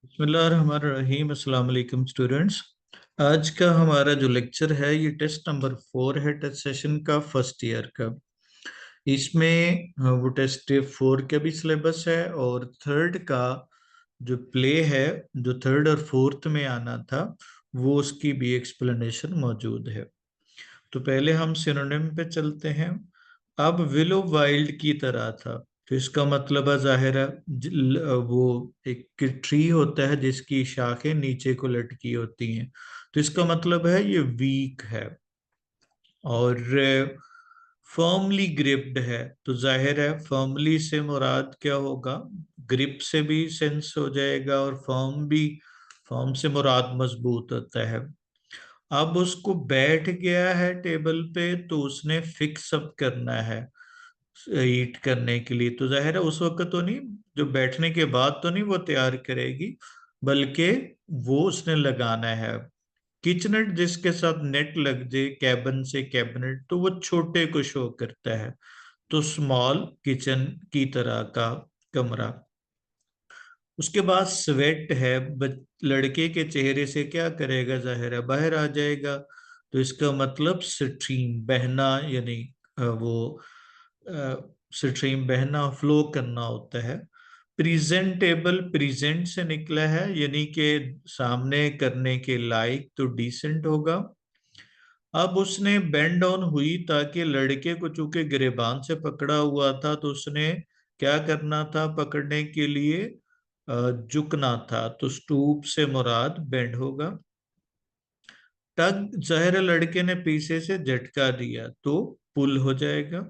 बिस्मिल्लाहिर्रहमानिर्रहीम। अस्सलाम वालेकुम स्टूडेंट्स। आज का हमारा जो लेक्चर है ये टेस्ट नंबर 4 है, टेस्ट सेशन का फर्स्ट ईयर का। इसमें वो टेस्ट 4 का भी सिलेबस है और थर्ड का जो प्ले है, जो थर्ड और फोर्थ में आना था, वो उसकी भी एक्सप्लेनेशन मौजूद है। तो पहले हम सिनोनिम पे चलते हैं। अब विलो वाइल्ड की तरह था, तो इसका मतलब है जाहिर है वो एक ट्री होता है जिसकी शाखें नीचे को लटकी होती हैं, तो इसका मतलब है ये वीक है। और फर्मली ग्रिप्ड है, तो जाहिर है फर्मली से मुराद क्या होगा, ग्रिप से भी सेंस हो जाएगा और फर्म भी, फर्म से मुराद मजबूत होता है। अब उसको बैठ गया है टेबल पे तो उसने फिक्स अप करना है ईट करने के लिए, तो जाहिर है उस वक्त तो नहीं, जो बैठने के बाद तो नहीं वो तैयार करेगी, बल्कि वो उसने लगाना है। किचनेट जिसके साथ नेट लग जाए, कैबिन से कैबिनेट, तो वो छोटे को शो करता है, तो स्मॉल किचन की तरह का कमरा। उसके बाद स्वेट है, लड़के के चेहरे से क्या करेगा, जाहिर है बाहर आ जाएगा, तो इसका मतलब स्ट्रीम बहना, यानी वो स्ट्रीम बहना, फ्लो करना होता है। प्रेजेंटेबल प्रेजेंट से निकला है, यानी कि सामने करने के लायक, तो डिसेंट होगा। अब उसने बेंड डाउन हुई ताकि लड़के को चूंकि गिरेबान से पकड़ा हुआ था, तो उसने क्या करना था पकड़ने के लिए, झुकना था, तो स्टूप से मुराद बेंड होगा। टग, जहर लड़के ने पीछे से झटका दिया, तो पुल हो जाएगा।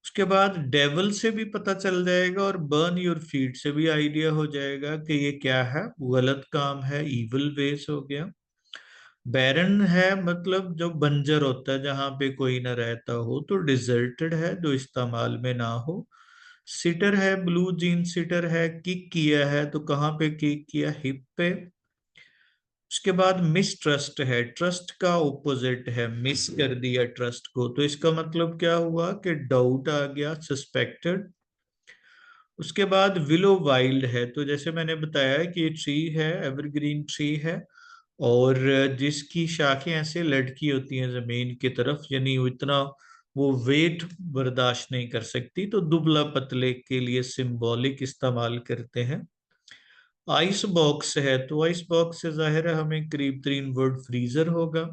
उसके बाद डेवल से भी पता चल जाएगा और बर्न योर फीट से भी आइडिया हो जाएगा कि ये क्या है, गलत काम है, इविल वेज हो गया। बैरन है मतलब जो बंजर होता है, जहां पे कोई ना रहता हो, तो डिजर्टेड है, जो इस्तेमाल में ना हो। सिटर है, ब्लू जीन सिटर है, किक किया है, तो कहाँ पे किक किया, हिप पे। उसके बाद मिस ट्रस्ट है, ट्रस्ट का ओपोजिट है, मिस कर दिया ट्रस्ट को, तो इसका मतलब क्या हुआ कि डाउट आ गया, सस्पेक्टेड। उसके बाद विलो वाइल्ड है, तो जैसे मैंने बताया कि ये ट्री है, एवरग्रीन ट्री है, और जिसकी शाखें ऐसे लटकी होती हैं जमीन की तरफ, यानी वो इतना वो वेट बर्दाश्त नहीं कर सकती, तो दुबला पतले के लिए सिंबॉलिक इस्तेमाल करते हैं। आइस बॉक्स है, तो आइस बॉक्स से जाहिर है हमें करीब तरीन वर्ड फ्रीजर होगा।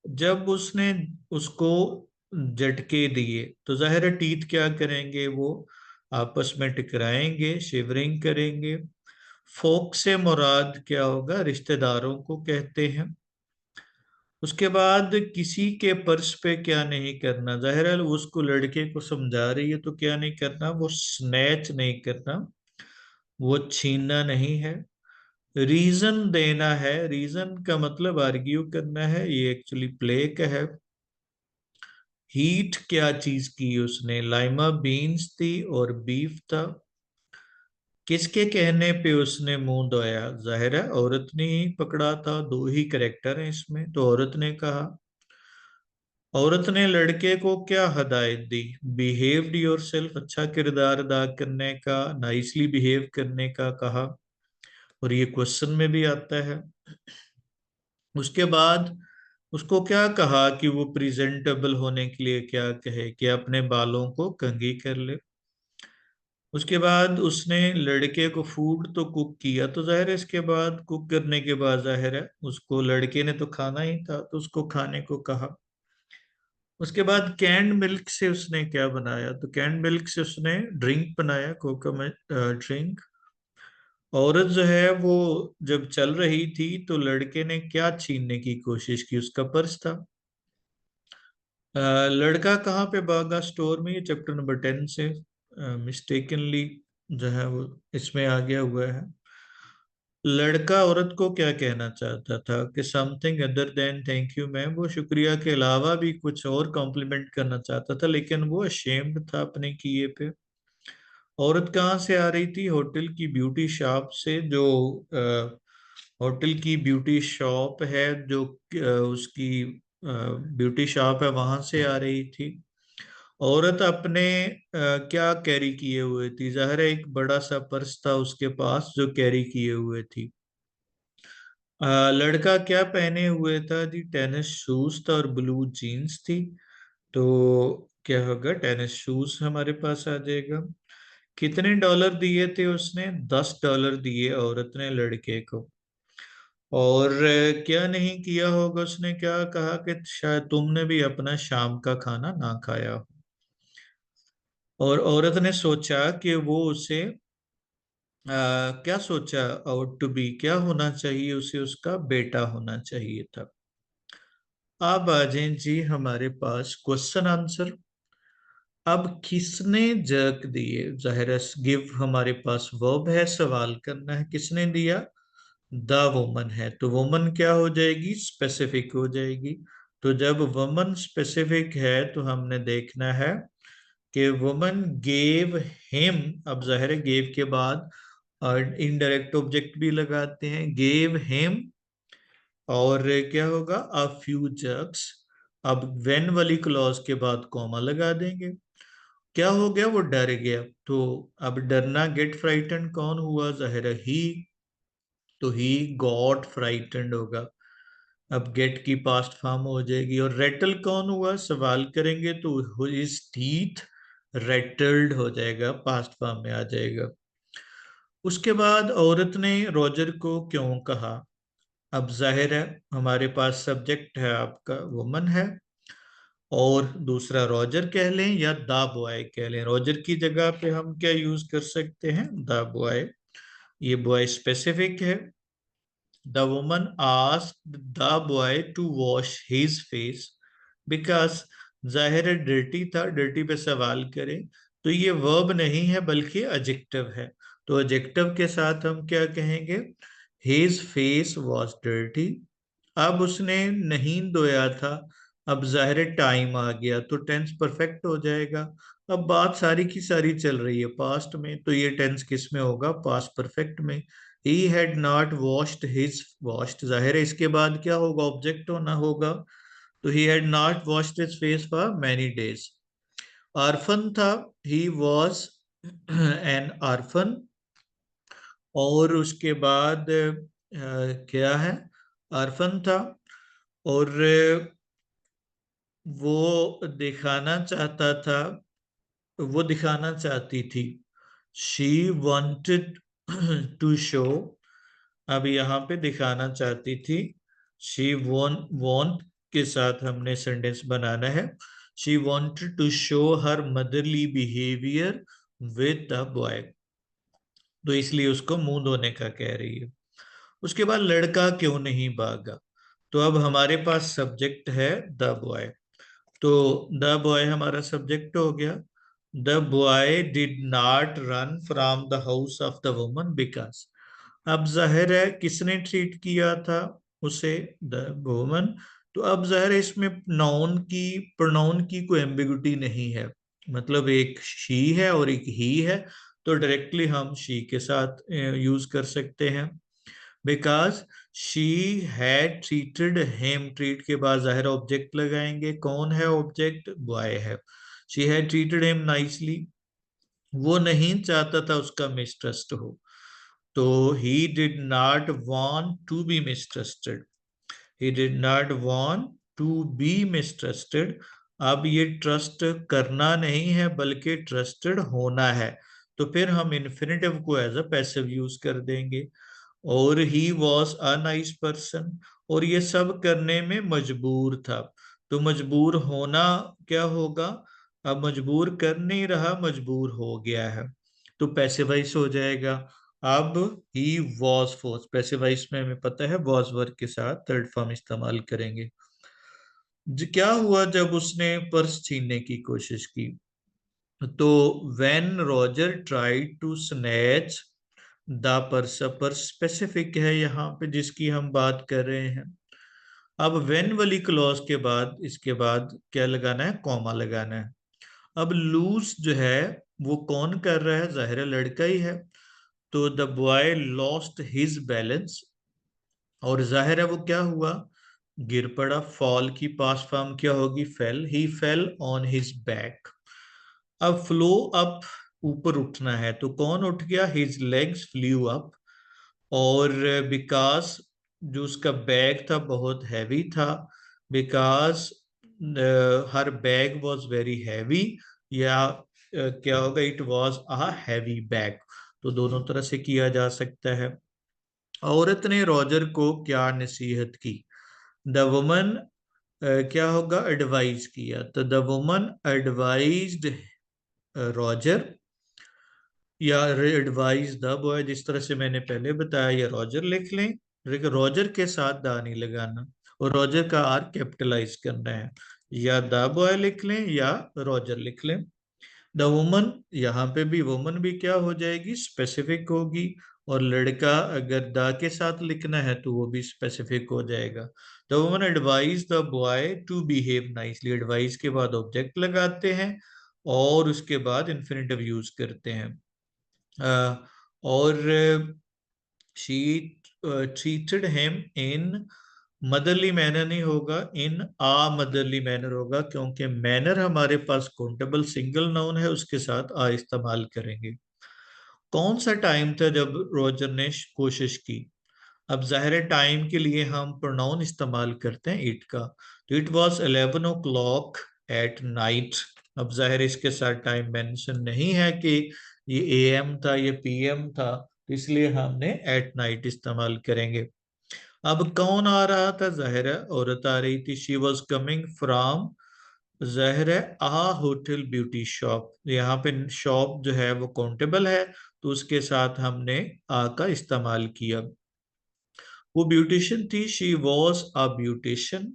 जब उसने उसको झटके दिए, तो जाहिर है टीथ क्या करेंगे, वो आपस में टकराएंगे, शिवरिंग करेंगे। फोक से मुराद क्या होगा, रिश्तेदारों को कहते हैं। उसके बाद किसी के पर्स पे क्या नहीं करना, जाहिर है उसको लड़के को समझा रही है, तो क्या नहीं करना, वो स्नैच नहीं करना, वो छीनना नहीं है। रीजन देना है, रीजन का मतलब आर्ग्यू करना है, ये एक्चुअली प्ले का है। हीट क्या चीज की उसने, लाइमा बीन्स थी और बीफ था। किसके कहने पे उसने मुंह धोया, जाहिर है औरत ने ही पकड़ा था, दो ही करेक्टर हैं इसमें, तो औरत ने कहा। औरत ने लड़के को क्या हदायत दी, बिहेव्ड योरसेल्फ, अच्छा किरदार अदा करने का, नाइसली बिहेव करने का कहा, और ये क्वेश्चन में भी आता है। उसके बाद उसको क्या कहा कि वो प्रेजेंटेबल होने के लिए क्या कहे, कि अपने बालों को कंघी कर ले। उसके बाद उसने लड़के को फूड तो कुक किया, तो जाहिर है इसके बाद कुक करने के बाद जाहिर है उसको, लड़के ने तो खाना ही था, तो उसको खाने को कहा। उसके बाद कैंड मिल्क से उसने क्या बनाया, तो कैंड मिल्क से उसने ड्रिंक बनाया, कोकोनट ड्रिंक। औरत जो है वो जब चल रही थी, तो लड़के ने क्या छीनने की कोशिश की, उसका पर्स था। लड़का कहाँ पे भागा, स्टोर में, ये चैप्टर नंबर 10 से मिस्टेकनली जो है वो इसमें आ गया हुआ है। लड़का औरत को क्या कहना चाहता था कि something other than thank you ma'am, वो शुक्रिया के अलावा भी कुछ और कॉम्प्लीमेंट करना चाहता था, लेकिन वो अशेम्ड था अपने किए पे। औरत कहाँ से आ रही थी, होटल की ब्यूटी शॉप से, जो होटल की ब्यूटी शॉप है, जो उसकी ब्यूटी शॉप है, वहां से आ रही थी। औरत अपने क्या कैरी किए हुए थी? जाहिर है एक बड़ा सा पर्स था उसके पास जो कैरी किए हुए थी। लड़का क्या पहने हुए था जी? टेनिस शूज था और ब्लू जीन्स थी। तो क्या होगा? टेनिस शूज हमारे पास आ जाएगा। कितने डॉलर दिए थे उसने? $10 दिए औरत ने लड़के को। और क्या नहीं किया होगा उसने? क्या कहा कि शायद तुमने भी अपना शाम का खाना ना खाया हो। और औरत ने सोचा कि वो उसे क्या सोचा? आउट टू बी क्या होना चाहिए उसे? उसका बेटा होना चाहिए था। अब आ जाएं जी हमारे पास क्वेश्चन आंसर। अब किसने जर्क दिए? जाहिर है गिव हमारे पास वर्ब है, सवाल करना है किसने दिया? द वुमन है, तो वुमन क्या हो जाएगी? स्पेसिफिक हो जाएगी। तो जब वुमन स्पेसिफिक है तो हमने देखना है कि वुमन गेव हिम। अब जाहिर है गेव के बाद इनडायरेक्ट ऑब्जेक्ट भी लगाते हैं, गेव हिम। और क्या होगा? A few jerks. अब वेन वाली क्लॉज के बाद कॉमा लगा देंगे। क्या हो गया? वो डर गया। तो अब डरना, गेट फ्राइटन कौन हुआ? जाहिर है ही। तो ही गॉट फ्राइटन्ड होगा। अब गेट की पास्ट फॉर्म हो जाएगी। और रेटल कौन हुआ? सवाल करेंगे तो हिज टीथ रेटल्ड हो जाएगा, पास्ट फॉर्म में आ जाएगा। उसके बाद औरत ने रॉजर को क्यों कहा? अब जाहिर है हमारे पास सब्जेक्ट है आपका वुमन है, और दूसरा रॉजर कह लें या द बॉय कह लें। रॉजर की जगह पे हम क्या यूज कर सकते हैं? The boy. ये बॉय स्पेसिफिक है। The woman asked the boy to wash his face because. जाहिर है डर्टी था, डर्टी पे सवाल करें तो ये वर्ब नहीं है बल्कि एडजेक्टिव है। तो एडजेक्टिव के साथ हम क्या कहेंगे? His face was dirty. अब उसने नहीं धोया था। अब जाहिर टाइम आ गया तो टेंस परफेक्ट हो जाएगा। अब बात सारी की सारी चल रही है पास्ट में, तो ये टेंस किस में होगा? पास्ट परफेक्ट में। ही had not washed his washed, जाहिर है इसके बाद क्या होगा? ऑब्जेक्ट होना होगा। तो he had not washed his face for many days. Orphan था, ही वॉज एन आर्फन। और उसके बाद क्या है? आर्फन था। और वो दिखाना चाहता था, वो दिखाना चाहती थी। She wanted to show. अब यहाँ पे दिखाना चाहती थी। शी वॉन्ट के साथ हमने सेंटेंस बनाना है। She wanted to show her motherly behaviour with the boy. तो इसलिए उसको मुंह धोने का कह रही है। उसके बाद लड़का क्यों नहीं भागा? तो अब हमारे पास सब्जेक्ट है द बॉय। तो द बॉय हमारा सब्जेक्ट हो गया। The boy did not run from the house of the woman because. अब जाहिर है किसने ट्रीट किया था उसे? The woman. तो अब जाहिर है इसमें प्रोनाउन की कोई एम्बिगुइटी नहीं है। मतलब एक शी है और एक ही है, तो डायरेक्टली हम शी के साथ यूज कर सकते हैं। Because she had treated him. Treat के बाद जाहिर ऑब्जेक्ट लगाएंगे। कौन है ऑब्जेक्ट? बॉय है। She had treated him nicely. वो नहीं चाहता था उसका मिसट्रस्ट हो। तो he did not want to be mistrusted. He did not want to be mistrusted. अब ये ट्रस्ट करना नहीं है बल्कि ट्रस्टेड होना है। तो फिर हम इन्फिनेटिव को एज अ पैसिव यूज कर देंगे। और he was a nice person. और ये सब करने में मजबूर था। तो मजबूर होना क्या होगा? अब मजबूर कर नहीं रहा, मजबूर हो गया है, तो पैसिवाइज हो जाएगा। अब ही वॉज फोर्स, पैसिवाइज में हमें पता है वॉज वर्ग के साथ थर्ड फॉर्म इस्तेमाल करेंगे। क्या हुआ जब उसने पर्स छीनने की कोशिश की? तो when Roger tried to snatch the purse, purse specific है यहाँ पे जिसकी हम बात कर रहे हैं। अब वेन वाली क्लॉज के बाद इसके बाद क्या लगाना है? कॉमा लगाना है। अब लूज जो है वो कौन कर रहा है? जाहिर है लड़का ही है। तो the boy lost his balance. और जाहिर है वो क्या हुआ? गिर पड़ा। फॉल की पास्ट फॉर्म क्या होगी? Fail. He fell on his back. अब फ्लो अप, ऊपर उठना है, तो कौन उठ गया? His legs flu up. और बिकॉज जो उसका बैग था बहुत हैवी था, because her bag was very heavy, या क्या होगा? It was a heavy bag. तो दोनों तरह से किया जा सकता है। औरत ने रॉजर को क्या नसीहत की? द वुमन, क्या होगा? एडवाइज किया, तो द वुमन एडवाइज्ड रॉजर, या एडवाइज द बॉय, जिस तरह से मैंने पहले बताया, या रॉजर लिख लें, लेकिन रॉजर के साथ दा नहीं लगाना, और रॉजर का आर कैपिटलाइज करना है। या द बॉय लिख लें या रॉजर लिख लें। द वुमन, यहाँ पे भी वुमन भी क्या हो जाएगी? स्पेसिफिक होगी। और लड़का अगर द के साथ लिखना है तो वो भी स्पेसिफिक हो जाएगा। The woman advise the boy to behave nicely, advise के बाद ऑब्जेक्ट लगाते हैं और उसके बाद इन्फिनिटिव यूज करते हैं। और she treated him in motherly manner नहीं होगा, इन आ मदरली मैनर होगा, क्योंकि मैनर हमारे पास काउंटेबल सिंगल नाउन है, उसके साथ आ इस्तेमाल करेंगे। कौन सा टाइम था जब रोजर ने कोशिश की? अब जाहिर टाइम के लिए हम प्रोनाउन इस्तेमाल करते हैं इट का, तो it was 11 o'clock at night. अब जाहिर इसके साथ टाइम मेंशन नहीं है कि ये एएम था, ये पीएम था, तो इसलिए हमने एट नाइट इस्तेमाल करेंगे। अब कौन आ रहा था? जाहिर है औरत आ रही थी। शी वॉज कमिंग फ्रॉम, जाहिर है, आ होटल ब्यूटी शॉप। यहाँ पे शॉप जो है वो काउंटेबल है, तो उसके साथ हमने आ का इस्तेमाल किया। वो ब्यूटिशियन थी, शी वॉज अ ब्यूटिशियन।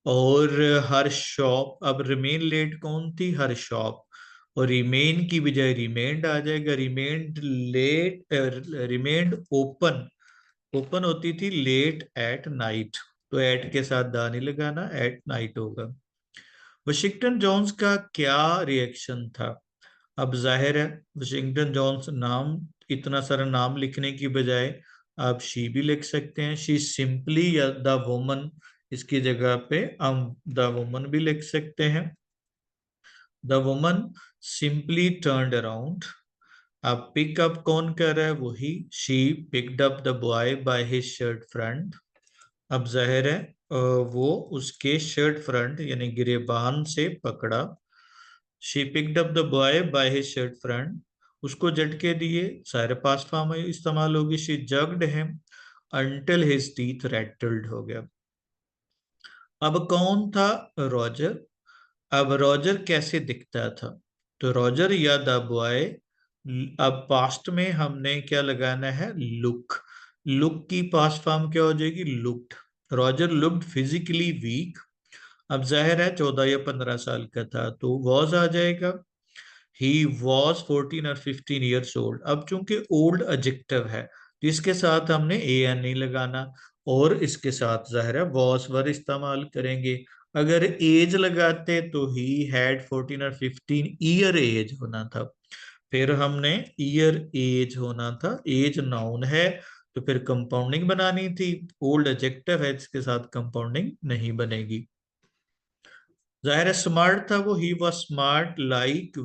और हर शॉप, अब रिमेन लेट कौन थी? हर शॉप। और रिमेन की बजाय रिमेन्ड आ जाएगा, remained late, remained open. Open होती थी लेट एट नाइट, तो एट के साथ दा नहीं लगाना, एट नाइट होगा। वाशिंगटन जोन्स का क्या रिएक्शन था? अब जाहिर है वाशिंगटन जोन्स नाम, इतना सारा नाम लिखने की बजाय आप शी भी लिख सकते हैं। शी सिंपली, या द वुमन, इसकी जगह पे हम द वुमन भी लिख सकते हैं। The woman simply turned around. अब पिकअप कौन कर रहा है? वही, she picked up the boy by his shirt front. अब जाहिर है वो उसके शर्ट फ्रंट यानी गिरेबान से पकड़ा। She picked up the boy by his shirt front, उसको झटके दिए, सारे पास फॉर्म इस्तेमाल होगी। She jugged him until his teeth rattled हो गया। अब कौन था? रॉजर। अब रॉजर कैसे दिखता था? तो रॉजर या द बॉय, अब पास्ट में हमने क्या लगाना है? लुक। लुक की पास्ट फॉर्म क्या हो जाएगी? Looked. Roger looked physically weak. अब जाहिर है 14 या 15 साल का था, तो वॉज आ जाएगा। ही वॉज 14 और 15 ईयर्स ओल्ड। अब चूंकि ओल्ड एडजेक्टिव है, तो इसके साथ हमने ए एन नहीं लगाना, और इसके साथ जाहिर है वॉज वर इस्तेमाल करेंगे। अगर एज लगाते तो ही हैड 14 और 15 ईयर एज होना था, फिर हमने ईयर एज होना था। एज नाउन है तो फिर कंपाउंडिंग बनानी थी, ओल्ड एडजेक्टिव है, इसके साथ कंपाउंडिंग नहीं बनेगी। जाहिर है स्मार्ट था वो, he was smart like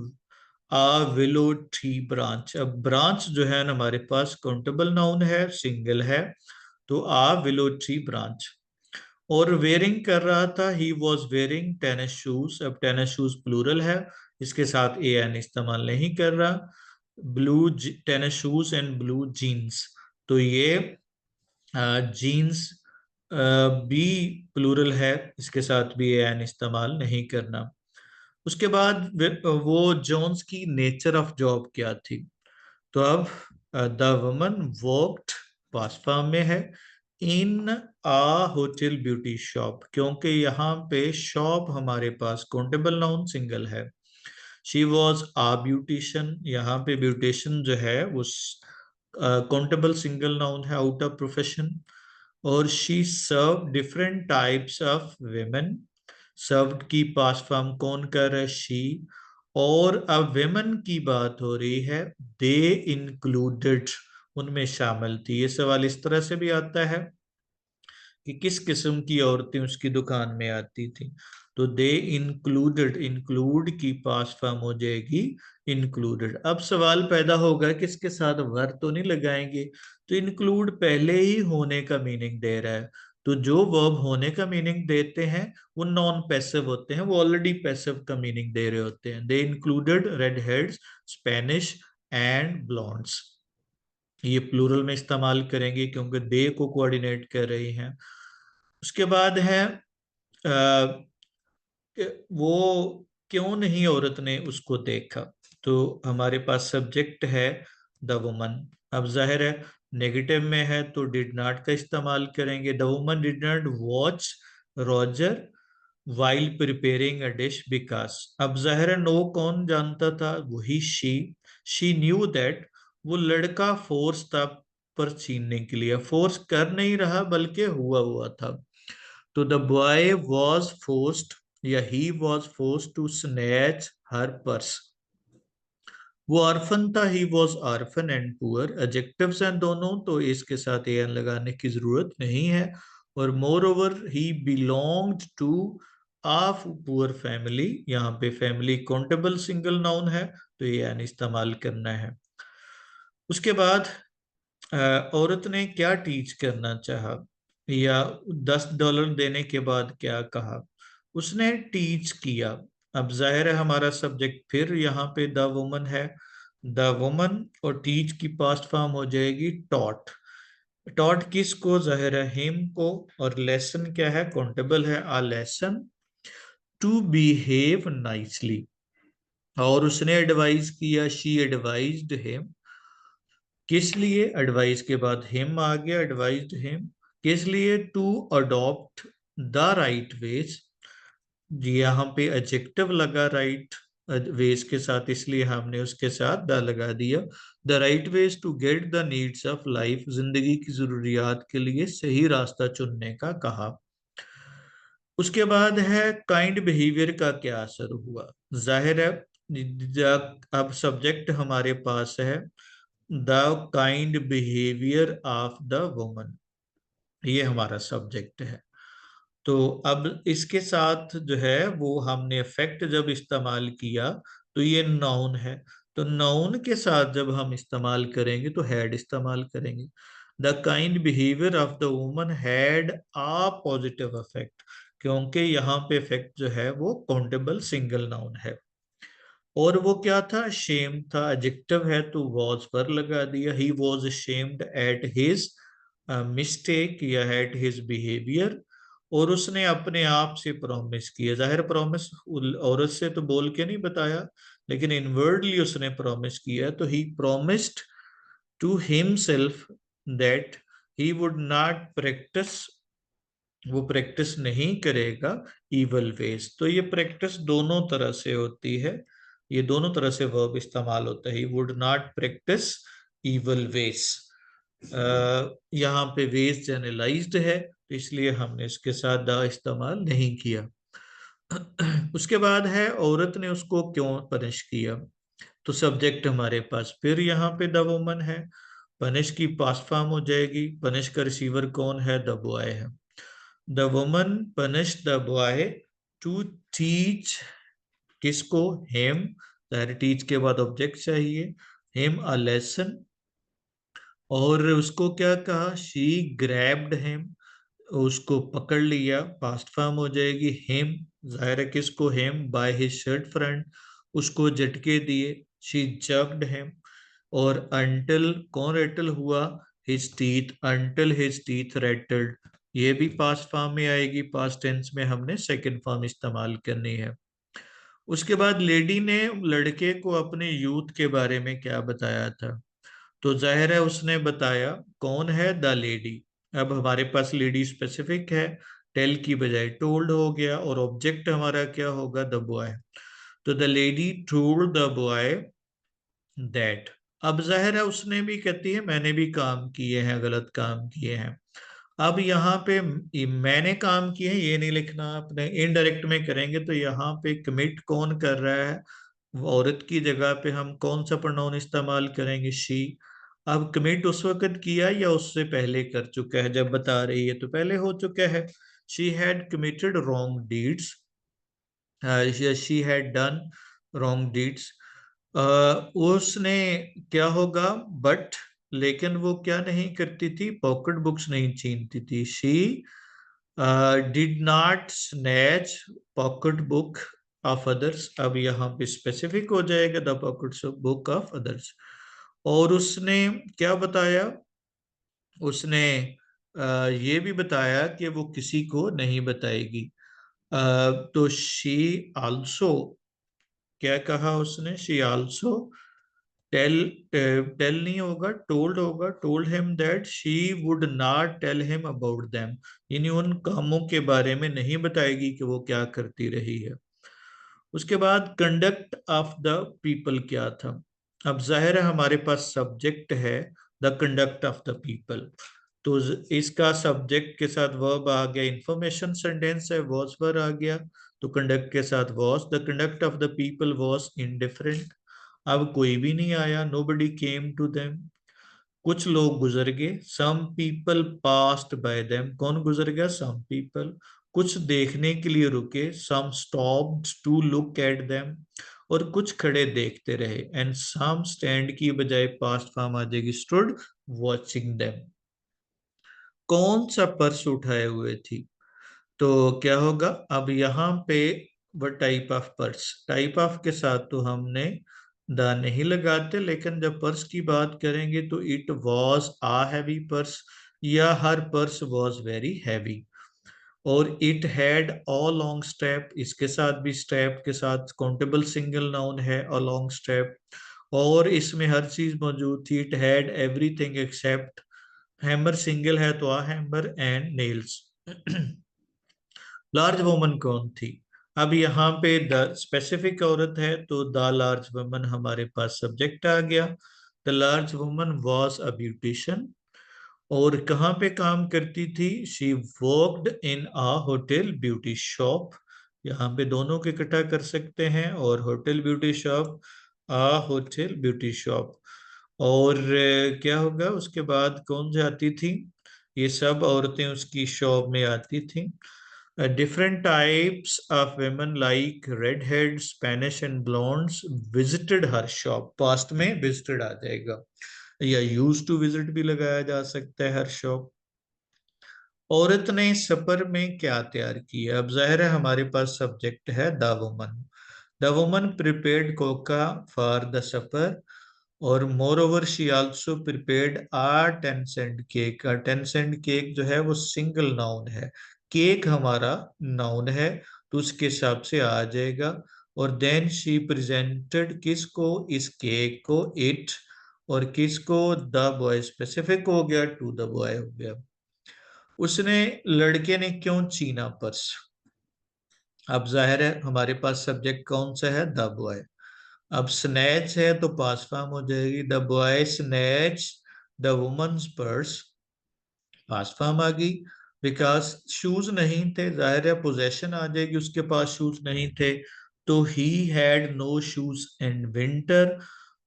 a willow tree branch. अब ब्रांच जो है ना हमारे पास काउंटेबल नाउन है, सिंगल है, तो आ विलो ट्री ब्रांच। और वेयरिंग कर रहा था, he was wearing tennis shoes. अब टेनिस शूज प्लूरल है, इसके साथ ए एन इस्तेमाल नहीं कर रहा। Blue tennis shoes and blue jeans, तो ये जीन्स बी प्लूरल है, इसके साथ भी ए एन इस्तेमाल नहीं करना। उसके बाद वो जोन्स की नेचर ऑफ जॉब क्या थी? तो अब the woman worked, past form में है, in a hotel beauty shop, क्योंकि यहाँ पे शॉप हमारे पास काउंटेबल नाउन सिंगल है। शी वॉज आ ब्यूटिशियन, यहाँ पे ब्यूटिशियन जो है वो काउंटेबल सिंगल नाउन है, आउट ऑफ प्रोफेशन। और she serve different types of women. Served की पास्ट फॉर्म कौन कर रहा है? शी। और अब वेमेन की बात हो रही है, दे इंक्लूडेड, उनमें शामिल थी। ये सवाल इस तरह से भी आता है कि किस किस्म की औरतें उसकी दुकान में आती थी। तो दे इंक्लूडेड, इंक्लूड की पास्ट फॉर्म हो जाएगी इंक्लूडेड। अब सवाल पैदा होगा कि इसके साथ वर तो नहीं लगाएंगे, तो इंक्लूड पहले ही होने का मीनिंग दे रहा है, तो जो वर्ब होने का मीनिंग देते हैं वो नॉन पैसिव होते हैं, वो ऑलरेडी पैसिव का मीनिंग दे रहे होते हैं। They included redheads, Spanish and blondes. ये प्लूरल में इस्तेमाल करेंगे क्योंकि दे को कोऑर्डिनेट कर रही हैं। उसके बाद है वो क्यों नहीं औरत ने उसको देखा, तो हमारे पास सब्जेक्ट है द वुमन। अब जाहिर है नेगेटिव में है तो डिड नॉट का इस्तेमाल करेंगे। The woman did not watch Roger while preparing a dish because. अब जाहिर है नो कौन जानता था, वही शी न्यू दैट, वो लड़का फोर्स था पर छीनने के लिए, फोर्स कर नहीं रहा बल्कि हुआ हुआ था। तो द बॉय वॉज फोर्स्ड या he was forced to snatch her purse. वो ऑर्फन था, he was orphan and poor. Adjectives हैं दोनों, तो इसके साथ एन लगाने की जरूरत नहीं है। और moreover he belonged to a poor family, यहाँ पे फैमिली काउंटेबल सिंगल नाउन है तो ये एन इस्तेमाल करना है। उसके बाद औरत ने क्या टीच करना चाहा या $10 देने के बाद क्या कहा, उसने टीच किया। अब जाहिर है हमारा सब्जेक्ट फिर यहाँ पे द वुमन है, द वुमन, और टीच की पास्ट फॉर्म हो जाएगी टॉट। टॉट किसको, जाहिर है हिम को, और लेसन क्या है, काउंटेबल है, आ लेसन टू बिहेव नाइसली। और उसने एडवाइज किया, शी एडवाइज्ड हिम। किस लिए, एडवाइस के बाद हिम आ गया, एडवाइज्ड हिम। किस लिए, to adopt the right ways. यहाँ पे एडजेक्टिव लगा राइट वेज के साथ, इसलिए हमने उसके साथ द लगा दिया। The right ways to get the needs of life, जिंदगी की जरूरियात के लिए सही रास्ता चुनने का कहा। उसके बाद है काइंड बिहेवियर का क्या असर हुआ। जाहिर है अब सब्जेक्ट हमारे पास है the kind behaviour of the woman, ये हमारा सब्जेक्ट है। तो अब इसके साथ जो है वो हमने इफेक्ट जब इस्तेमाल किया तो ये नाउन है, तो नाउन के साथ जब हम इस्तेमाल करेंगे तो हैड इस्तेमाल करेंगे। The kind behaviour of the woman had a positive effect, क्योंकि यहाँ पे इफेक्ट जो है वो काउंटेबल सिंगल नाउन है। और वो क्या था, शेम था, एडजेक्टिव है तो वॉज पर लगा दिया। He was shamed at his mistake या एट हिज बिहेवियर। और उसने अपने आप से प्रॉमिस किया, जाहिर प्रॉमिस औरत से तो बोल के नहीं बताया, लेकिन इनवर्डली उसने प्रॉमिस किया। तो he promised to himself that he would not practise, वो प्रैक्टिस नहीं करेगा इवल वेज। तो ये प्रैक्टिस दोनों तरह से होती है, ये दोनों तरह से वर्ब इस्तेमाल होता है। Would not practise evil ways, यहाँ पे वेज जनरलाइज्ड है तो इसलिए हमने इसके साथ द इस्तेमाल नहीं किया। उसके बाद है औरत ने उसको क्यों पनिश किया, तो सब्जेक्ट हमारे पास फिर यहाँ पे द वुमन है। पनिश की पास्ट फॉर्म हो जाएगी, पनिश का रिसीवर कौन है, द बॉय है। The woman punish the boy to teach, किसको, हिम। जाहिर टीच के बाद ऑब्जेक्ट चाहिए, हिम अ लेसन। और उसको क्या कहा, शी ग्रैब्ड हिम, उसको पकड़ लिया, पास्ट फॉर्म हो जाएगी हिम। जाहिर है किसको, him, by his shirt front, उसको झटके दिए, शी जब्ड हिम। और अंटिल कौन रेटल हुआ, his teeth, until his teeth rattled, ये भी पास्ट फॉर्म में आएगी, पास्ट टेंस में हमने सेकंड फॉर्म इस्तेमाल करनी है। उसके बाद लेडी ने लड़के को अपने यूथ के बारे में क्या बताया था, तो जाहिर है उसने बताया, कौन है, द लेडी। अब हमारे पास लेडी स्पेसिफिक है, टेल की बजाय टोल्ड हो गया, और ऑब्जेक्ट हमारा क्या होगा, द बॉय। तो the lady told the boy that. अब जाहिर है उसने भी कहती है मैंने भी काम किए हैं, गलत काम किए हैं। अब यहाँ पे मैंने काम किए हैं ये नहीं लिखना, आपने इनडायरेक्ट में करेंगे तो यहाँ पे कमिट कौन कर रहा है, औरत की जगह पे हम कौन सा प्रोनाउन इस्तेमाल करेंगे, शी। अब कमिट उस वक्त किया या उससे पहले कर चुका है, जब बता रही है तो पहले हो चुका है। She had committed wrong deeds, she had done wrong deeds. उसने क्या होगा, बट लेकिन वो क्या नहीं करती थी, पॉकेट बुक्स नहीं छीनती थी। She did not snatch pocket book of others. अब यहाँ पे स्पेसिफिक हो जाएगा, the pockets of book of others. और उसने क्या बताया, उसने ये भी बताया कि वो किसी को नहीं बताएगी। तो शी आल्सो, क्या कहा उसने, शी आल्सो टेल, टेल नहीं होगा, टोल्ड होगा, told him that she would not tell him about them, यानी उन कामों के बारे में नहीं बताएगी कि वो क्या करती रही है। उसके बाद कंडक्ट ऑफ द पीपल क्या था। अब जाहिर है हमारे पास सब्जेक्ट है the conduct of the people, तो इसका सब्जेक्ट के साथ वर्ब आ गया, इंफॉर्मेशन सेंटेंस है, वॉज पर आ गया, तो कंडक्ट के साथ was. The conduct of the people was indifferent. अब कोई भी नहीं आया, nobody came to them। कुछ लोग गुजर गए, some people passed by them। कौन गुजर गया, some people। कुछ देखने के लिए रुके, some stopped to look at them। और कुछ खड़े देखते रहे, and some stand की बजाय past form आ जाएगी, stood watching them। कौन सा पर्स उठाए हुए थी, तो क्या होगा, अब यहाँ पे वो type of purse, type of के साथ तो हमने द नहीं लगाते, लेकिन जब पर्स की बात करेंगे तो it was a heavy purse, या her purse was very heavy. और it had a long strap, इसके साथ भी स्टेप के साथ काउंटेबल सिंगल नाउन है अ लॉन्ग स्टेप। और इसमें हर चीज मौजूद थी, it had everything except, hammer single है तो a hammer and nails. Large woman कौन थी, अब यहाँ पे द स्पेसिफिक औरत है तो द लार्ज वुमन हमारे पास सब्जेक्ट आ गया। The large woman was a beautician. और कहाँ पे काम करती थी, she worked in a hotel beauty shop. यहाँ पे दोनों को इकट्ठा कर सकते हैं, और होटल ब्यूटी शॉप, अ होटल ब्यूटी शॉप। और क्या होगा, उसके बाद कौन जाती थी, ये सब औरतें उसकी शॉप में आती थी। Different types of women like redheads, Spanish and blondes visited her shop। Past में visited आ जाएगा, या used to visit भी लगाया जा सकता है हर शॉप। औरत ने सफर में क्या तैयार किया, अब जाहिर है हमारे पास सब्जेक्ट है the woman. The woman prepared cocoa for the supper. और moreover she also prepared a 10 cent cake. 10 cent cake जो है वो सिंगल नाउन है, केक हमारा नाउन है, तो उसके हिसाब से आ जाएगा। और देन शी प्रेजेंटेड किसको, इस केक को, इट। और किसको, द बॉय, स्पेसिफिक हो गया, टू द बॉय हो गया। उसने, लड़के ने क्यों छीना पर्स, अब जाहिर है हमारे पास सब्जेक्ट कौन सा है, द बॉय। अब स्नैच है तो पास फॉर्म हो जाएगी, the boy snatch the woman's purse, past form आ गई। बिकॉज शूज नहीं थे, जाहिर है पोजेशन आ जाएगी, उसके पास शूज नहीं थे, तो he had no shoes in winter.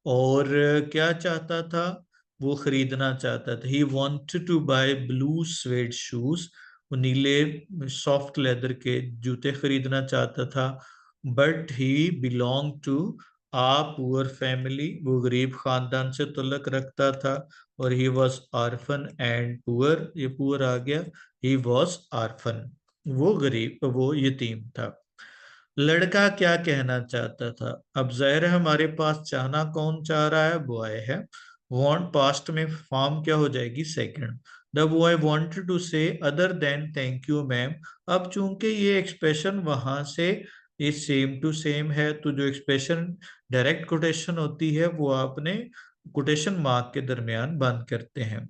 और क्या चाहता था, वो खरीदना चाहता था, he wanted to buy blue suede shoes, वो नीले सॉफ्ट लेदर के जूते खरीदना चाहता था। But he belong to a poor family, वो गरीब खानदान से ताल्लुक रखता था। और he was orphan and poor, ये पुअर आ गया, ही वॉज आर्फन, वो गरीब, वो यतीम था। लड़का क्या कहना चाहता था, अब जाहिर है हमारे पास चाहना कौन चाह रहा है, बॉय है। वांट पास्ट में फॉर्म क्या हो जाएगी, second. The boy wanted to say other than thank you ma'am. अब चूंकि ये एक्सप्रेशन वहां से ये सेम टू सेम है, तो जो एक्सप्रेशन डायरेक्ट कोटेशन होती है वो आपने कोटेशन मार्क के दरमियान बंद करते हैं।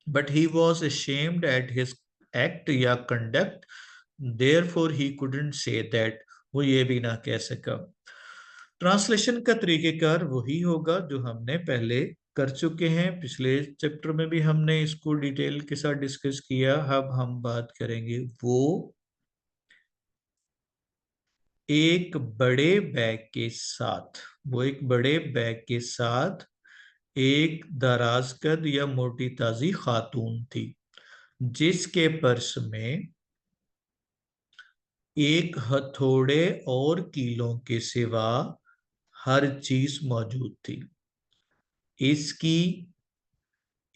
But he was ashamed at his act या conduct, therefore he couldn't say that। वो ये भी ना कह सका। ट्रांसलेशन का तरीकेकार वही होगा जो हमने पहले कर चुके हैं, पिछले चैप्टर में भी हमने इसको डिटेल के साथ डिस्कस किया। अब हम बात करेंगे, वो एक बड़े बैग के साथ, वो एक बड़े बैग के साथ एक दराज कद या मोटी ताजी खातून थी, जिसके पर्स में एक हथौड़े और कीलों के सिवा हर चीज मौजूद थी। इसकी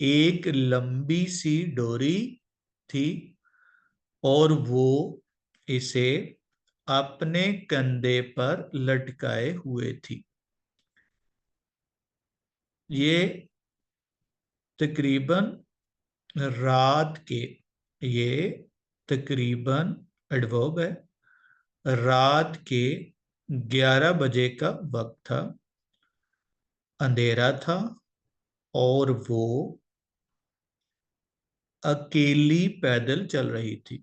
एक लंबी सी डोरी थी और वो इसे अपने कंधे पर लटकाए हुए थी। ये तकरीबन रात के ये तकरीबन एडवर्ब है, रात के 11 बजे का वक्त था। अंधेरा था और वो अकेली पैदल चल रही थी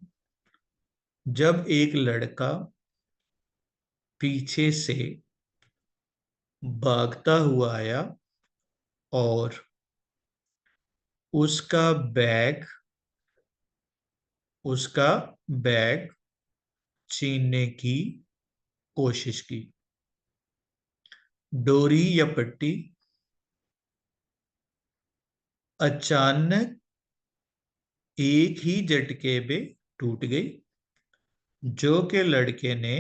जब एक लड़का पीछे से भागता हुआ आया और उसका बैग उसका बैग छीनने की कोशिश की। डोरी या पट्टी अचानक एक ही झटके में टूट गई, जो कि लड़के ने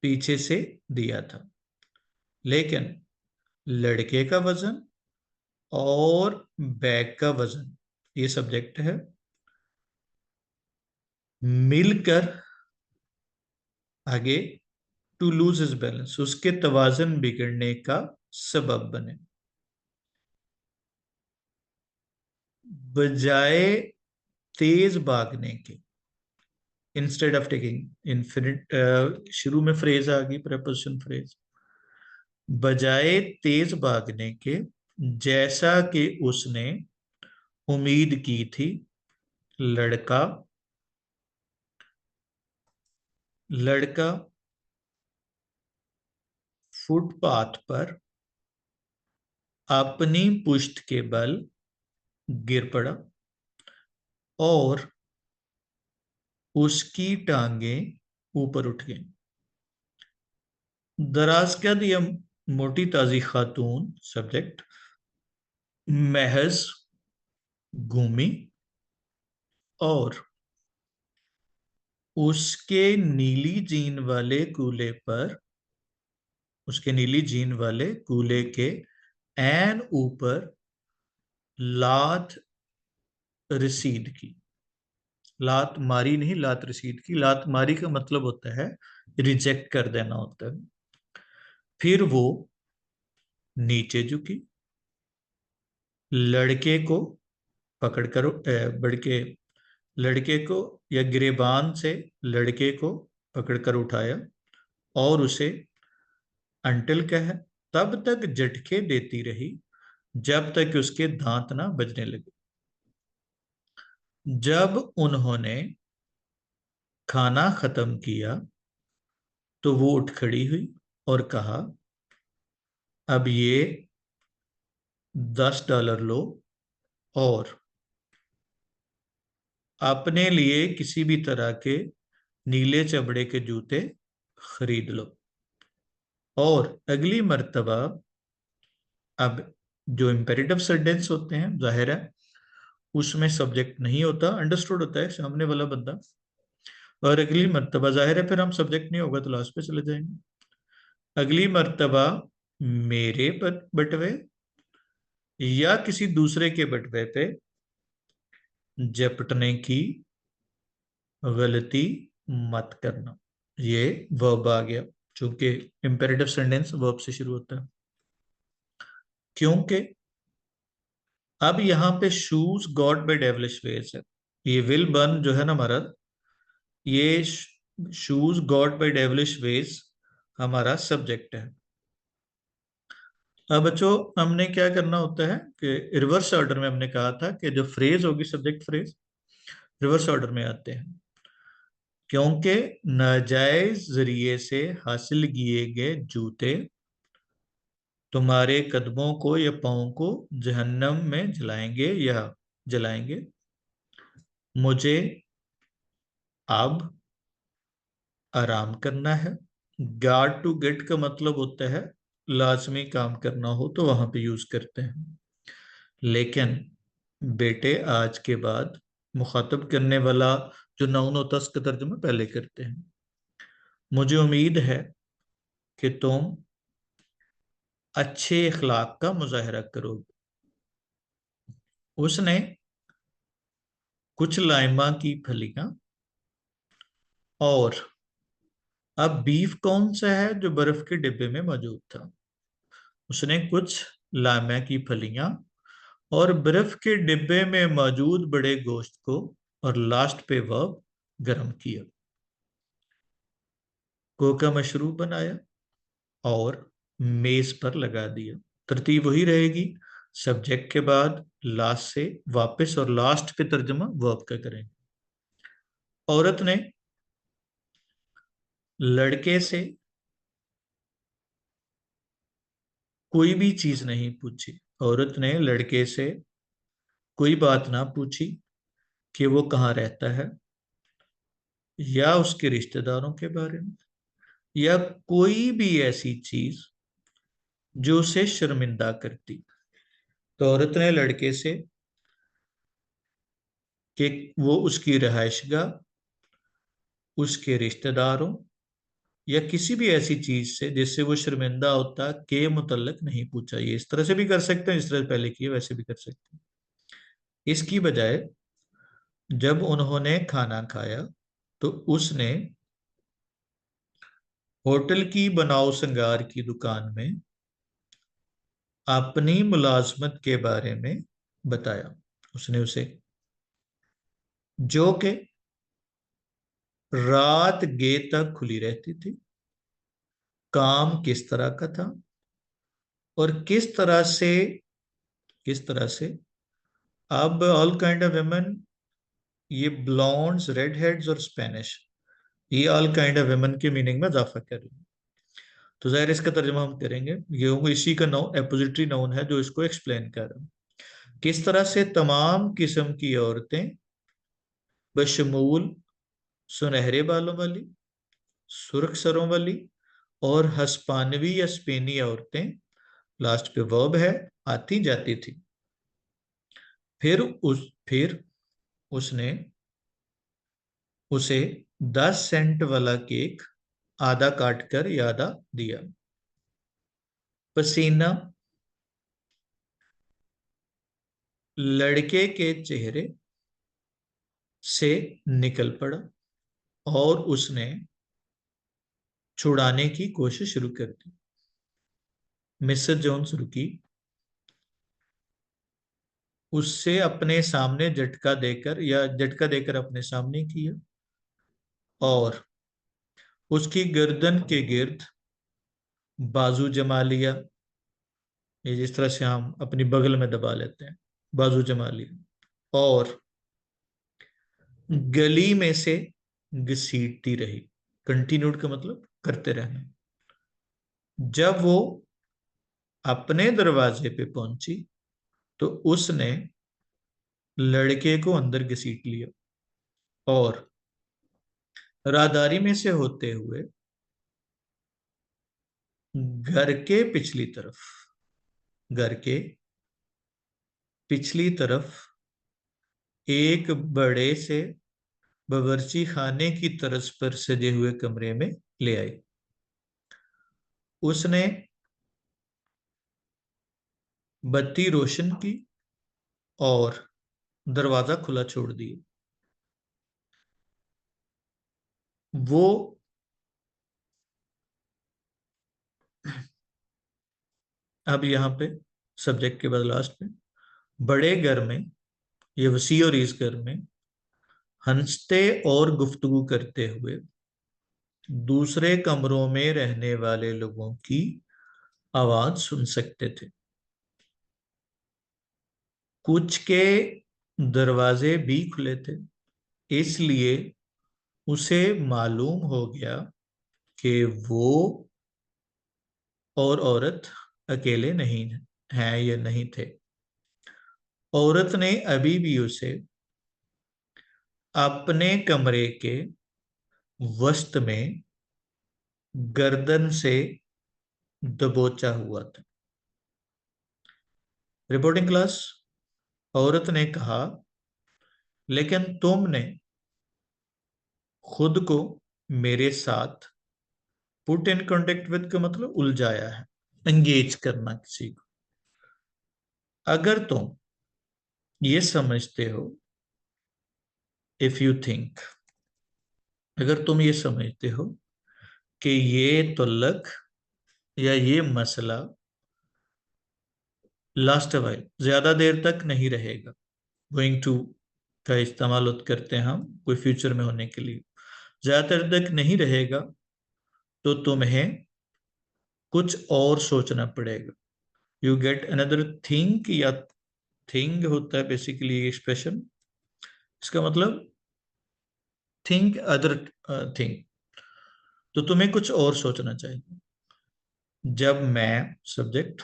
पीछे से दिया था। लेकिन लड़के का वजन और बैग का वजन, ये सब्जेक्ट है, मिलकर आगे टू लूज हिज बैलेंस, उसके तवाजन बिगड़ने का सबब बने। बजाय तेज भागने के, इंस्टेड ऑफ टेकिंग इन्फिनिट, शुरू में फ्रेज आ गई, प्रपोजिशन फ्रेज। बजाय तेज भागने के, जैसा कि उसने उम्मीद की थी, लड़का लड़का फुटपाथ पर अपनी पुश्त के बल गिर पड़ा और उसकी टांगें ऊपर उठ गईं। दराज कद या मोटी ताजी खातून, सब्जेक्ट, महज घूमी और उसके नीली जीन वाले कूले पर उसके नीली जीन वाले कूले के एन ऊपर लात रसीद की। लात मारी नहीं, लात रसीद की। लात मारी का मतलब होता है रिजेक्ट कर देना होता है। फिर वो नीचे झुकी, लड़के को पकड़ कर बड़के लड़के को या गिरेबान से लड़के को पकड़कर उठाया और उसे अंटिल कहा, तब तक झटके देती रही जब तक उसके दांत ना बजने लगे। जब उन्होंने खाना खत्म किया तो वो उठ खड़ी हुई और कहा, अब ये $10 लो और अपने लिए किसी भी तरह के नीले चमड़े के जूते खरीद लो। और अगली मर्तबा, अब जो इम्पेरेटिव सेंटेंस होते हैं, जाहिर है उसमें सब्जेक्ट नहीं होता, अंडरस्टूड होता है सामने वाला बंदा। और अगली मर्तबा, जाहिर है फिर हम सब्जेक्ट नहीं होगा तो लास्ट पे चले जाएंगे। अगली मर्तबा मेरे बटवे या किसी दूसरे के बटवे पे झपटने की गलती मत करना। ये वर्ब आ गया, चूंकि इंपेरेटिव सेंटेंस वर्ब से शुरू होता है। क्योंकि अब यहाँ पे shoes got by devilish ways है। ये विल बर्न जो है ना हमारा, ये shoes got by devilish ways हमारा सब्जेक्ट है। अब बच्चों, हमने क्या करना होता है कि रिवर्स ऑर्डर में हमने कहा था कि जो फ्रेज होगी, सब्जेक्ट फ्रेज, रिवर्स ऑर्डर में आते हैं। क्योंकि नाजायज जरिए से हासिल किए गए जूते तुम्हारे कदमों को या पाँव को जहन्नम में जलाएंगे। मुझे अब आराम करना है। गार्ड टू गेट का मतलब होता है लाजमी काम करना हो तो वहां पे यूज करते हैं। लेकिन बेटे, आज के बाद मुखातब करने वाला जो नाउन होता है उसका तर्जुमा पहले करते हैं। मुझे उम्मीद है कि तुम अच्छे इखलाक का मुजाहरा करोगे। उसने कुछ लाइमा की फलियां और अब बीफ कौन सा है जो बर्फ के डिब्बे में मौजूद था। उसने कुछ लाइमा की फलियां और बर्फ के डिब्बे में मौजूद बड़े गोश्त को और लास्ट पे वर्ब गर्म किया। कोका मशरूब बनाया और मेज पर लगा दिया। तरतीब वही रहेगी, सब्जेक्ट के बाद लास्ट से वापस और लास्ट पे तर्जमा वर्ब का करेंगे। औरत ने लड़के से कोई भी चीज नहीं पूछी। औरत ने लड़के से कोई बात ना पूछी कि वो कहाँ रहता है या उसके रिश्तेदारों के बारे में या कोई भी ऐसी चीज जो उसे शर्मिंदा करती। तो औरत ने लड़के से कि वो उसकी रिहायशगाह, उसके रिश्तेदारों या किसी भी ऐसी चीज से जिससे वो शर्मिंदा होता के मुतल्लक नहीं पूछा। ये इस तरह से भी कर सकते हैं, इस तरह से पहले किए वैसे भी कर सकते हैं। इसकी बजाय जब उन्होंने खाना खाया तो उसने होटल की बनाओ संगार की दुकान में अपनी मुलाजमत के बारे में बताया। उसने उसे, जो कि रात गे तक खुली रहती थी, काम किस तरह का था और किस तरह से अब ऑल काइंड ऑफ वुमेन, ये ब्लॉन्ड्स, रेड हेड्स और स्पेनिश, ये ऑल काइंड ऑफ वुमेन के मीनिंग में इजाफा कर रही है। तो जाहिर है इसका तर्जुमा हम करेंगे, ये इसी का नाउन एपोजिटरी नाउन है जो इसको एक्सप्लेन कर रहा है। किस तरह से तमाम किस्म की औरतें बशमूल सुनहरे बालों वाली, सुर्ख सरों वाली और हस्पानवी या स्पेनी औरतें, लास्ट पे वर्ब है, आती जाती थी। फिर उसने उसे 10 सेंट वाला केक आधा काट कर यादा दिया। पसीना लड़के के चेहरे से निकल पड़ा और उसने छुड़ाने की कोशिश शुरू कर दी। मिस्टर जोन्स रुकी, उससे अपने सामने झटका देकर अपने सामने किया और उसकी गर्दन के गिर्द बाजू जमा लिया। ये जिस तरह से हम अपनी बगल में दबा लेते हैं, बाजू जमा लिया और गली में से घसीटती रही। कंटिन्यूड का मतलब करते रहना। जब वो अपने दरवाजे पे पहुंची तो उसने लड़के को अंदर घसीट लिया और राहदारी में से होते हुए घर के पिछली तरफ घर के पिछली तरफ एक बड़े से बावर्ची खाने की तर्ज पर सजे हुए कमरे में ले आई। उसने बत्ती रोशन की और दरवाजा खुला छोड़ दिया। वो अब यहाँ पे सब्जेक्ट के बाद लास्ट में बड़े घर में, ये वसी और इस घर में हंसते और गुफ्तगू करते हुए दूसरे कमरों में रहने वाले लोगों की आवाज सुन सकते थे। कुछ के दरवाजे भी खुले थे, इसलिए उसे मालूम हो गया कि वो और औरत अकेले नहीं हैं या नहीं थे। औरत ने अभी भी उसे अपने कमरे के वस्त में गर्दन से दबोचा हुआ था। Reporting class. औरत ने कहा, लेकिन तुमने खुद को मेरे साथ, पुट इन कांटेक्ट विद का मतलब उलझाया है, एंगेज करना किसी को। अगर तुम ये समझते हो, इफ यू थिंक, अगर तुम ये समझते हो कि ये तुल्लक या ये मसला लास्ट वाइल ज्यादा देर तक नहीं रहेगा, गोइंग टू का इस्तेमाल करते हैं हम कोई फ्यूचर में होने के लिए, ज्यादा देर तक नहीं रहेगा, तो तुम्हें कुछ और सोचना पड़ेगा। यू गेट अनदर थिंक, या थिंग होता है बेसिकली एक्सप्रेशन, इसका मतलब थिंक अदर थिंग, तो तुम्हें कुछ और सोचना चाहिए। जब मैं सब्जेक्ट,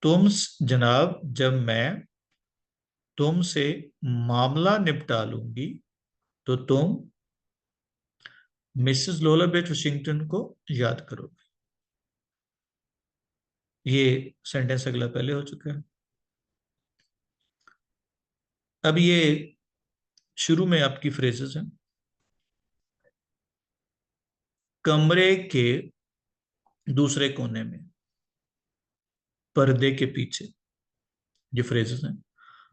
तुम जनाब, जब मैं तुमसे मामला निपटा लूंगी, तो तुम मिसेस लोला बेट वाशिंगटन को याद करोगे। ये सेंटेंस अगला पहले हो चुका है। अब ये शुरू में आपकी फ्रेजेस हैं। कमरे के दूसरे कोने में, पर्दे के पीछे, ये फ्रेजेस हैं।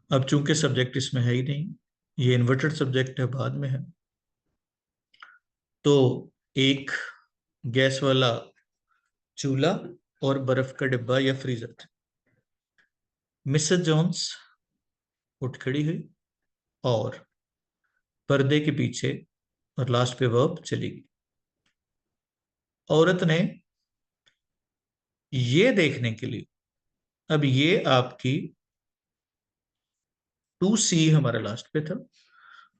अब चूंकि सब्जेक्ट इसमें है ही नहीं, ये इन्वर्टेड सब्जेक्ट है, बाद में है, तो एक गैस वाला चूल्हा और बर्फ का डिब्बा या फ्रीजर थे। मिसेस जोन्स उठ खड़ी हुई और पर्दे के पीछे, और लास्ट पे वर्ब चली गई। औरत ने ये देखने के लिए, अब ये आपकी टू सी हमारा लास्ट पे था,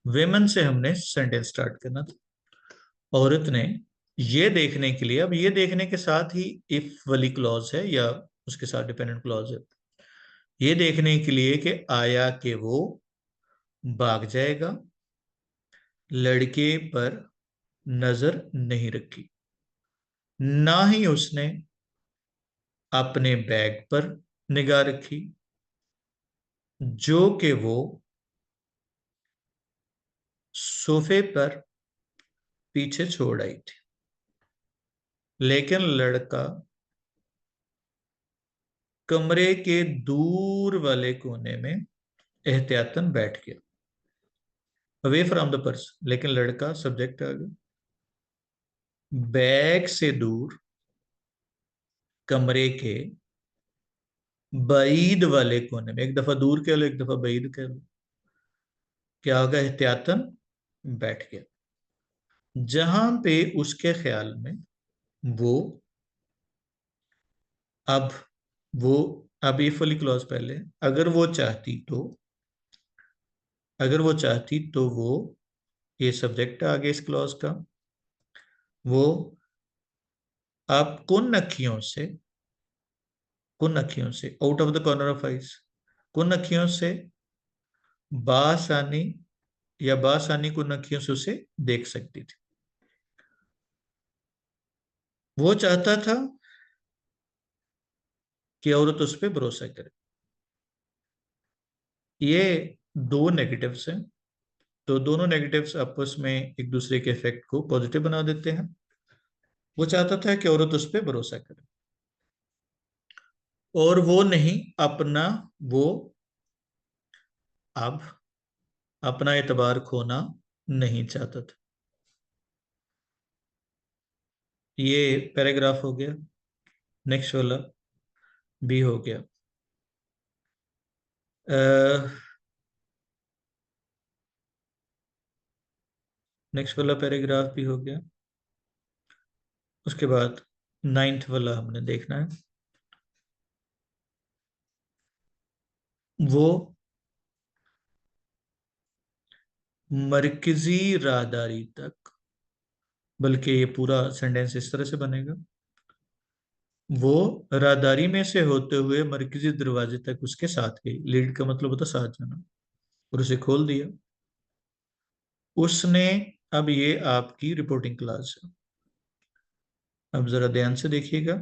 वेमन से हमने सेंटेंस स्टार्ट करना था। औरत ने ये देखने के लिए, अब ये देखने के साथ ही इफ वाली क्लॉज है या उसके साथ डिपेंडेंट क्लॉज है, ये देखने के लिए कि आया कि वो भाग जाएगा, लड़के पर नजर नहीं रखी, ना ही उसने अपने बैग पर निगाह रखी, जो कि वो सोफे पर पीछे छोड़ आई थी। लेकिन लड़का कमरे के दूर वाले कोने में एहतियातन बैठ गया, अवे फ्रॉम द पर्स, लेकिन लड़का सब्जेक्ट आ गया, बैग से दूर, कमरे के बईद वाले कोने में, एक दफा दूर कह लो, एक दफा बईद कह लो, क्या होगा, एहतियातन बैठ गया, जहां पे उसके ख्याल में वो, अब वो, अब ये फुली क्लॉज पहले, अगर वो चाहती तो, अगर वो चाहती तो वो, ये सब्जेक्ट आ गया इस क्लॉज का, वो अब कुन अखियों से, out of the corner of eyes, कुन अखियों से बासानी, या बासानी कुन अखियों से उसे देख सकती थी। वो चाहता था कि औरत उस पर भरोसा करे। ये दो नेगेटिव्स हैं, तो दोनों नेगेटिव्स आपस में एक दूसरे के इफेक्ट को पॉजिटिव बना देते हैं। वो चाहता था कि औरत उस पर भरोसा करे, और वो नहीं, अपना, वो अब अपना एतबार खोना नहीं चाहता था। ये पैराग्राफ हो गया। नेक्स्ट वाला भी हो गया। नेक्स्ट वाला पैराग्राफ भी हो गया। उसके बाद नाइन्थ वाला हमने देखना है। वो मरकजी राहदारी तक, बल्कि ये पूरा सेंटेंस इस तरह से बनेगा, वो राहदारी में से होते हुए मरकजी दरवाजे तक उसके साथ गई, लीड का मतलब होता साथ जाना, और उसे खोल दिया। उसने, अब ये आपकी रिपोर्टिंग क्लास है, अब जरा ध्यान से देखिएगा।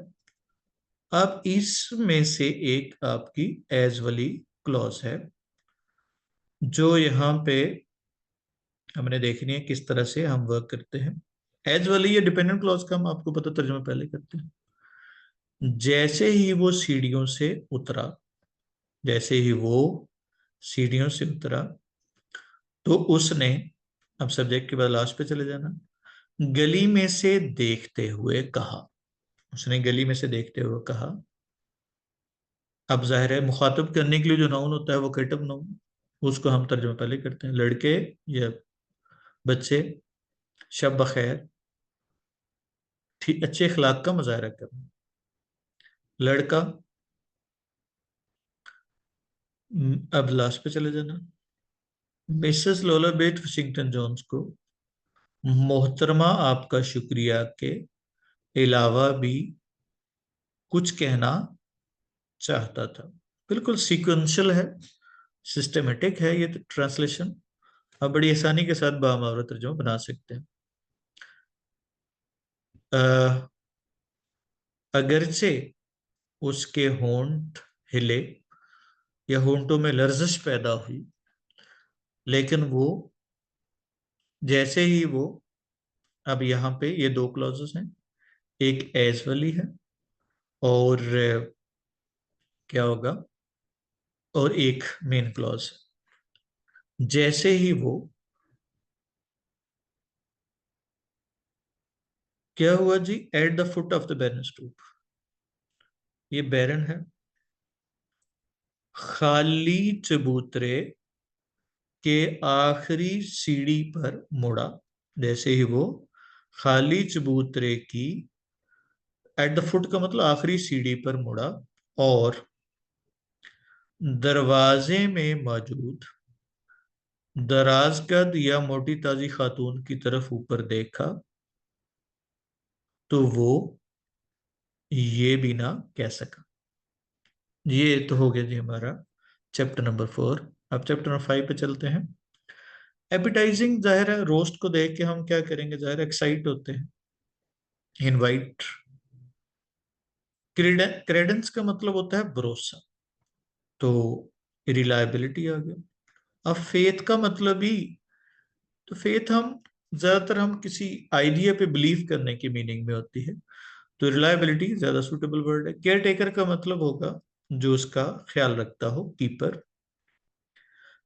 अब इसमें से एक आपकी एज वाली क्लॉज है, जो यहाँ पे हमने देखनी है किस तरह से हम वर्क करते हैं। एज वाली ये डिपेंडेंट क्लॉज का हम आपको पता तर्जुमा पहले करते हैं। जैसे ही वो सीढ़ियों से उतरा, जैसे ही वो सीढ़ियों से उतरा, तो उसने, अब सब्जेक्ट के बाद लास्ट पे चले जाना, गली में से देखते हुए कहा। उसने गली में से देखते हुए कहा। अब जाहिर है मुखातब करने के लिए जो नाउन होता है वो कैटअप नाउन, उसको हम तर्जुमा पहले करते हैं। लड़के या बच्चे, शब बखैर, ठीक अच्छे अखलाक का मुजाहरा करना। लड़का, अब लास्ट पे चले जाना। मिसेस लोला बेट वाशिंगटन जोन्स को मोहतरमा आपका शुक्रिया के अलावा भी कुछ कहना चाहता था। बिल्कुल सीक्वेंशियल है, सिस्टमेटिक है ये ट्रांसलेशन। आप बड़ी आसानी के साथ बामुहावरा तर्जुमा बना सकते हैं। अगरचे उसके होंठ हिले या होंठों में लर्जिश पैदा हुई, लेकिन वो, जैसे ही वो, अब यहाँ पे ये दो क्लॉजेस हैं, एक एज वाली है और क्या होगा, और एक मेन क्लॉज। जैसे ही वो, क्या हुआ जी, at the foot of the barren stoop, ये बैरन है। खाली चबूतरे के आखिरी सीढ़ी पर मुड़ा, जैसे ही वो खाली चबूतरे की, एट द फुट का मतलब आखिरी सीढ़ी पर मुड़ा, और दरवाजे में मौजूद दराजकद या मोटी ताजी खातून की तरफ ऊपर देखा, तो वो ये भी ना कह सका। ये तो हो गया जी हमारा चैप्टर नंबर 4। अब चैप्टर नंबर 5 पे चलते हैं। एपिटाइजिंग, जाहिर है रोस्ट को देख के हम क्या करेंगे, जाहिर एक्साइट होते हैं। इनवाइट, क्रेडेंस का मतलब होता है भरोसा, तो रिलायबिलिटी आ गया। अब फेथ का मतलब ही, तो फेथ हम ज्यादातर हम किसी आइडिया पे बिलीव करने की मीनिंग में होती है, तो रिलायबिलिटी ज्यादा सूटेबल वर्ड है। केयर टेकर का मतलब होगा जो उसका ख्याल रखता हो, कीपर।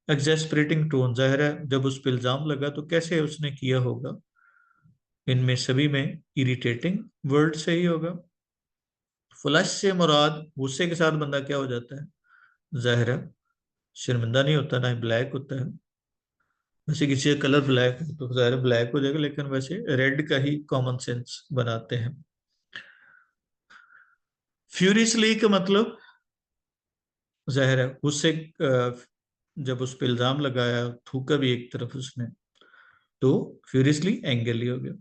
एग्जेस्परेटिंग टोन, जाहिर है जब उस पर इल्जाम लगा तो कैसे उसने किया होगा, इनमें सभी में इरिटेटिंग वर्ड से ही होगा। फ्लश से मुराद, गुस्से के साथ बंदा क्या हो जाता है, जाहिर है शर्मिंदा नहीं होता, ना ही ब्लैक होता है। वैसे किसी का कलर ब्लैक है तो जाहिर ब्लैक हो जाएगा, लेकिन वैसे रेड का ही कॉमन सेंस बनाते हैं। फ्यूरियसली का मतलब, जाहिर है उससे जब उस पर इल्जाम लगाया, थूका भी एक तरफ उसने, तो फ्यूरियसली एंग्री हो गया।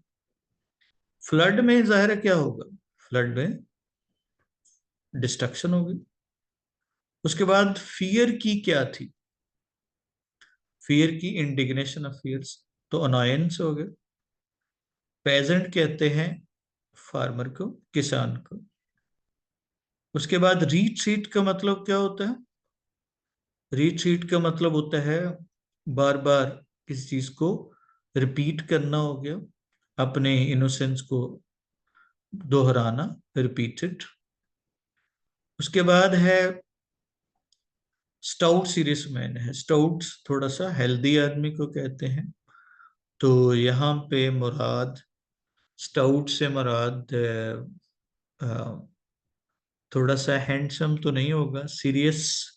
फ्लड में जाहिर है क्या होगा, फ्लड में डिस्ट्रक्शन होगी। उसके बाद फियर की क्या थी, फियर की इंडिग्नेशन ऑफ फियर्स, तो अनॉयंस हो गया। पेजेंट कहते हैं फार्मर को, किसान को। उसके बाद रीट्रीट का मतलब क्या होता है, रीट्रीट का मतलब होता है बार बार किसी चीज को रिपीट करना हो गया, अपने इनोसेंस को दोहराना, रिपीटेड। उसके बाद है स्टाउट, सीरियस मैन है। स्टाउट थोड़ा सा हेल्दी आदमी को कहते हैं, तो यहाँ पे मुराद, स्टाउट से मुराद थोड़ा सा हैंडसम तो नहीं होगा, सीरियस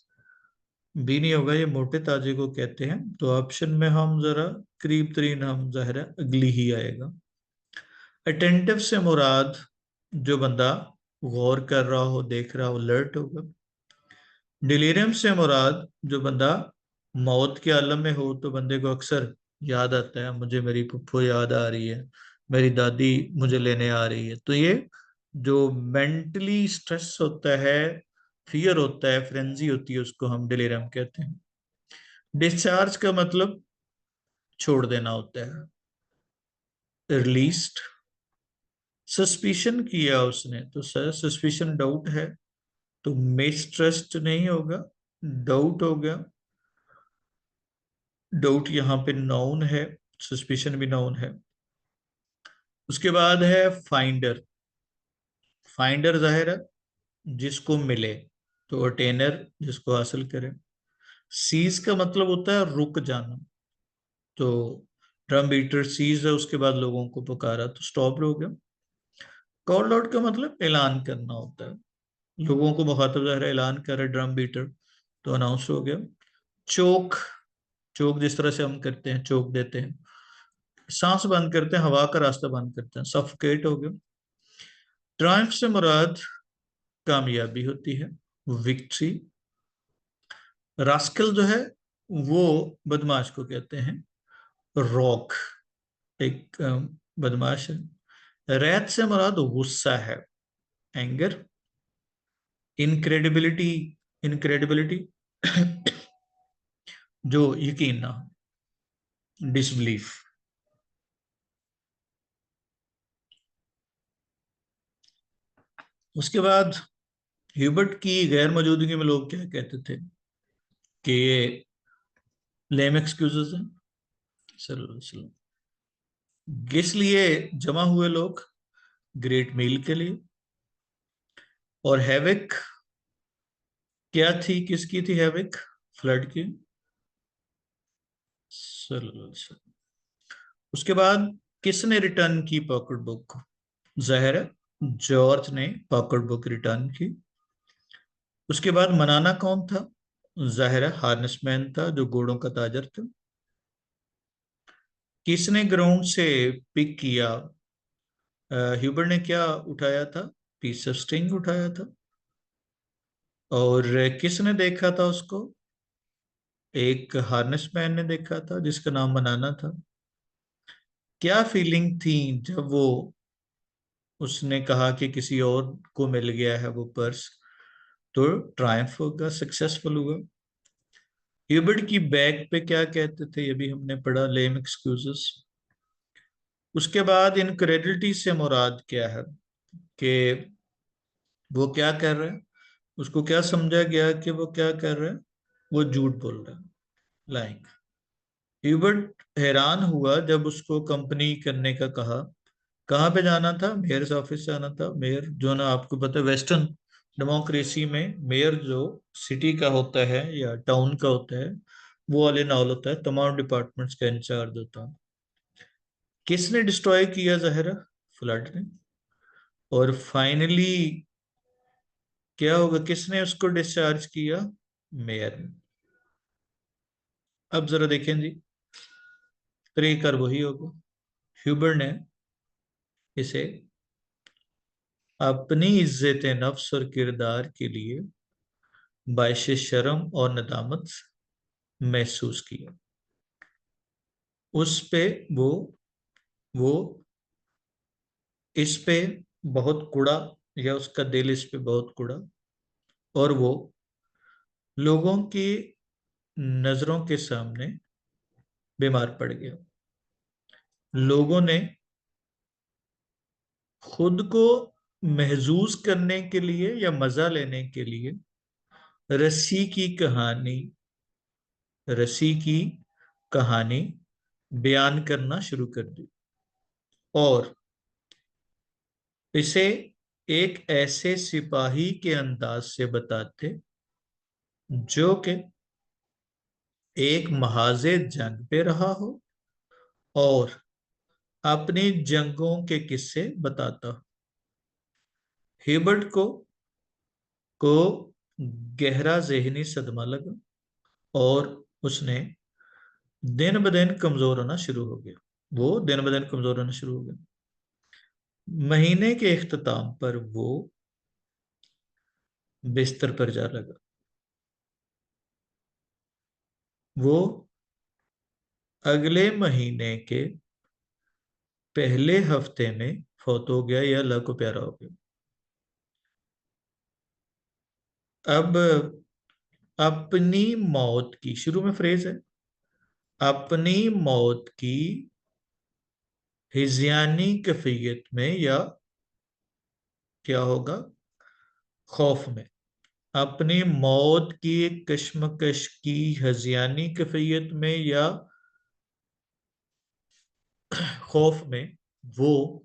भी नहीं होगा, ये मोटे ताजे को कहते हैं। तो ऑप्शन में हम जरा करीब तरीन, हम जाहिर है अगली ही आएगा। अटेंटिव से मुराद जो बंदा गौर कर रहा हो, देख रहा हो, अलर्ट होगा। डिलीरियम से मुराद जो बंदा मौत के आलम में हो, तो बंदे को अक्सर याद आता है, मुझे मेरी पुप्पो याद आ रही है, मेरी दादी मुझे लेने आ रही है। तो ये जो मेंटली स्ट्रेस होता है, फियर होता है, फ्रेंजी होती है, उसको हम डिलीरियम कहते हैं। डिस्चार्ज का मतलब छोड़ देना होता है, रिलीज्ड। सस्पिशन किया उसने, तो सर सस्पिशन डाउट है, तो मिसट्रस्ट नहीं होगा, डाउट हो गया। डाउट यहाँ पे नाउन है, सस्पिशन भी नाउन है। उसके बाद है फाइंडर। फाइंडर जाहिर है जिसको मिले, तो अटेनर जिसको हासिल करे। सीज का मतलब होता है रुक जाना, तो ड्रम बीटर सीज है, उसके बाद लोगों को पुकारा तो स्टॉप हो गया। कॉल आउट का मतलब ऐलान करना होता है, लोगों को मुखातब ज़ाहिर है ऐलान करे ड्रम बीटर, तो अनाउंस हो गया। चोक, चोक जिस तरह से हम करते हैं, चोक देते हैं, सांस बंद करते हैं, हवा का रास्ता बंद करते हैं, सफोकेट हो गया। ट्रायम्फ से मुराद कामयाबी होती है, विक्ट्री। रास्कल जो है वो बदमाश को कहते हैं, रॉक एक बदमाश है। रैत से मुराद गुस्सा है, एंगर। इनक्रेडिबिलिटी, इनक्रेडिबिलिटी जो यकीन ना हो, डिसबिलीफ। उसके बाद ह्यूबर्ट की गैर मौजूदगी में लोग क्या कहते थे कि ये लेम एक्सक्यूजेस हैं। चलो चलो, किस लिए जमा हुए लोग? ग्रेट मील के लिए। और हैविक क्या थी, किसकी थी हैविक? फ्लड की। चलो चलो। उसके बाद किसने रिटर्न की पॉकेट बुक? जाहिर है जॉर्ज ने पॉकेट बुक रिटर्न की। उसके बाद मनाना कौन था? जाहिर है हार्नेसमैन था जो घोड़ों का ताजर था। किसने ग्राउंड से पिक किया? ह्यूबर ने क्या उठाया था? पीस ऑफ स्टिंग उठाया था। और किसने देखा था उसको? एक हार्नेसमैन ने देखा था जिसका नाम मनाना था। क्या फीलिंग थी जब वो उसने कहा कि किसी और को मिल गया है वो पर्स? तो ट्रायम्फ होगा, सक्सेसफुल हुआ। ह्यूबर्ट की बैग पे क्या कहते थे, ये भी हमने पढ़ा, लेम एक्सक्यूजेस। उसके बाद इनक्रेडिबिलिटी से मुराद क्या है कि वो क्या कर रहा है, उसको क्या समझा गया कि वो क्या कर रहा है? वो झूठ बोल रहा है, लाइक। ह्यूबर्ट हैरान हुआ जब उसको कंपनी करने का कहा। कहाँ पे जाना था? मेयर ऑफिस जाना था। मेयर जो ना, आपको पता है वेस्टर्न डेमोक्रेसी में मेयर जो सिटी का होता है या टाउन का होता है, वो वाले नावल होता है, तमाम डिपार्टमेंट्स का इंचार्ज होता है। किसने डिस्ट्रॉय किया जहरा? फ्लड ने। और फाइनली क्या होगा, किसने उसको डिस्चार्ज किया? मेयर ने। अब जरा देखें जी, तरीकर वही होगा। ह्यूबर ने इसे अपनी इज्जत नफ्स और किरदार के लिए बायश शर्म और नदामत महसूस किया। उस पे वो इस पे बहुत कुड़ा, या उसका दिल इस पे बहुत कुड़ा, और वो लोगों की नजरों के सामने बीमार पड़ गया। लोगों ने खुद को महजूज करने के लिए या मजा लेने के लिए रस्सी की कहानी, रस्सी की कहानी बयान करना शुरू कर दी, और इसे एक ऐसे सिपाही के अंदाज से बताते जो कि एक महाजे जंग पे रहा हो और अपनी जंगों के किस्से बताता हो। हिबर्ट को गहरा जहनी सदमा लगा और उसने दिन ब दिन कमजोर होना शुरू हो गया। वो दिन ब दिन कमजोर होना शुरू हो गया। महीने के इख्तिताम पर वो बिस्तर पर जा लगा। वो अगले महीने के पहले हफ्ते में फौत हो गया या अल्लाह को प्यारा हो गया। अब अपनी मौत की, शुरू में फ्रेज है, अपनी मौत की हिज़यानी कैफियत में, या क्या होगा, खौफ में। अपनी मौत की कश्मकश की हिज़यानी कैफियत में, या खौफ में वो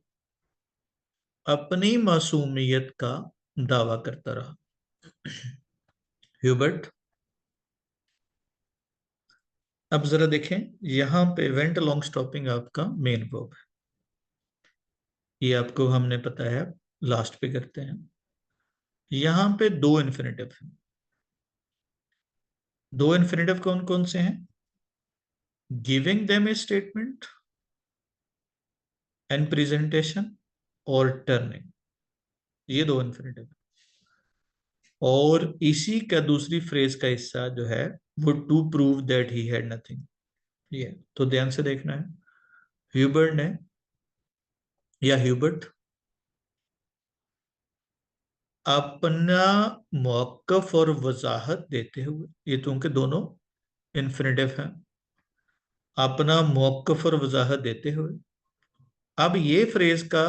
अपनी मासूमियत का दावा करता रहा। ह्यूबर्ट, अब जरा देखें, यहां पे वेंट लॉन्ग स्टॉपिंग आपका मेन वर्ब है। ये आपको हमने पता है, लास्ट पे करते हैं। यहां पे दो इन्फिनेटिव हैं। दो इन्फिनेटिव कौन कौन से हैं? Giving them A statement and presentation और टर्निंग, ये दो इन्फिनेटिव। और इसी का दूसरी फ्रेज का हिस्सा जो है वो to prove that he had nothing, ये तो ध्यान से देखना है। ह्यूबर्ट ने या ह्यूबर्ट अपना मौकफ और वजाहत देते हुए, ये तो उनके दोनों इन्फिनेटिव हैं। अपना मौकफ और वजाहत देते हुए, अब ये फ्रेज का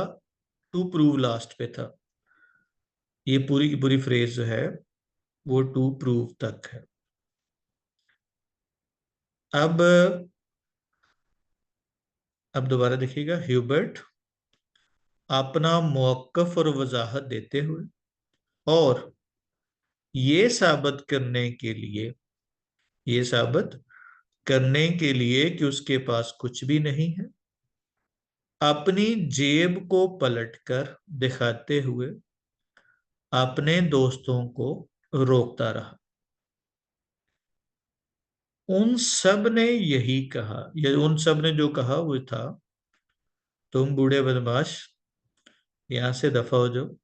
टू प्रूव लास्ट पे था। ये पूरी की पूरी फ्रेज जो है वो टू प्रूव तक है। अब अब दोबारा देखिएगा, ह्यूबर्ट अपना मौकफ और वजाहत देते हुए और ये साबित करने के लिए, ये साबित करने के लिए कि उसके पास कुछ भी नहीं है, अपनी जेब को पलटकर दिखाते हुए अपने दोस्तों को रोकता रहा। उन सब ने यही कहा, या उन सब ने जो कहा वो था, तुम बूढ़े बदमाश यहां से दफा हो जाओ।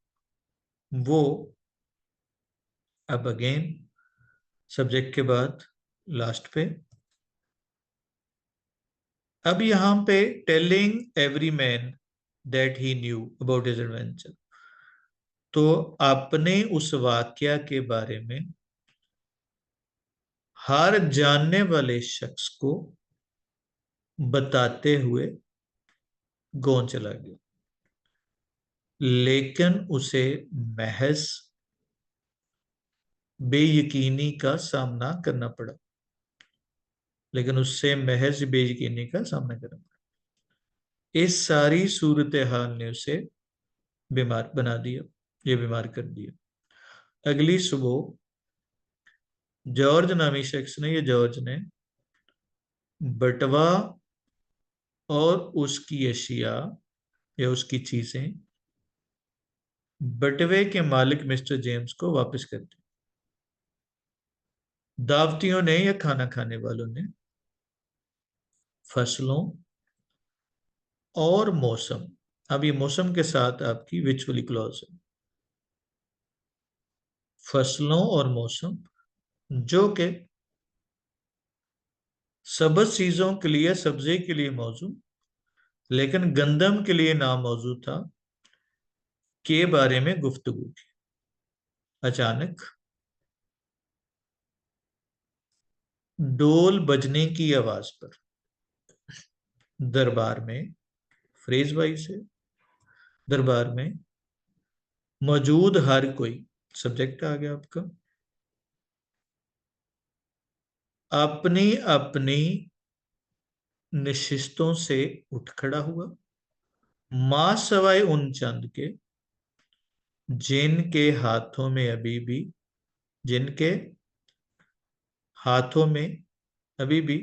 वो अब अगेन सब्जेक्ट के बाद लास्ट पे, अब यहां पे telling every man that he knew about his adventure, तो अपने उस वाकया के बारे में हर जानने वाले शख्स को बताते हुए गों चला गया, लेकिन उसे महज बेयकीनी का सामना करना पड़ा, लेकिन उससे महज बेयकीनी का सामना करना पड़ा। इस सारी सूरत हाल ने उसे बीमार बना दिया, ये बीमार कर दिया। अगली सुबह जॉर्ज नामी शख्स ने, ये जॉर्ज ने बटवा और उसकी अशिया या उसकी चीजें बटवे के मालिक मिस्टर जेम्स को वापस कर दी। दावतियों ने या खाना खाने वालों ने फसलों और मौसम, अब ये मौसम के साथ आपकी विचुअली क्लॉज है, फसलों और मौसम जो कि सबज चीजों के लिए, सब्जी के लिए मौजूद लेकिन गंदम के लिए ना मौजूद था, के बारे में गुफ्तगू की। अचानक डोल बजने की आवाज पर दरबार में, फ्रेज वाइज है, दरबार में मौजूद हर कोई, सब्जेक्ट आ गया आपका, अपनी अपनी निशिस्तों से उठ खड़ा हुआ, मां सवाए उन चंद के जिनके हाथों में अभी भी, जिनके हाथों में अभी भी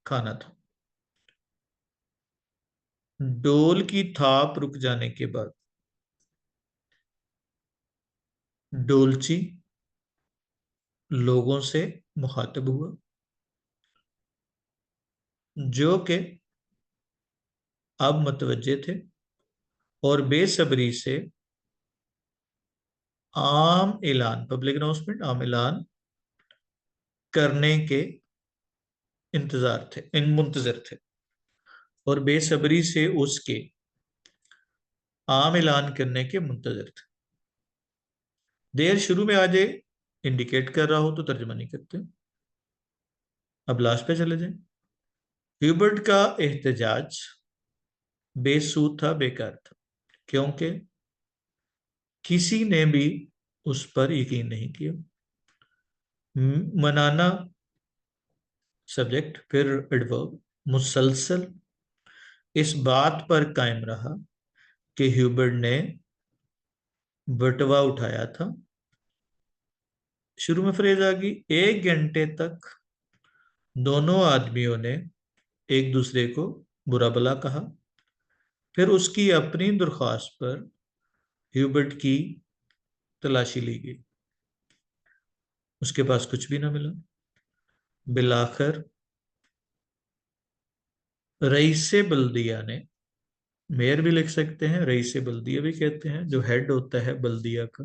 खाना था। डोल की थाप रुक जाने के बाद डोलची लोगों से मुखातब हुआ जो कि अब मुतवज्जे थे और बेसब्री से आम ऐलान, पब्लिक अनाउंसमेंट, आम ऐलान करने के इंतजार थे, इन मुंतजर थे, और बेसब्री से उसके आम ऐलान करने के मुंतजर थे। देर शुरू में आ जाए इंडिकेट कर रहा हो तो तर्जुमा नहीं करते। अब लास्ट पे चले जाए। ह्यूबर्ट का एहतजाज बेसूद था, बेकार था, क्योंकि किसी ने भी उस पर यकीन नहीं किया। मनाना सब्जेक्ट, फिर एडवर्ब, मुसलसल इस बात पर कायम रहा कि ह्यूबर्ट ने बटवा उठाया था। शुरू में फ्रेज आ गई, 1 घंटे तक दोनों आदमियों ने एक दूसरे को बुरा भला कहा। फिर उसकी अपनी दरख्वास्त पर ह्यूबर्ट की तलाशी ली गई। उसके पास कुछ भी ना मिला। बिलाखिर रईसे बल्दिया ने, मेयर भी लिख सकते हैं, रईसे बल्दिया भी कहते हैं, जो हेड होता है बल्दिया का,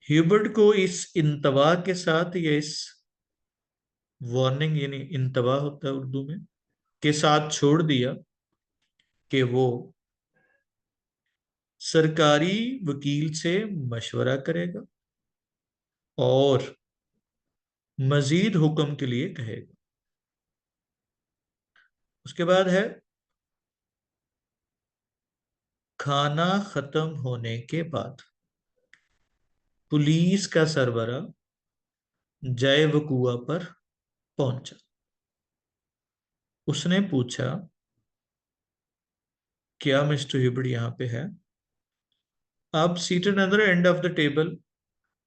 ह्यूबर्ट को इस इंतवा के साथ या इस वार्निंग, यानी इंतवा होता है उर्दू में, के साथ छोड़ दिया कि वो सरकारी वकील से मशवरा करेगा और मजीद हुक्म के लिए कहेगा। उसके बाद है, खाना खत्म होने के बाद पुलिस का सरबरा जय वकुआ पर पहुंचा। उसने पूछा, क्या मिस्टर ह्यूबर्ट यहाँ पे है? आप seated other end of the table,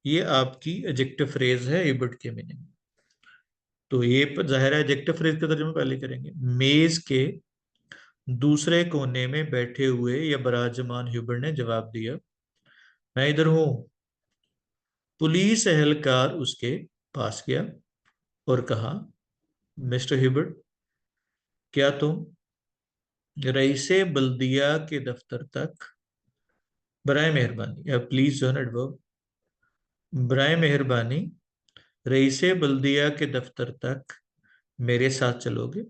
ये आपकी एडजेक्टिव फ्रेज है ह्यूबर्ट के मीनिंग। तो ये जाहिर है एडजेक्टिव फ्रेज का तर्जुमा पहले करेंगे। मेज के दूसरे कोने में बैठे हुए या बराजमान ह्यूबर्ट ने जवाब दिया, मैं इधर हूं। पुलिस एहलकार उसके पास गया और कहा, मिस्टर ह्यूबर्ट, क्या तुम रईसे बल्दिया के दफ्तर तक बराए मेहरबानी, या प्लीज जो है एडवर्ब, बराए मेहरबानी रईसे बल्दिया के दफ्तर तक मेरे साथ चलोगे?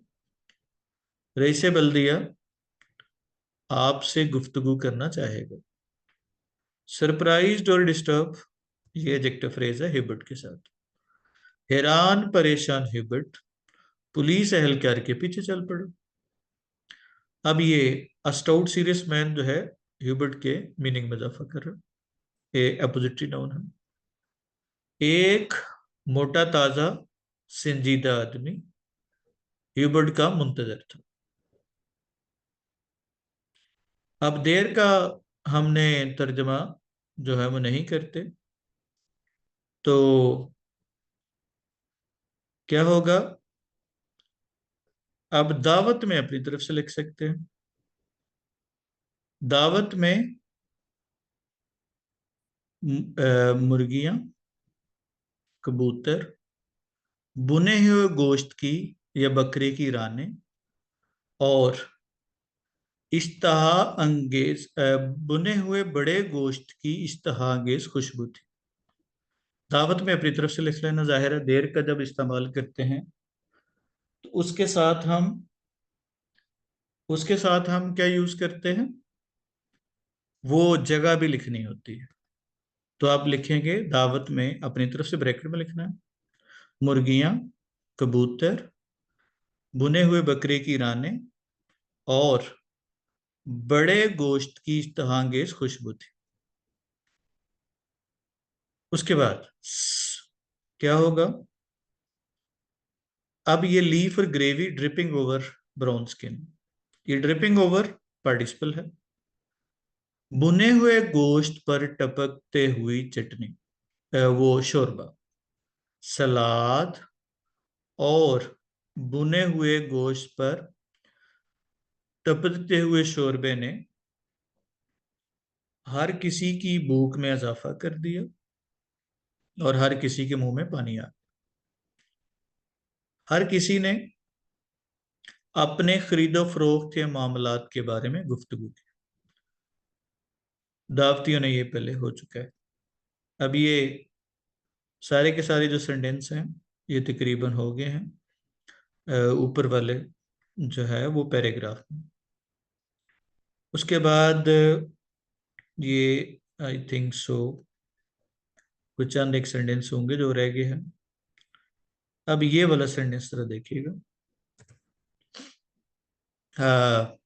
रईसे बल्दिया आपसे गुफ्तगू करना चाहेगा। सरप्राइज्ड और डिस्टर्ब, ये एडजेक्टिव फ्रेज है हिबर्ट के साथ। हैरान परेशान हिबर्ट पुलिस एहलकार के पीछे चल पड़ा। अब ये अस्टाउट सीरियस मैन जो है ह्यूबर्ट के मीनिंग में इजाफा कर रहा है। ये अपोजिटरी नाउन है। एक मोटा ताजा संजीदा आदमी ह्यूबर्ट का मुंतजर था। अब देर का हमने तर्जमा जो है वो नहीं करते, तो क्या होगा? अब दावत में अपनी तरफ से लिख सकते हैं। दावत में मुर्गियां, कबूतर, बुने हुए गोश्त की या बकरे की रानें और इश्तहा अंगेज बुने हुए बड़े गोश्त की इश्तहा अंगेज खुशबू थी। दावत में अपनी तरफ से लिख लेना। जाहिर है देर का जब इस्तेमाल करते हैं तो उसके साथ हम क्या यूज करते हैं? वो जगह भी लिखनी होती है। तो आप लिखेंगे दावत में, अपनी तरफ से ब्रैकेट में लिखना है, मुर्गियां, कबूतर, बुने हुए बकरे की रानें और बड़े गोश्त की इश्तहांगेज खुशबू थी। उसके बाद क्या होगा? अब ये लीफ और gravy dripping over brown skin, ये ड्रिपिंग ओवर पार्टिसिपल है। बुने हुए गोश्त पर टपकते हुई चटनी, वो शोरबा, सलाद और बुने हुए गोश्त पर टपकते हुए शोरबे ने हर किसी की भूख में इजाफा कर दिया और हर किसी के मुंह में पानी आ। हर किसी ने अपने खरीदो फरोख्त के मामलात के बारे में गुफ्तगू की। दावतियों ने ये पहले हो चुका है। अब ये सारे के सारे जो सेंटेंस हैं ये तकरीबन हो गए हैं ऊपर वाले जो है वो पैराग्राफ में। उसके बाद ये आई थिंक सो कुछ चंद एक सेंटेंस होंगे जो रह गए हैं। अब ये वाला सेंटेंस जरा देखिएगा। हाँ,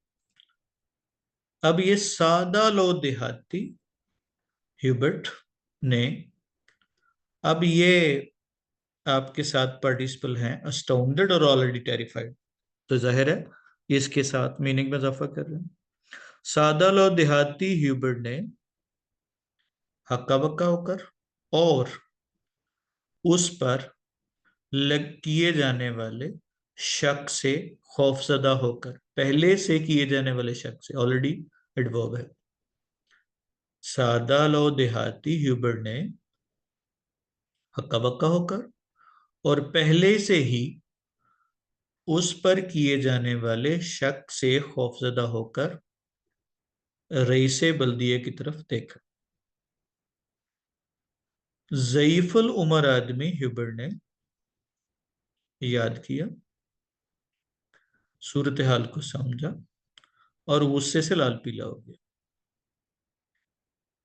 अब ये सादा लो देहाती ह्यूबर्ट ने, अब ये आपके साथ पार्टिसिपल हैं अस्टाउंडेड और ऑलरेडी टेरिफाइड। तो जाहिर है इसके साथ मीनिंग में इजाफा कर रहे हैं। सादा लो देहाती ह्यूबर्ट ने हक्का बक्का होकर और उस पर किए जाने वाले शक से खौफजदा होकर, पहले से किए जाने वाले शक से, ऑलरेडी एडवर्ब है। सादा लो देहाती ह्यूबर्ट ने हक्का बक्का होकर और पहले से ही उस पर किए जाने वाले शक से खौफजदा होकर रईसे बल्दिये की तरफ देखा। ज़ईफुल उमर आदमी ह्यूबर्ट ने याद किया, सूरत हाल को समझा और गुस्से से लाल पीला हो गया।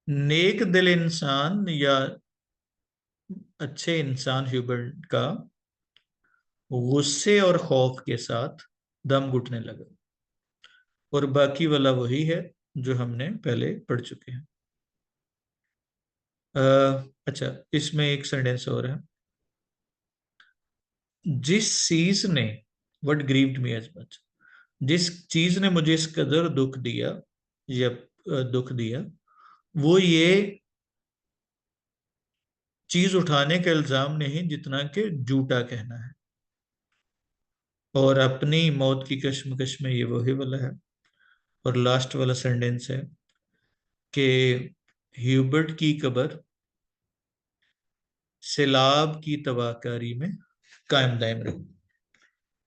नेक दिल इंसान या अच्छे इंसान ह्यूबर्ट का गुस्से और खौफ के साथ दम घुटने लगा। और बाकी वाला वही है जो हमने पहले पढ़ चुके हैं। अच्छा, इसमें एक सेंटेंस और है। जिस चीज ने, what grieved me as much, जिस चीज ने मुझे इस कदर दुख दिया या दुख दिया, वो ये चीज उठाने का इल्जाम नहीं जितना कि झूठा कहना है। और अपनी मौत की कश्मकश में ये वही वाला है। और लास्ट वाला सेंटेंस है कि ह्यूबर्ट की कब्र सैलाब की तबाहकारी में कायम दायम रही।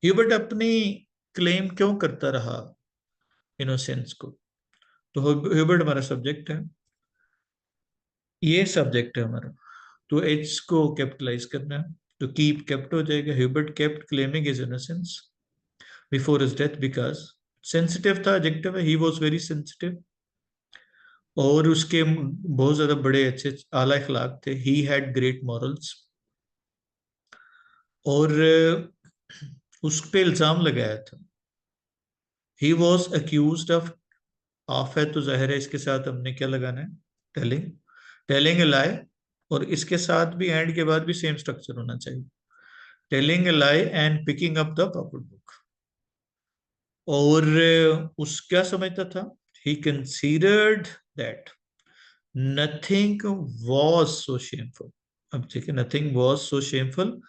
ह्यूबर्ट अपनी क्लेम क्यों करता रहा इनोसेंस को? तो ह्यूबर्ट हमारा सब्जेक्ट है, ये सब्जेक्ट है हमारा। तो एच को कैपिटलाइज करना है, तो कीप केप्ट हो जाएगा। Hubert kept claiming his innocence before his death because, sensitive था, एडजेक्टिव है, ही वाज वेरी सेंसिटिव। और उसके बहुत ज्यादा बड़े अच्छे आला अखलाक थे, ही हैड ग्रेट मॉरल्स। और उस पे इल्जाम लगाया था। ही वॉज अक्यूज ऑफ है तो जाहिर है इसके साथ हमने क्या लगाना है, टेलिंग, टेलिंग ए लाई। और इसके साथ भी एंड के बाद भी सेम स्ट्रक्चर होना चाहिए, telling a lie and picking up the pocket book. और उस क्या समझता था, he considered that nothing was so shameful. अब देखिए, nothing was so shameful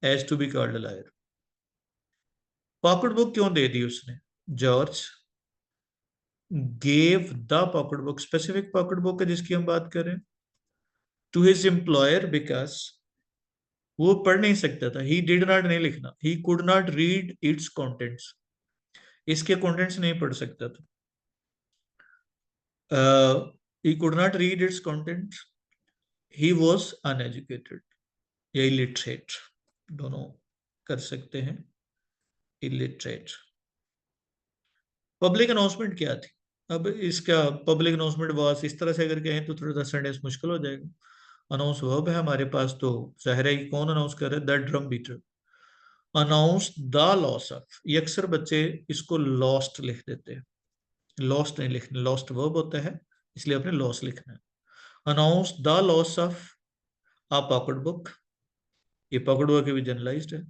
as to be called a liar. Pocket book क्यों दे दी उसने? George gave the pocket book, specific pocket book है जिसकी हम बात कर रहे हैं, टू हिज एम्प्लॉयर बिकॉज वो पढ़ नहीं सकता था। ही डिड नॉट, नहीं लिखना, he could not read it's contents, इसके कंटेंट्स नहीं पढ़ सकता था। He could not read it's contents, he was uneducated या इलिटरेट, दोनों कर सकते हैं, इलिटरेट। पब्लिक अनाउंसमेंट क्या थी? अब इसका पब्लिक अनाउंसमेंट वास इस तरह से अगर कहें तो थोड़ा सा सेंटेंस मुश्किल हो जाएगा। अनाउंस वर्ब है हमारे पास, तो जाहिर है कि कौन अनाउंस कर रहा है? The drum beater announce the loss of. ये अक्सर बच्चे इसको लॉस्ट लिख देते हैं, लॉस्ट नहीं लिखना, लॉस्ट वर्ब होता है, इसलिए आपने लॉस लिखना है। Announce the loss of a pocket book, ये पॉकेट बुक भी जनरलाइज्ड है।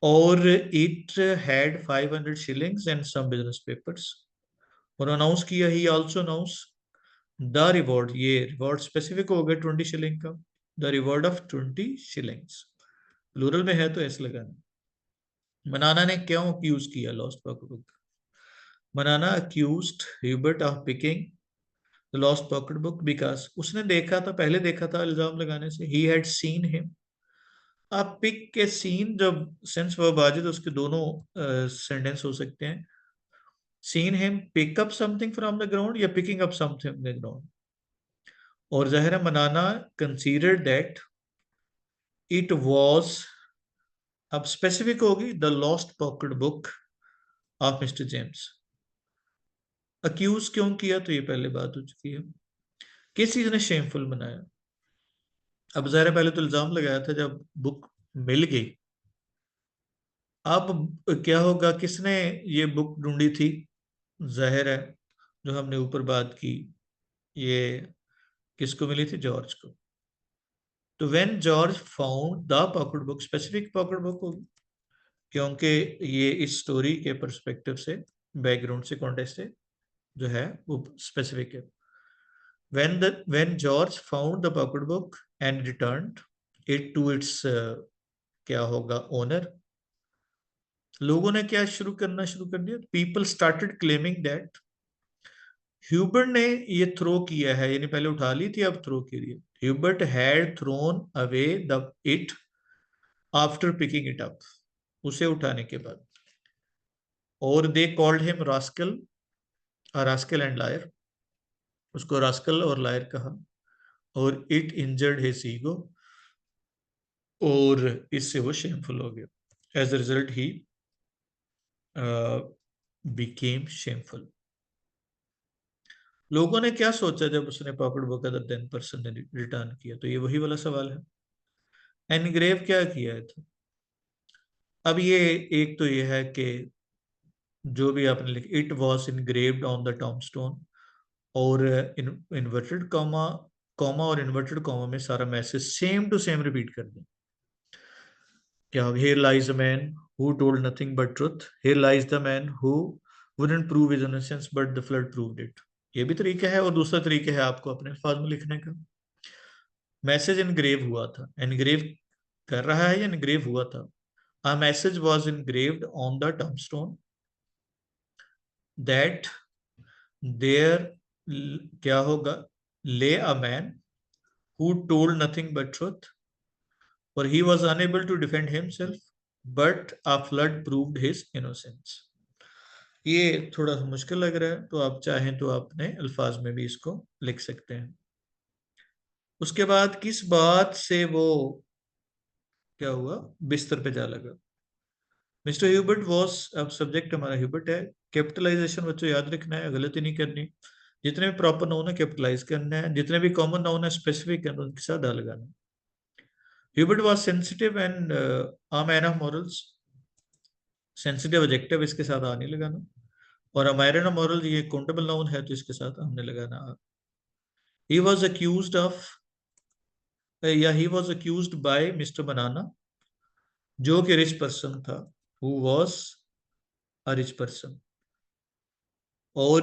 और it had 500 shillings and some business papers. और अनाउंस किया, he also announce the reward, ये रिवॉर्ड स्पेसिफिक हो गया 20 शिलिंग का, the reward of 20 shillings, plural में है तो ऐसे लगाना। मनाना ने क्यों अक्यूज किया lost pocket book? Manana accused Hubert of picking the lost pocket book because उसने देखा था, पहले देखा था इल्जाम लगाने से, ही हैड सीन हिम। आप पिक के सीन जब सेंस वर्ब आ जाए तो उसके दोनों सेंटेंस हो सकते हैं। Seen him pick up something from the ground या picking up something from the ground. और जाहिर है Manana consider that it was, अब स्पेसिफिक होगी, the lost pocket book of Mister James. Accuse क्यों किया? तो ये पहले बात हो चुकी है। किस चीज ने शेमफुल बनाया? अब जाहिर है पहले तो इल्जाम लगाया था, जब बुक मिल गई, अब क्या होगा, किसने ये बुक ढूंढी थी? जाहिर है जो हमने ऊपर बात की, ये किसको मिली थी? जॉर्ज को। तो when George found the pocket book, specific pocket book होगी, क्योंकि ये इस स्टोरी के परस्पेक्टिव से, बैकग्राउंड से, कॉन्टेक्स्ट से जो है वो स्पेसिफिक है। when George found the pocketbook and returned it to its क्या होगा ओनर, लोगों ने क्या शुरू कर दिया, people started claiming that Hubert ने ये थ्रो किया है, यानी पहले उठा ली थी अब थ्रो की रही है, Hubert had thrown away the it after picking it up, उसे उठाने के बाद, और they called him rascal, rascal and liar, उसको रास्कल और लायर कहा, और इट इंजर्ड हिज ईगो, और इससे वो शेमफुल हो गया, as a result he became shameful. लोगों ने क्या सोचा जब उसने pocket book other than person ने रिटर्न किया, तो ये वही वाला सवाल है, एनग्रेव क्या किया है था। अब ये एक तो ये है कि जो भी आपने लिखा, it was engraved on the tombstone, और इन्वर्टेड कॉमा, कॉमा और इन्वर्टेड कॉमा में सारा message same to same repeat कर दें। क्या, here lies a man who told nothing but truth, here lies the man who wouldn't prove his innocence but the flood proved it, ये भी तरीका है, और दूसरा तरीका है आपको अपने अल्फाज में लिखने का। मैसेज इनग्रेव हुआ था, इनग्रेव कर रहा है या इनग्रेव हुआ था, a message was engraved on the tombstone that there क्या होगा, lay a man who told nothing but truth, for he was unable to defend himself but a flood proved his innocence। ये थोड़ा सा मुश्किल लग रहा है, तो आप चाहें तो अपने अल्फाज में भी इसको लिख सकते हैं। उसके बाद किस बात से वो क्या हुआ, बिस्तर पे जा लगा। मिस्टर ह्यूबर्ट वॉज, अब सब्जेक्ट हमारा ह्यूबर्ट है, कैपिटलाइजेशन बच्चों याद रखना है, गलती नहीं करनी, जितने भी प्रॉपर नाउन है कैपिटलाइज करना है, जितने भी कॉमन नाउन है स्पेसिफिक है उनके साथ दा लगाना। Hubert was sensitive and uh man of morals, sensitive adjective इसके साथ आ नहीं लगाना, और अ मैन ऑफ मॉरल ये काउंटेबल नाउन है तो इसके साथ हमने लगाना। he was accused of या he was accused by mister banana, जो कि रिच पर्सन था, who was a rich person, और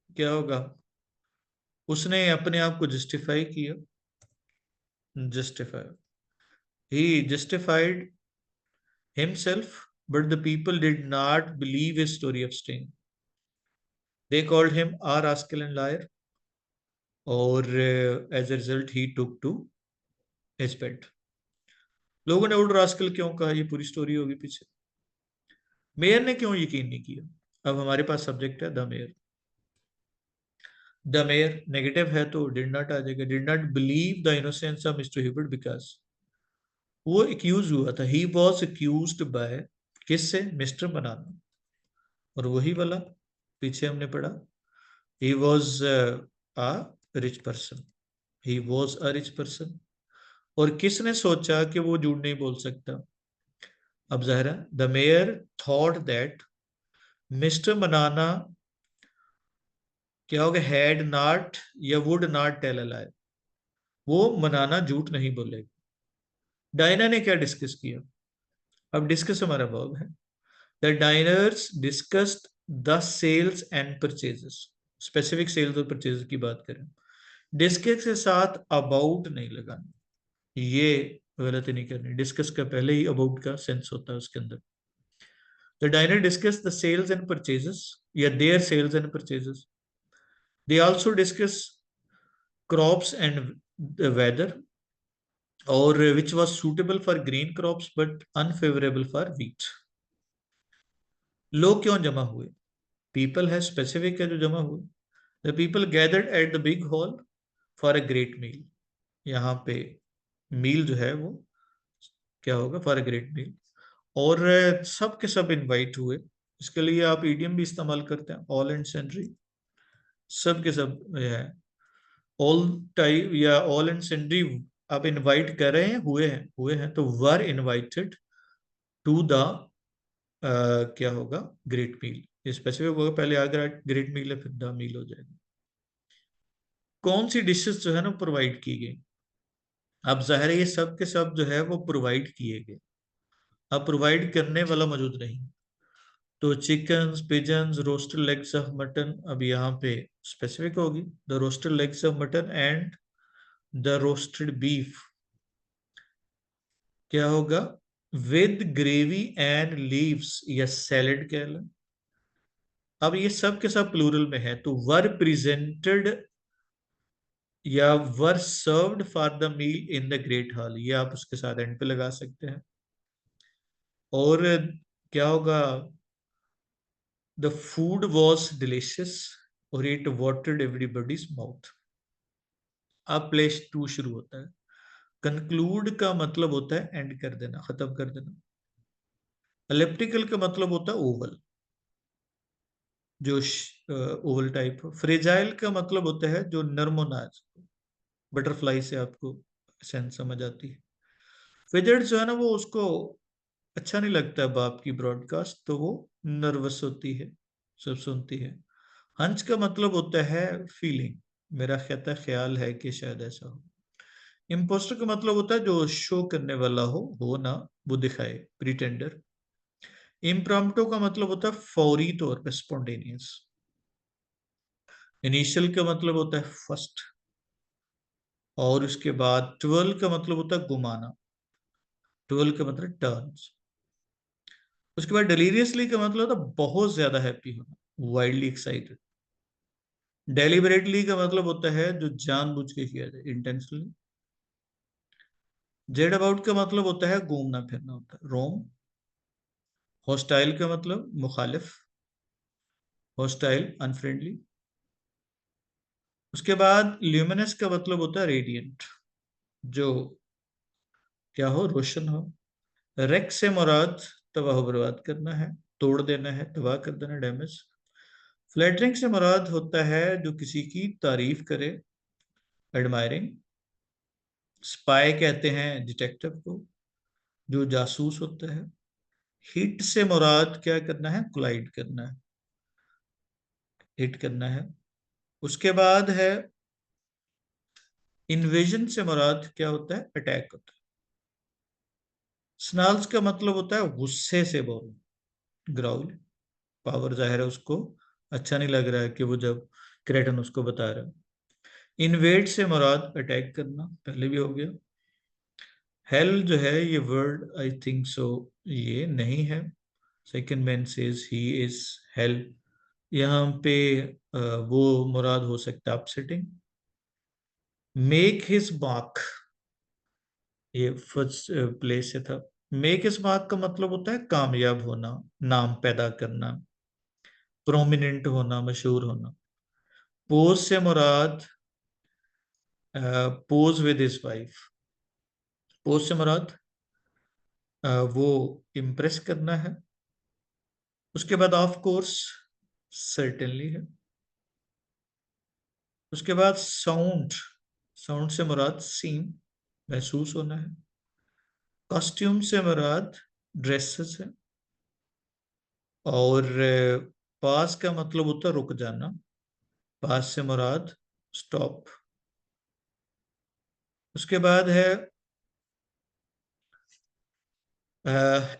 क्या होगा, उसने अपने आप को जस्टिफाई किया, justify, he justified himself but the people did not believe his story of sting, they called him a rascal and liar, और as a result he took to his bed। लोगों ने ओल्ड रास्कल क्यों कहा, ये पूरी story होगी पीछे। Mayor ने क्यों यकीन नहीं किया, अब हमारे पास सब्जेक्ट है the mayor, the mayor negative है तो डिड नॉट आ जाएगा, did not believe the innocence of mister Hubert because वो एक्यूज हुआ था, ही वॉज एक्यूज्ड बाय, किससे, मिस्टर बनाना, और वही वाला पीछे हमने पढ़ा, he was a rich person, he was a rich person, और किसने सोचा कि वो झूठ नहीं बोल सकता, अब ज़ाहिर है the mayor thought that mister banana क्या होगा, हैड नॉट या would not tell a lie, वो मनाना झूठ नहीं बोलेगा। डायना ने क्या डिस्कस किया, अब डिस्कस हमारा वर्ब है, the diners discussed the sales and purchases, specific sales और परचेज की बात करें, डिस्कस के साथ अबाउट नहीं लगाना, ये गलती नहीं करनी, डिस्कस का पहले ही अबाउट का सेंस होता है उसके अंदर। The diner discuss the sales and purchases या their sales and purchases, they also discuss crops and weather, और which was suitable for green crops but unfavourable for wheat. लोग क्यों जमा हुए, पीपल है स्पेसिफिक है जो जमा हुए, the people gathered at the big hall for a great meal, यहाँ पे मील जो है वो क्या होगा, फॉर अ ग्रेट मील, और सब के सब इनवाइट हुए, इसके लिए आप ईडियम भी इस्तेमाल करते हैं, ऑल एंड सेंड्री, सब के सब है, ऑल टाइप या ऑल एंड सेंड्री, आप इनवाइट कर रहे हैं, हुए हैं तो वर इनवाइटेड टू द क्या होगा, ग्रेट मील, ये स्पेसिफिक होगा, पहले आगे ग्रेट मील है फिर द मील हो जाएगा। कौन सी डिशेस जो है ना प्रोवाइड की गई, अब जाहिर है ये सब के सब जो है वो प्रोवाइड किए गए, अब प्रोवाइड करने वाला मौजूद नहीं, तो chickens, pigeons, roasted legs of mutton, अब यहाँ पे स्पेसिफिक होगी, the roasted legs of mutton and the roasted beef, क्या होगा, विद ग्रेवी एंड लीव्स या सैलेड कह लें। अब ये सब के सब प्लूरल में है, तो वर प्रेजेंटेड या were served for the meal in the great hall, ये आप उसके साथ एंड पे लगा सकते हैं। और क्या होगा, द फूड वॉज डिलिशियस और इट वाटर्ड एवरीबॉडीज माउथ। अब प्लेस टू शुरू होता है। कंक्लूड का मतलब होता है एंड कर देना, खत्म कर देना। एलिप्टिकल का मतलब होता है ओवल, जो ओवल टाइप हो। फ्रेजाइल का मतलब होता है जो नरमोनाज, बटरफ्लाई से आपको सेंस समझ आती है। फिजेट जो है ना, वो उसको अच्छा नहीं लगता है बाप की ब्रॉडकास्ट, तो वो नर्वस होती है, सब सुनती है। हंच का मतलब होता है फीलिंग, मेरा कहता ख्याल है कि शायद ऐसा हो। इम्पोस्टर का मतलब होता है जो शो करने वाला हो ना, वो दिखाए, प्रिटेंडर। इम्प्रॉम्प्टो का मतलब होता है फौरी तौर पे, स्पॉन्टेनियस। इनिशियल का मतलब होता है फर्स्ट। और उसके बाद ट्वेल्व का मतलब होता है घुमाना, ट्वेल्व का मतलब टर्न्स। उसके बाद डिलीरियसली का मतलब होता है बहुत ज्यादा हैप्पी होना, वाइल्डली एक्साइटेड। डेलिबरेटली का मतलब होता है जो जानबूझ के किया जाए, इंटेंशनली। जेड अबाउट का मतलब होता है घूमना फिरना होता है, रोम। हॉस्टाइल का मतलब मुखालिफ, हॉस्टाइल अनफ्रेंडली। उसके बाद ल्यूमिनस का मतलब होता है रेडियंट, जो क्या हो, रोशन हो। रेक से मुराद तबाह बर्बाद करना है, तोड़ देना है, तबाह कर देना, डैमेज। फ्लैटरिंग से मुराद होता है जो किसी की तारीफ करे, एडमायरिंग। स्पाई कहते हैं डिटेक्टिव को, जो जासूस होता है। हिट से मुराद क्या करना है, कोलाइड करना है, हिट करना है। उसके बाद है इन्वेजन से मुराद क्या होता है, अटैक होता है। स्नाल्स का मतलब होता है गुस्से से बोलना, ग्राउल। पावर जाहिर है उसको अच्छा नहीं लग रहा है कि वो जब क्रेटन उसको बता रहा है। इन्वेड से मुराद अटैक करना, पहले भी हो गया। हेल जो है ये वर्ड आई थिंक सो ये नहीं है। Second man says he is hello, यहाँ पे वो मुराद हो सकता है अपसेटिंग। मेक हिज मार्क, ये फर्स्ट प्लेस से था। मेक हिज मार्क का मतलब होता है कामयाब होना, नाम पैदा करना, प्रोमिनेंट होना, मशहूर होना। पोज से मुराद pose with his wife, pose से मुराद वो इम्प्रेस करना है। उसके बाद ऑफ कोर्स सर्टेनली है। उसके बाद साउंड, साउंड से मुराद सीम, महसूस होना है। कॉस्ट्यूम से मुराद ड्रेसेस है। और पास का मतलब होता है रुक जाना, पास से मुराद स्टॉप। उसके बाद है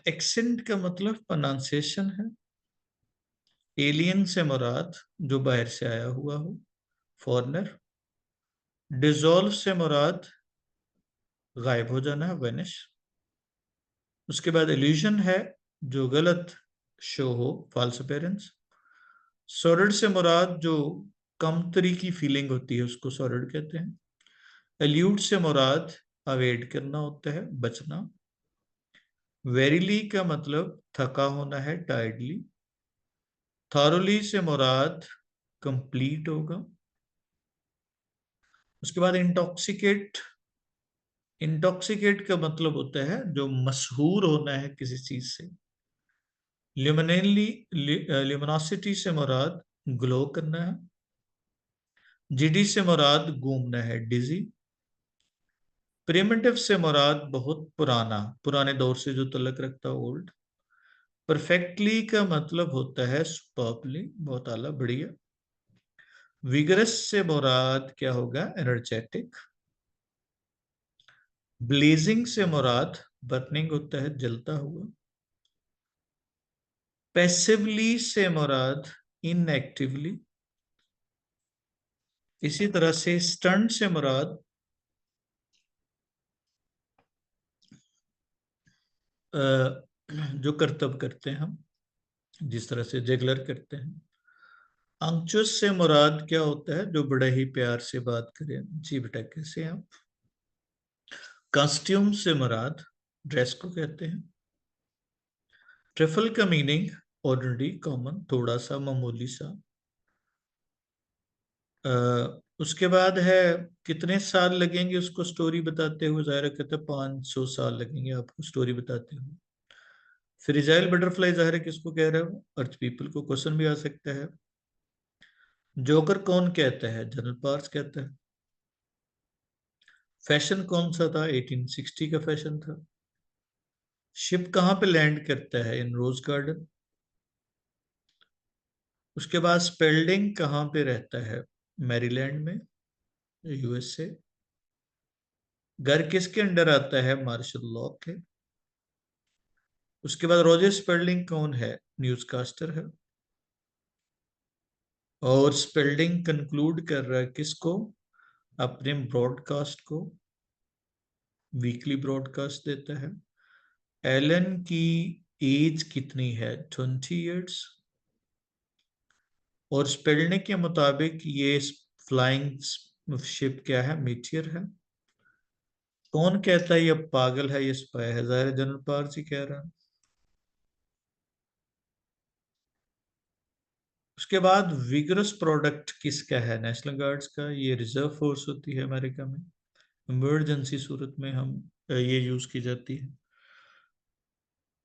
एक्सेंट का मतलब प्रोनाउंसिएशन है। एलियन से मुराद जो बाहर से आया हुआ हो, फॉरेनर। डिजोल्व से मुराद गायब हो जाना है, वेनिश। उसके बाद इल्यूजन है जो गलत शो हो, फॉल्स अपीयरेंस। सॉलिड से मुराद जो कमतरी की फीलिंग होती है उसको सॉलिड कहते हैं। एल्यूट से मुराद अवॉइड करना होता है, बचना। वेरीली का मतलब थका होना है, टायर्डली। थॉरोली से मुराद कंप्लीट होगा। उसके बाद इंटॉक्सिकेट, इंटॉक्सिकेट का मतलब होता है जो मशहूर होना है किसी चीज से। ल्यूमिनली, ल्यूमिनोसिटी से मुराद ग्लो करना है। जिडी से मुराद घूमना है, डिजी। प्रिमिटिव से मुराद बहुत पुराना, पुराने दौर से जो तल्लक रखता है, ओल्ड। परफेक्टली का मतलब होता है सुपर्बली, बहुत आला, बढ़िया। विगरस से मुराद क्या होगा, एनर्जेटिक। ब्लेजिंग से मुराद बर्निंग होता है, जलता हुआ। पैसिवली से मुराद इनएक्टिवली, इसी तरह से स्टंट से मुराद जो करतब करते हैं हम, जिस तरह से जेगलर करते हैं। अंचुस से मुराद क्या होता है? जो बड़े ही प्यार से बात करें। जी बेटा, कैसे हैं आप? कॉस्ट्यूम से मुराद ड्रेस को कहते हैं। ट्रिफल का मीनिंग ऑर्डिनरी, कॉमन, थोड़ा सा, मामूली सा। उसके बाद है कितने साल लगेंगे उसको स्टोरी बताते हुए? जाहिर है कहते हैं 500 साल लगेंगे आपको स्टोरी बताते हुए। फ्रिजाइल बटरफ्लाई जाहिर है किसको कह रहे हो? अर्थ पीपल को। क्वेश्चन भी आ सकता है। जोकर कौन कहता है? जनरल पार्स कहता है। फैशन कौन सा था? 1860 का फैशन था। शिप कहाँ पे लैंड करता है? इन रोज गार्डन। उसके बाद स्पेल्डिंग कहाँ पे रहता है? मैरीलैंड में, यूएसए। घर किसके अंडर आता है? मार्शल लॉ के। उसके बाद रोजर स्पेल्डिंग कौन है? न्यूज कास्टर है। और स्पेल्डिंग कंक्लूड कर रहा है किसको? अपने ब्रॉडकास्ट को। वीकली ब्रॉडकास्ट देता है। एलन की एज कितनी है? 20 years। और स्पेल्डिंग के मुताबिक ये फ्लाइंग शिप क्या है? मीटियर है। कौन कहता है ये पागल है, ये स्पाई है? जाहिर है जनरल पार्स ही कह रहा है। उसके बाद विगरस प्रोडक्ट किसका है? नेशनल गार्ड्स का। ये रिजर्व फोर्स होती है अमेरिका में। इमरजेंसी सूरत में हम ये यूज की जाती है।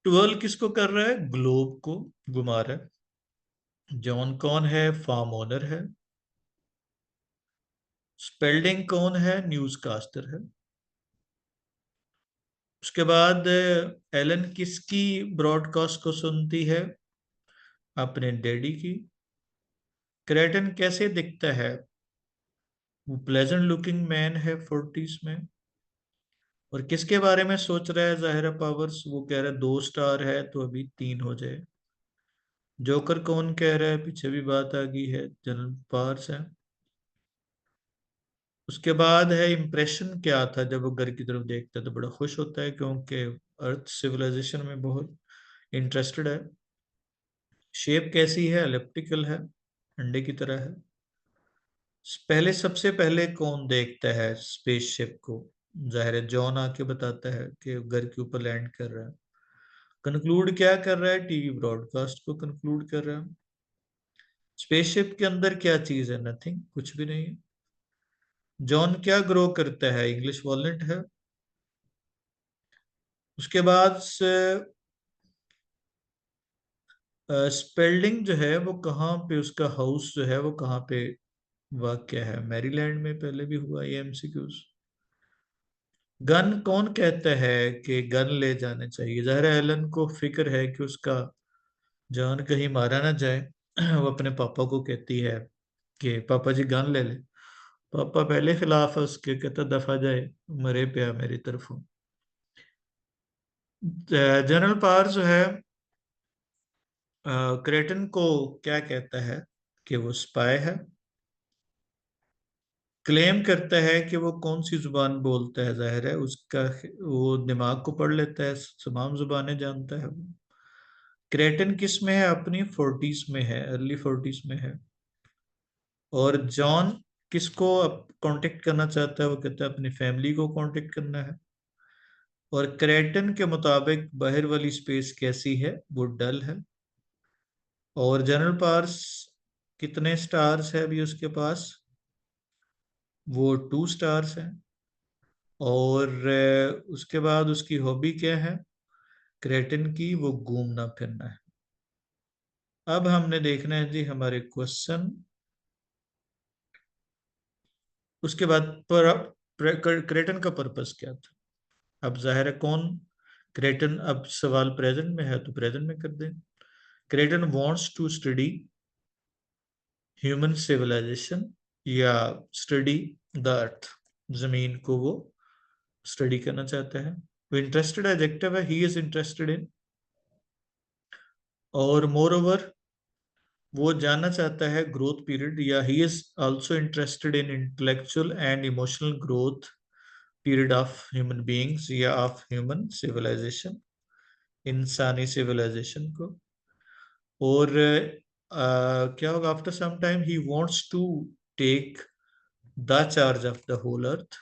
ट्वेल्व किसको कर रहा है? ग्लोब को घुमा रहा है। जॉन कौन है? फार्म ओनर है। स्पेल्डिंग कौन है? न्यूज कास्टर है। उसके बाद एलन किसकी ब्रॉडकास्ट को सुनती है? अपने डैडी की। क्रेटन कैसे दिखता है? वो प्लेजेंट लुकिंग मैन है 40s में। और किसके बारे में सोच रहा है जाहिरा पावर्स? वो कह रहा है 2 स्टार है तो अभी 3 हो जाए। जोकर कौन कह रहा है? पीछे भी बात आ गई है, जनरल पावर्स है। उसके बाद है इम्प्रेशन क्या था जब वो घर की तरफ देखता है? तो बड़ा खुश होता है क्योंकि अर्थ सिविलाइजेशन में बहुत इंटरेस्टेड है। शेप कैसी है? एलिप्टिकल है, अंडे की तरह है। पहले सबसे पहले कौन देखता है स्पेसशिप को? जाहिर है जॉन आके बताता है कि घर के ऊपर लैंड कर रहा है। कंक्लूड क्या कर रहा है? टीवी ब्रॉडकास्ट को कंक्लूड कर रहा है। स्पेसशिप के अंदर क्या चीज है? नथिंग, कुछ भी नहीं है। जॉन क्या ग्रो करता है? इंग्लिश वॉलनट है। उसके बाद स्पेल्डिंग जो है वो कहाँ पे, उसका हाउस जो है वो कहाँ पे वाक़या है? मैरीलैंड में। पहले भी हुआ ये एमसीक्यूज। गन कौन कहता है कि गन ले जाने चाहिए? ज़ाहिर है एलन को फिक्र है कि उसका जान कहीं मारा ना जाए। वो अपने पापा को कहती है कि पापा जी गन ले ले। पापा पहले खिलाफ है उसके, कहता दफा जाए, मरे पे मेरी तरफ। जनरल पावर जो है क्रेटन को क्या कहता है? कि वो स्पाई है। क्लेम करता है कि वो कौन सी जुबान बोलता है? जाहिर है उसका, वो दिमाग को पढ़ लेता है, तमाम जुबानें जानता है वो। क्रेटन किस में है? अपनी 40s में है, अर्ली 40s में है। और जॉन किसको कांटेक्ट करना चाहता है? वो कहता है अपनी फैमिली को कांटेक्ट करना है। और क्रेटन के मुताबिक बाहर वाली स्पेस कैसी है? वो डल है। और जनरल पार्स कितने स्टार्स है अभी उसके पास? वो 2 स्टार्स हैं। और उसके बाद उसकी हॉबी क्या है क्रेटन की? वो घूमना फिरना है। अब हमने देखना है जी हमारे क्वेश्चन। उसके बाद क्रेटन का पर्पस क्या था? अब जाहिर है कौन? क्रेटन, अब सवाल प्रेजेंट में है तो प्रेजेंट में कर दें। Creighton wants to study human civilization, या स्टडी द अर्थ, जमीन को वो स्टडी करना चाहता है। वो इंटरेस्टेड एडजेक्टिव है, ही इज इंटरेस्टेड इन। और मोर ओवर वो जानना चाहता है ग्रोथ पीरियड, या he is also interested in intellectual and emotional growth period of human beings या ऑफ ह्यूमन सिविलाइजेशन, इंसानी सिविलाइजेशन को। और क्या होगा, after some time he wants to take the charge of the whole earth,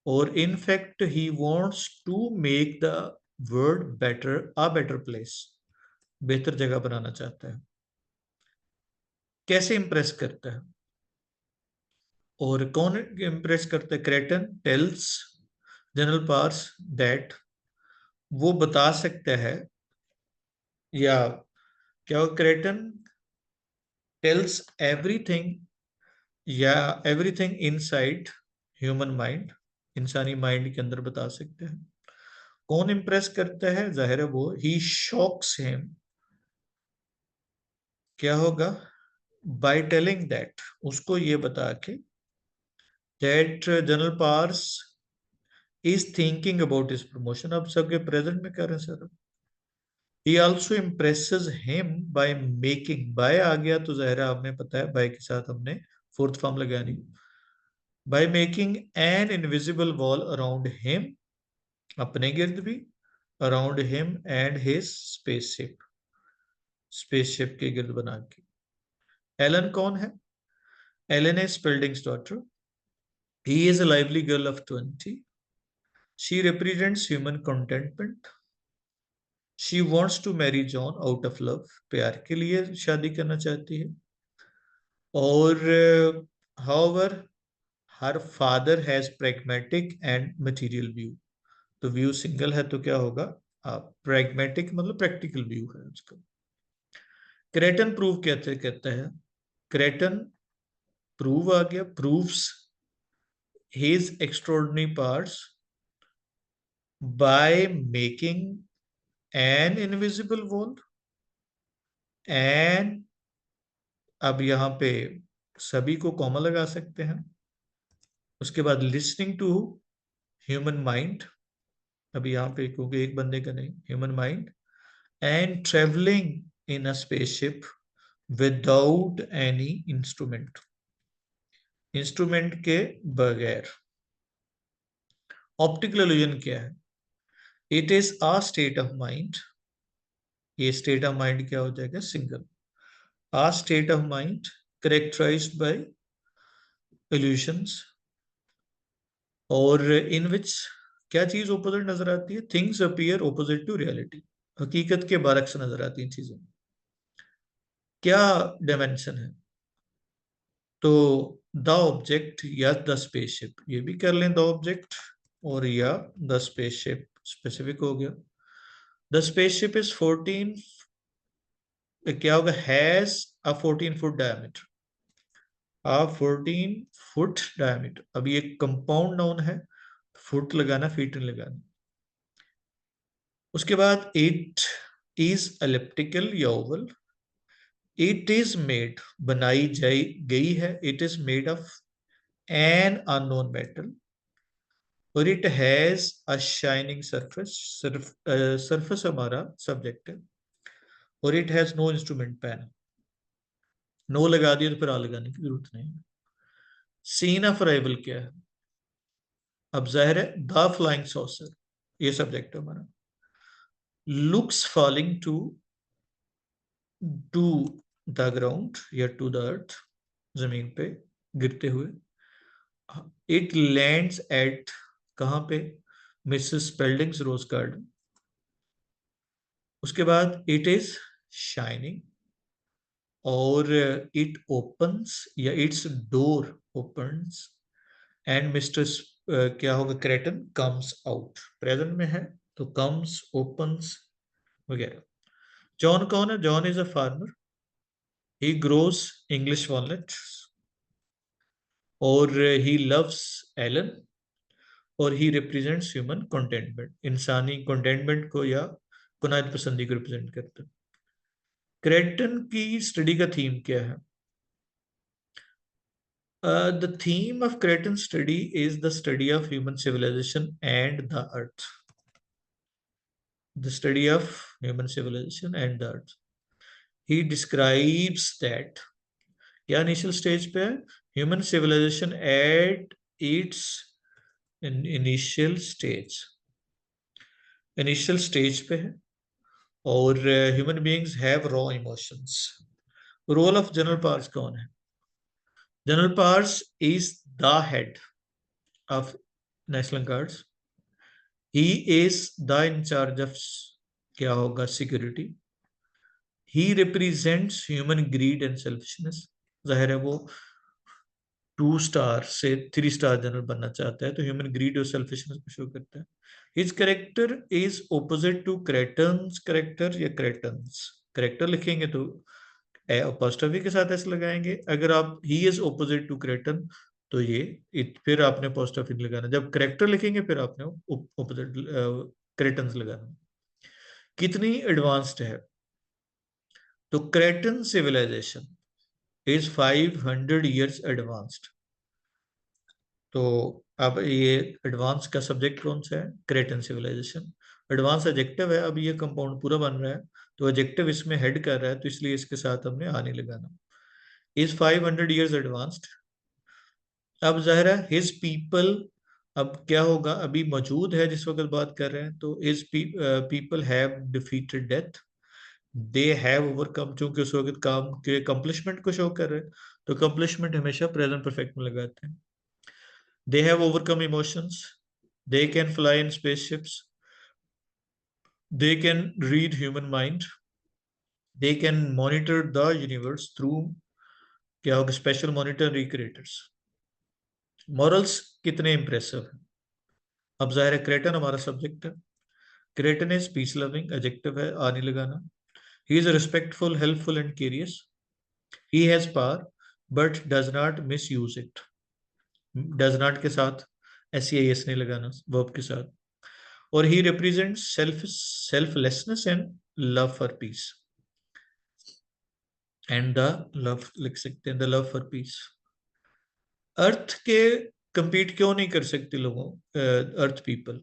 और in fact he wants to make the world better, a better place, बेहतर जगह बनाना चाहता है। कैसे इंप्रेस करता है और कौन इंप्रेस करता है? Creighton tells General Pars that, वो बता सकता है, या क्या वो क्रेटन टेल्स एवरीथिंग, या एवरीथिंग इनसाइड ह्यूमन माइंड, इंसानी माइंड के अंदर बता सकते हैं। कौन इंप्रेस करता है? जाहिर है वो, ही शॉक्स हिम, क्या होगा, बाय टेलिंग दैट, उसको ये बता के, that General parse is thinking about his promotion. अब सबके प्रेजेंट में कह रहे हैं sir. He also impresses him by making, by आ गया तो जाहिर है हमें पता है बाय के साथ हमने फोर्थ फॉर्म लगानी, by making an invisible wall around him, अपने गिर्द भी, around him and his spaceship, spaceship के गिर्द बना के। एलन कौन है? Ellen is Spalding's daughter. He is a lively girl of 20. She represents human contentment. She wants to marry John out of love. प्यार के लिए शादी करना चाहती है। और however, her father has pragmatic and material view. तो व्यू सिंगल है तो क्या होगा? pragmatic मतलब practical व्यू है उसका। क्रेटन प्रूव कहते कहता है, क्रेटन प्रूव आ गया, proves his extraordinary parts by making an invisible wall, and अब यहां पे सभी को कॉमा लगा सकते हैं। उसके बाद लिसनिंग टू ह्यूमन माइंड, अभी यहां पे क्योंकि एक बंदे का नहीं, human mind, and travelling in a spaceship without any instrument, instrument के बगैर। ऑप्टिकल इल्यूजन क्या है? It is a state of mind, ये स्टेट ऑफ माइंड क्या हो जाएगा? Single. A state of mind characterised by illusions, और इन विच क्या चीज ऑपोजिट नजर आती है? Things appear opposite to reality, हकीकत के बरक्स नजर आती हैं चीजें। क्या डायमेंशन है? तो द ऑब्जेक्ट या द स्पेसशिप, ये भी कर लें द ऑब्जेक्ट, और या द स्पेसशिप स्पेसिफिक हो गया। द स्पेसशिप इज 14, क्या होगा, has a 14 foot diameter, a 14 foot diameter. अब ये कंपाउंड नाउन है, फुट लगाना, फीट नहीं लगाना। उसके बाद इट इज एलिप्टिकल या ओवल, इट इज मेड, बनाई जाई गई है, it is made of an unknown metal, और it has a shining surface, surface हमारा सब्जेक्ट है, और it has no instrument pen. No लगा दिया तो फिर आ लगाने की जरूरत नहीं। सीन ऑफ अराइवल क्या है? अब जाहिर है द फ्लाइंग सॉसर, ये सब्जेक्ट है हमारा। Looks falling to the ground या टू द अर्थ, जमीन पे गिरते हुए। इट लैंड्स एट, कहां पे? Mrs Speldings rose garden. उसके बाद इट इज शाइनिंग, और इट ओपन्स या its door opens, and mister क्या होगा, क्रेटन कम्स आउट, प्रेजेंट में है तो कम्स, ओपन्स वगैरह। जॉन कौन है? John is a farmer, he grows English walnuts, और ही लव्स एलन, और ही रिप्रेजेंट्स ह्यूमन कंटेंटमेंट, इंसानी कंटेंटमेंट को या कुनायत पसंदी को रिप्रेजेंट करता है। क्रेटन की स्टडी का थीम क्या है? The theme of Cretan study is the study of human civilization and the earth. The study of human civilization and the earth. He describes that, क्या इनिशियल स्टेज पे है, human civilization at its initial stage पे है, और human beings have raw emotions. Role of General Pars कौन है? General parse is the head of national guards. He is the incharge of, क्या होगा, security. He represents human greed and selfishness. जाहिर है वो 2 स्टार से 3 स्टार जनरल बनना चाहता है, तो ह्यूमन ग्रीड और सेल्फिशनेस को शो करता है। His character is opposite to Kreton's character, या क्रेटन्स करेक्टर लिखेंगे तो अपोस्ट्रोफी के साथ ऐसे लगाएंगे। अगर आप he is opposite to Creighton, तो ये फिर आपने अपोस्ट्रोफी लगाना। जब करेक्टर लिखेंगे फिर आपने ऑपोजिट क्रेटन्स लगाना। कितनी एडवांस्ड है? तो Creighton civilization is 500 years advanced. तो अब ये एडवांस का सब्जेक्ट कौन सा है? क्रेटन सिविलाइजेशन। एडवांस एडजेक्टिव है, अब ये कंपाउंड पूरा बन रहा है, तो एडजेक्टिव इसमें हेड कर रहा है, तो इसलिए इसके साथ हमने आने लगाना। Is 500 years advanced. अब जाहिर है हिज पीपल, अब क्या होगा, अभी मौजूद है जिस वक्त बात कर रहे हैं, तो his people have defeated death. They have overcome, चूंकि उस वक्त काम के अकम्पलिशमेंट को शो कर रहे हैं, तो अकम्पलिशमेंट हमेशा प्रेजेंट परफेक्ट में लगाते हैं। दे have overcome emotions. They can fly in spaceships. They can read human mind. They can monitor the universe through, क्या होगा, स्पेशल मॉनिटर रिक्रिएटर्स। मॉरल्स कितने इंप्रेसिव है? अब जाहिर है क्रेटन हमारा सब्जेक्ट है। Kreton is peace loving, adjective है, आ नहीं लगाना। He is respectful, helpful and curious. He has power but does not miss use it. Does not के साथ एस ई एस नहीं लगाना, वर्ब के साथ। और he represents selflessness and love for peace. And the love लिख सकते हैं, the love for peace. Earth के कंपीट क्यों नहीं कर सकते लोगों, earth people.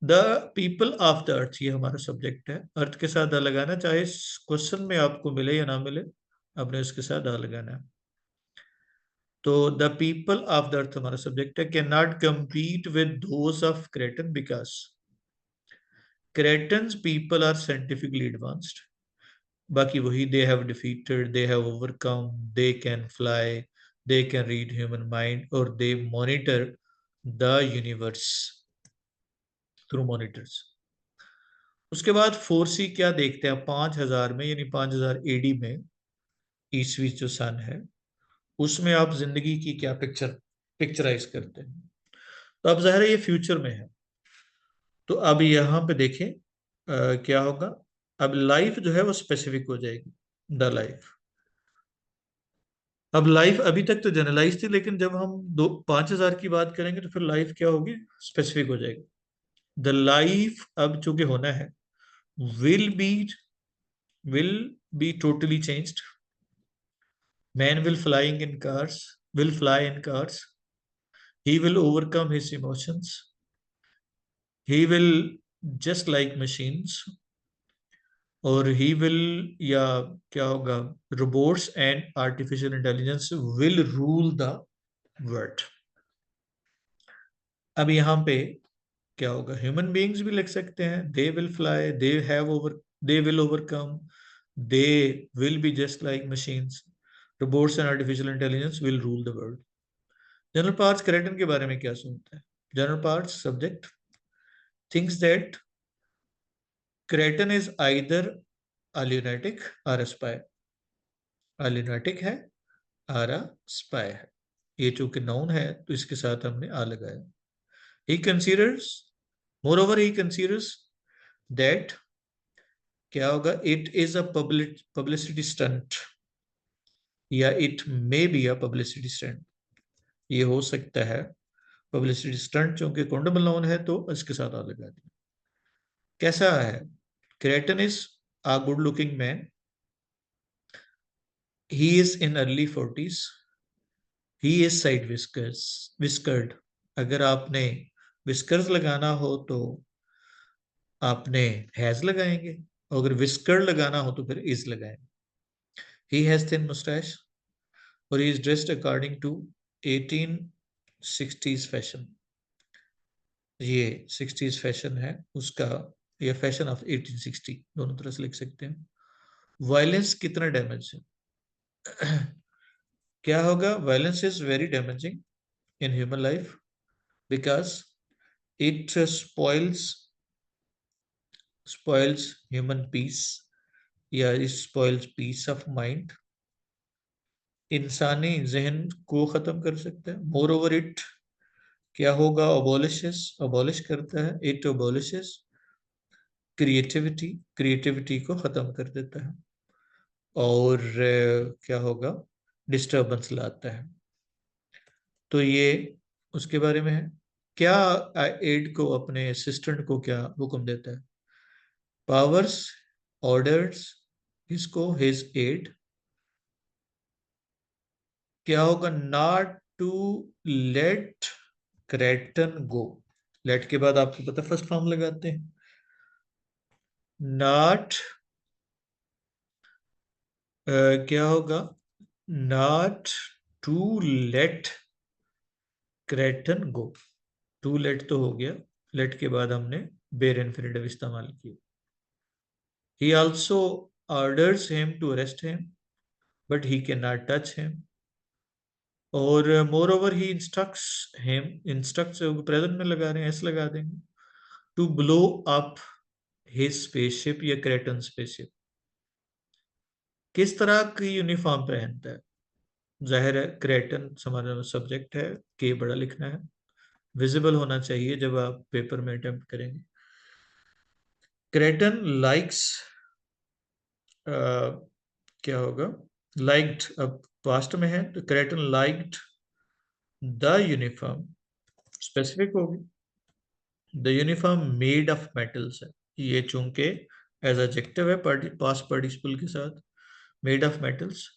The people of the earth, ये हमारा सब्जेक्ट है। अर्थ के साथ द लगाना, चाहे क्वेश्चन में आपको मिले या ना मिले, आपने उसके साथ द लगाना है। तो the people of the earth हमारा सब्जेक्ट है। Can not compete with those of Kreton because Kreton's people are scientifically advanced. बाकी वही, they have defeated, they have overcome, they can fly, they can read human mind, और they monitor the universe through monitors. उसके बाद 4C क्या देखते हैं 5000 में, यानी 5000 एडी में, ईसवी जो सन है, उसमें आप जिंदगी की क्या पिक्चराइज करते हैं। तो अब जाहिर है ये फ्यूचर में है, तो अब यहाँ पे देखें क्या होगा। अब लाइफ जो है वो स्पेसिफिक हो जाएगी, द लाइफ। अब लाइफ अभी तक तो जनरलाइज थी, लेकिन जब हम 5000 की बात करेंगे तो फिर लाइफ क्या होगी, स्पेसिफिक हो जाएगी। द लाइफ अब चूंकि होना है, will be will be totally changed. Man will fly in cars. He will overcome his emotions. He will just like machines. और he will, या क्या होगा, robots and artificial intelligence will rule the world. अब यहाँ पे क्या होगा, human beings भी लिख सकते हैं। They will fly, they will overcome, they will be just like machines, robots and artificial intelligence will rule the world. General parts क्रेटन के बारे में क्या सुनते हैं? General parts subject thinks that क्रेटन is either a lunatic or a spy। a lunatic है, और a spy है। ये चूंकि नाउन है तो इसके साथ हमने आ लगाया। he considers moreover he considers that, क्या होगा, it is a publicity stunt, या it may be a publicity stunt। ये हो सकता है पब्लिसिटी स्टंट, चूंकि काउंटेबल नाउन है तो इसके साथ आ लगा दिया। कैसा है? Kreton is a good looking man। He is in early 40s। He is side whiskered। अगर आपने whiskers लगाना हो तो आपने हैज लगाएंगे। अगर विस्कर लगाना हो तो फिर इज लगाएं। ही हैज थिन मुस्टैच और he is dressed according to 1860s fashion. ये 60s फैशन है उसका, या फैशन ऑफ 1860, दोनों तरह से लिख सकते हैं। वायलेंस कितना डैमेज है? क्या होगा? Violence is very damaging in human life because it spoils human peace, या it spoils peace of mind, इंसानी जहन को खत्म कर सकता है। मोर ओवर इट क्या होगा? अबॉलिश करता है। इट अबॉलिशेस क्रिएटिविटी, क्रिएटिविटी को खत्म कर देता है। और क्या होगा? डिस्टर्बेंस लाता है। तो ये उसके बारे में है। क्या एड को, अपने असिस्टेंट को क्या हुक्म देता है? पावर्स, ऑर्डर्स इसको हिज एड। क्या होगा? Not to let Creighton go. Let के बाद आपको पता फर्स्ट फॉर्म लगाते हैं। नॉट क्या होगा? Not to let Creighton go. To let तो हो गया, लेट के बाद हमने बेर इन्फिनिटिव इस्तेमाल किया। He also orders him to arrest him but he can not touch him. और moreover he instructs him, instruct present में लगा रहे हैं, एस लगा देंगे, to blow up his spaceship या क्रेटन स्पेसशिप। किस तरह की यूनिफॉर्म पहनता है? जाहिर है क्रेटन हमारा सब्जेक्ट है, के बड़ा लिखना है, विजिबल होना चाहिए जब आप पेपर में अटेम्प्ट करेंगे। क्रेटन लाइक्स क्या होगा? लाइक्ड, अब पास्ट में है तो Kreton liked the uniform, specific होगी। The uniform made of metals है, ये चूंकि एज एडजेक्टिव है पास्ट पार्टिसिपल के साथ, मेड ऑफ मेटल्स।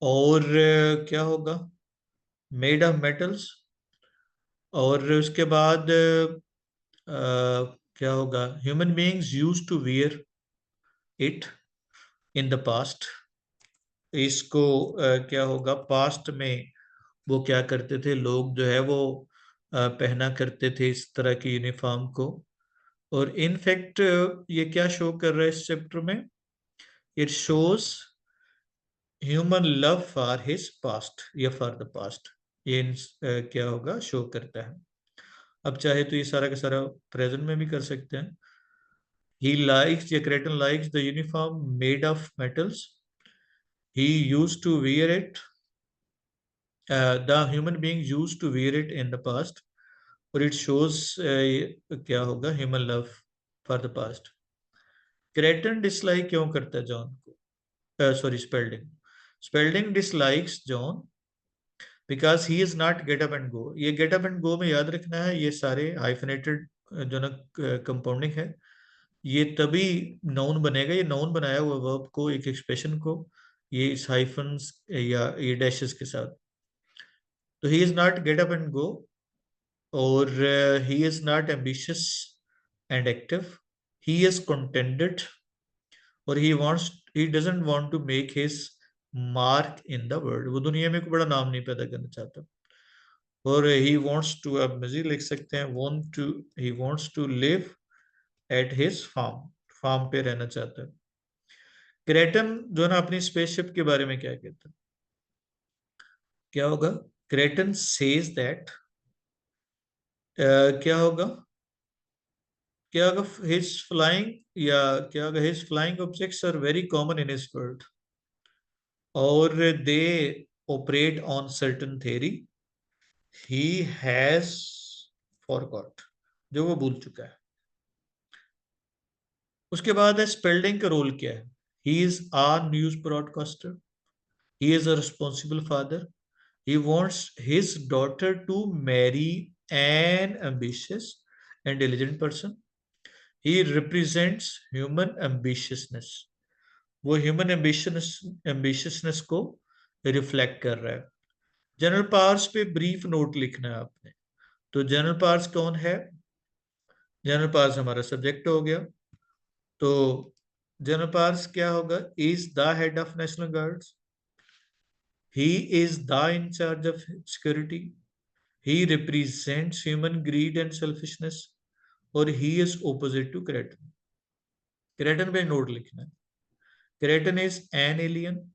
और क्या होगा? Made of metals. और उसके बाद क्या होगा? Human beings use to wear it in the past. इसको क्या होगा? पास्ट में वो क्या करते थे लोग, जो है वो पहना करते थे इस तरह की यूनिफॉर्म को। और इनफैक्ट ये क्या शो कर रहा है इस चैप्टर में? It shows human love for his past या फॉर द पास्ट। ये क्या होगा? शो करता है। अब चाहे तो ये सारा का सारा प्रेजेंट में भी कर सकते हैं। ही लाइक्स, या Kreton likes the uniform made of metals, he used to wear it, the human beings used to wear it in the past, और it shows क्या होगा? human love for the past। क्रेटन dislike क्यों करता है John को? Sorry, Spalding. Spalding dislikes John because he is not get up and go. ये get up and go में याद रखना है, ये सारे हाइफिनेटेड जो ना कंपाउंडिंग है, ये तभी नाउन बनेगा। ये नाउन बनाया हुआ वर्ब को, एक एक्सप्रेशन को, ये इस हाइफन्स या ये डैशेस के साथ। तो he is not get up and go, और he is not ambitious and active, he is contented, और he doesn't want to make his mark in the world। वो दुनिया में कोई बड़ा नाम नहीं पैदा करना चाहता। और he wants to, अब मजीद लिख सकते हैं, he wants to live at his farm, farm पे रहना चाहता है। क्रेटन जो है ना, अपनी स्पेसशिप के बारे में क्या कहता है? क्या होगा? क्रेटन सेज दैट क्या होगा? क्या होगा? हिज फ्लाइंग, या क्या होगा? His flying objects are very common in his world, और they operate on certain theory he has forgot, जो वो भूल चुका है। उसके बाद है स्पेल्डिंग का रोल क्या है? He is a news broadcaster, he is a responsible father, he wants his daughter to marry an ambitious and diligent person, he represents human ambitiousness। वो ह्यूमन एम्बिशियसनेस को रिफ्लेक्ट कर रहा है। जनरल पावर्स पे brief note लिखना है आपने। तो जनरल पावर्स कौन है? जनरल पावर्स हमारा सब्जेक्ट हो गया। तो जनरल पार्स क्या होगा? Is the head of national guards, he is the in charge of security, he represents human greed and selfishness, और he is opposite to Kreton. Kreton पे नोट लिखना है। Kreton is an alien,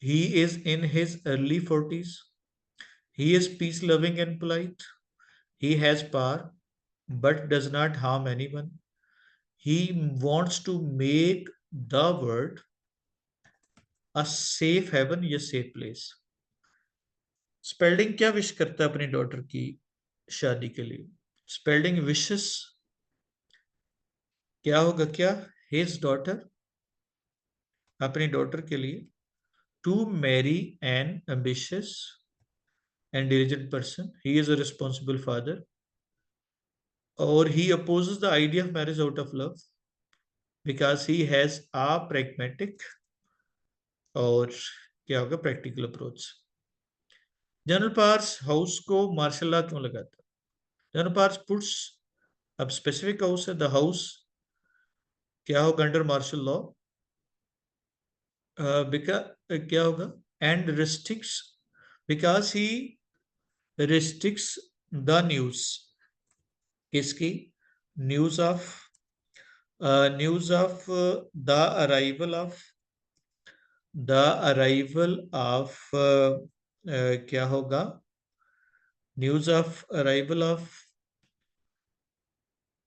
he is in his early 40s, he is peace loving and polite, he has power but does not harm anyone, he wants to make the world a safe haven या safe place। Spalding क्या wish करता है अपनी daughter की शादी के लिए? Spalding wishes क्या होगा? क्या हिज डॉटर, अपनी डॉटर के लिए, to marry an ambitious and diligent person, he is a responsible father, or he opposes the idea of marriage out of love because he has a pragmatic और क्या होगा practical approach. General Powers house को martial law क्यों लगाता है? General Powers puts, अब specific house है, the house क्या होगा अंडर मार्शल लॉ, क्या होगा? And restricts, because he restricts the news, किसकी? News of, news of the arrival of, the arrival of क्या होगा? न्यूज ऑफ अराइवल ऑफ,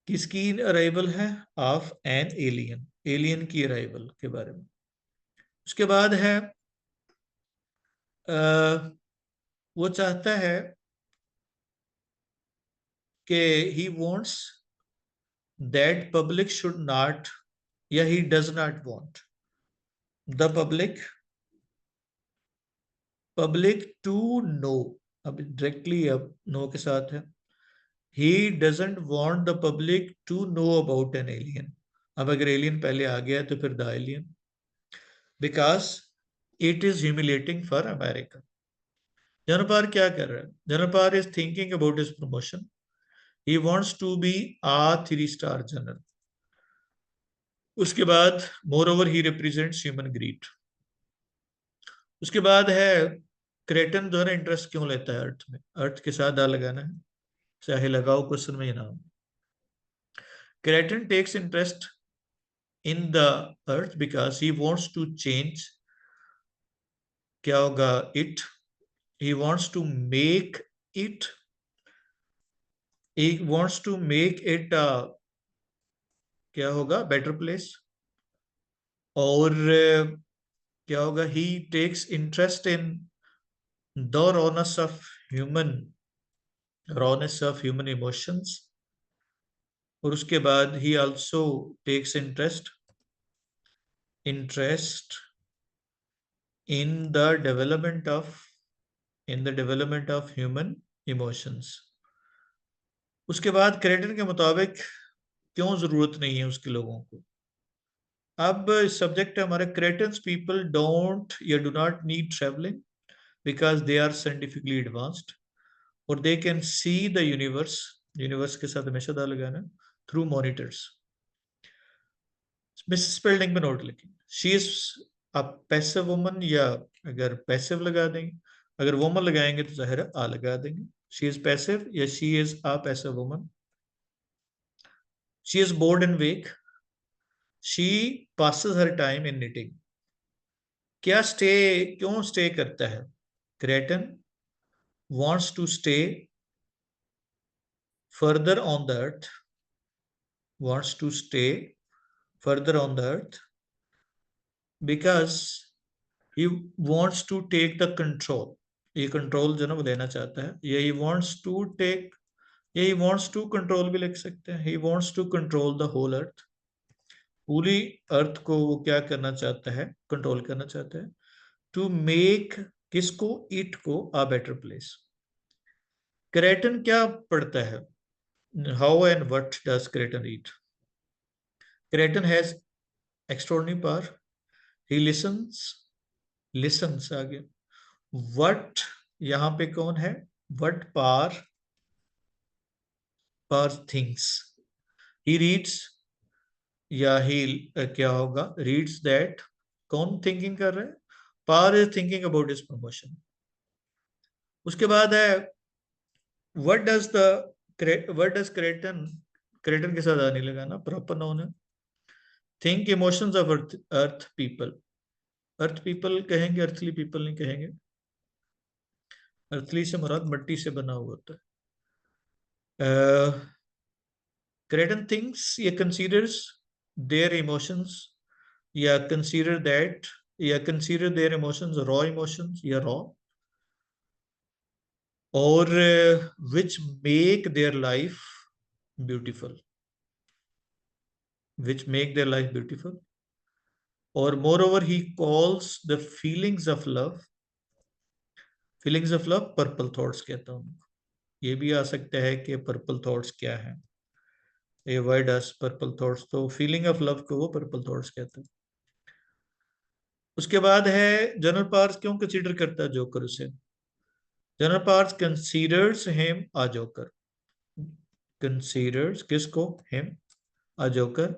किसकी अराइवल है? ऑफ एन एलियन, एलियन की अराइवल के बारे में। उसके बाद है वो चाहता है कि he wants that public should not, या he does not want the public, public to know, अब डायरेक्टली अब नो के साथ है, he doesn't want the public to know about an alien। अब अगर एलियन पहले आ गया तो फिर the alien, because it is humiliating for America. General Powers क्या कर रहा है? General Powers is thinking about his promotion, he wants to be a 3 star general. उसके बाद moreover he represents human greed. उसके बाद है क्रेटन जो है इंटरेस्ट क्यों लेता है अर्थ में? अर्थ के साथ दा लगाना है, चाहे लगाओ क्वेश्चन में ही ना हो। Kreton takes interest in the earth because he wants to change, क्या होगा? it, he wants to make it, he wants to make it क्या होगा? better place, और क्या होगा? he takes interest in the rawness of human emotions, और उसके बाद he also takes interest in the development of, human emotions। उसके बाद क्रेटन के मुताबिक क्यों जरूरत नहीं है उसके लोगों को? अब सब्जेक्ट है हमारे, क्रेटन्स पीपल डोंट या do not need travelling because they are scientifically advanced, और they can see the universe, universe के साथ हमेशा दा लगाना, थ्रू मॉनिटर्स। मिस स्पेल्डिंग में नोट लिखें, she is a passive woman, या अगर पैसिव लगा देंगे, अगर वुमन लगाएंगे तो जाहिर है आ लगा देंगे। शी इज पैसिव या she is a passive woman. She is board and wake, she passes her time in knitting। क्या स्टे, क्यों स्टे करता है? क्रेटन wants to stay further on the earth, wants to stay further on the earth because he wants to take the control। ये control जो ना वो लेना चाहता है, ये he wants to take, ये he wants to control भी लिख सकते हैं, he wants to control the whole earth। पूरी अर्थ को वो क्या करना चाहता है? कंट्रोल करना चाहता है। टू मेक, किसको? इट को अ बेटर प्लेस। क्रेटन क्या पढ़ता है? How and what does Kreton read? Kreton has extraordinary power, he listens, listens आ गया। व्हाट यहां पे कौन है? What power, power things, he reads या ही क्या होगा, रीड्स दैट, कौन थिंकिंग कर रहा है, Powers is thinking about his promotion. उसके बाद है what does the, what does Kreton, Kreton के साथ आने लगा ना, प्रॉपर नाउन है। Think emotions of earth, earth people, earth people कहेंगे, अर्थली पीपल नहीं कहेंगे। अर्थली से मुराद मट्टी से बना हुआ होता है। क्रेटन थिंक्स या कंसीडर्स देयर इमोशंस, या कंसीडर दैट, या consider their emotions raw emotions या रॉ, और which make their life beautiful, which make their life beautiful, or moreover he calls the feelings of love purple thoughts कहता हूँ। ये भी आ सकता है कि पर्पल थॉट्स क्या है, ये वर्ड अस पर्पल थॉट्स, तो फीलिंग ऑफ लव को वो पर्पल थॉट्स कहते हैं। उसके बाद है जनरल पार्स क्यों कंसीडर करता है जोकर उसे, General Powers considers him a joker, considers किसको, him a joker,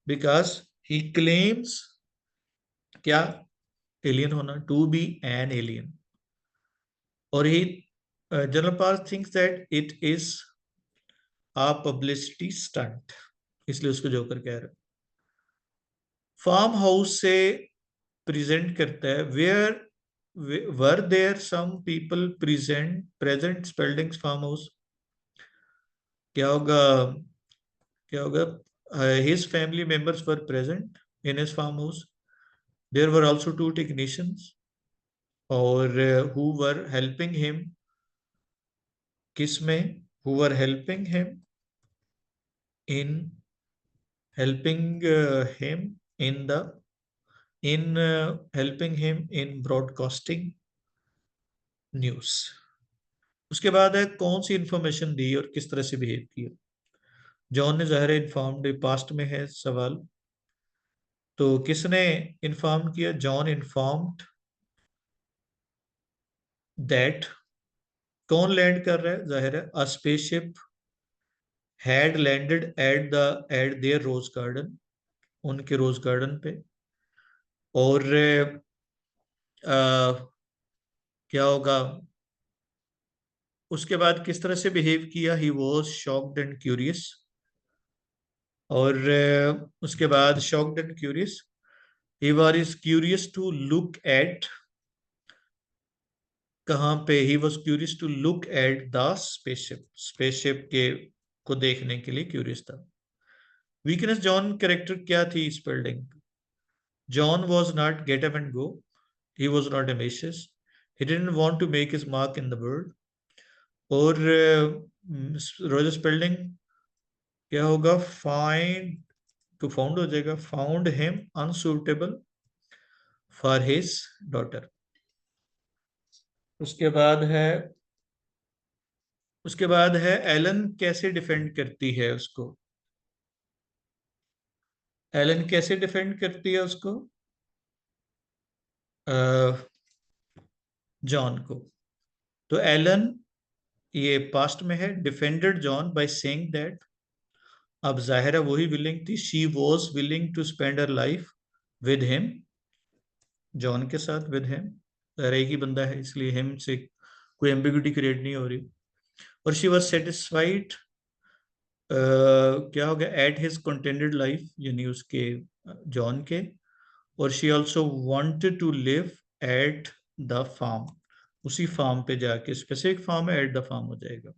because he claims क्या, एलियन होना, टू बी एन एलियन, और he General Powers thinks that it is a publicity stunt, इसलिए उसको जोकर कह रहा है। फार्म हाउस से प्रेजेंट करता है, where were there some people present Spelding's farm house, क्या होगा, क्या होगा, his family members were present in his farm house, there were also two technicians, और हु वर हेल्पिंग हिम, किस में, who were helping him in, helping him in the, in helping him in broadcasting news। उसके बाद है कौन सी information दी और किस तरह से बिहेव किया। जॉन ने ज़ाहिर इन्फॉर्म्ड, पास्ट में है सवाल, तो किसने इन्फॉर्म किया, जॉन इन्फॉर्म्ड दैट, कौन लैंड कर रहा है, जाहिर है a spaceship had landed at the, at their rose garden, उनके रोज गार्डन पे, और क्या होगा, उसके बाद किस तरह से बिहेव किया, he was shocked and curious, और उसके बाद shocked and curious, he was curious to look at, कहाँ पे, he was curious to look at the spaceship, spaceship के को देखने के लिए क्यूरियस था। वीकनेस जॉन कैरेक्टर क्या थी इस building, John was not get up and go, he was not ambitious, he didn't want to make his mark in the world, और रोजर स्पेल्डिंग क्या होगा, फाइंड, टू फाउंड हो जाएगा, found him unsuitable for his daughter. उसके बाद है, उसके बाद है एलन कैसे डिफेंड करती है उसको, एलन कैसे डिफेंड करती है उसको, जॉन को। तो एलन, ये पास्ट में है, defended John by saying that, अब जाहिर है वही विलिंग थी, she was willing to spend her life with him, John के साथ, विद हिम, एक ही बंदा है इसलिए हिम से कोई एम्बिग्यूटी क्रिएट नहीं हो रही, और शी वॉज सेटिस्फाइड, क्या हो गया, एट हिज कंटेंटेड लाइफ, यानी उसके, जॉन के, और she also wanted to live at the farm, उसी फार्म पे जाके, स्पेसिफिक फार्म है, एट द फार्म हो जाएगा।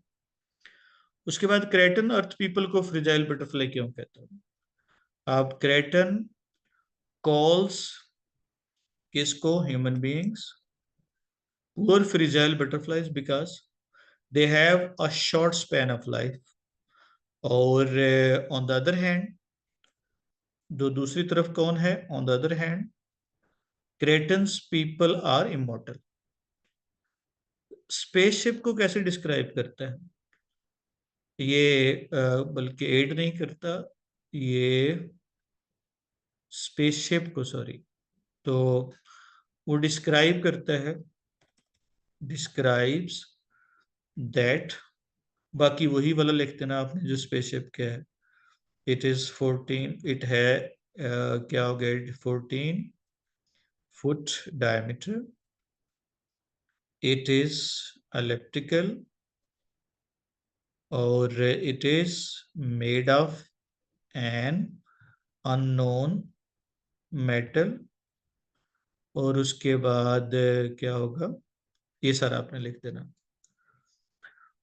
उसके बाद क्रेटन अर्थ पीपल को फ्रिजाइल बटरफ्लाई क्यों कहता है, आप क्रेटन कॉल्स किसको, human beings poor fragile butterflies, because they have a short span of life, और ऑन द अदर हैंड, जो दूसरी तरफ कौन है, on the other hand Kreton's people are immortal. Spaceship को कैसे डिस्क्राइब करता है ये, बल्कि एड नहीं करता ये, स्पेसशिप को, सॉरी, तो वो डिस्क्राइब करता है, डिस्क्राइब्स दैट, बाकी वही वाला लिख देना आपने जो स्पेसशिप क्या है, इट इज 14, इट है क्या हो गया, 14 foot diameter, it is elliptical और it is made of an unknown metal. और उसके बाद क्या होगा, ये सारा आपने लिख देना।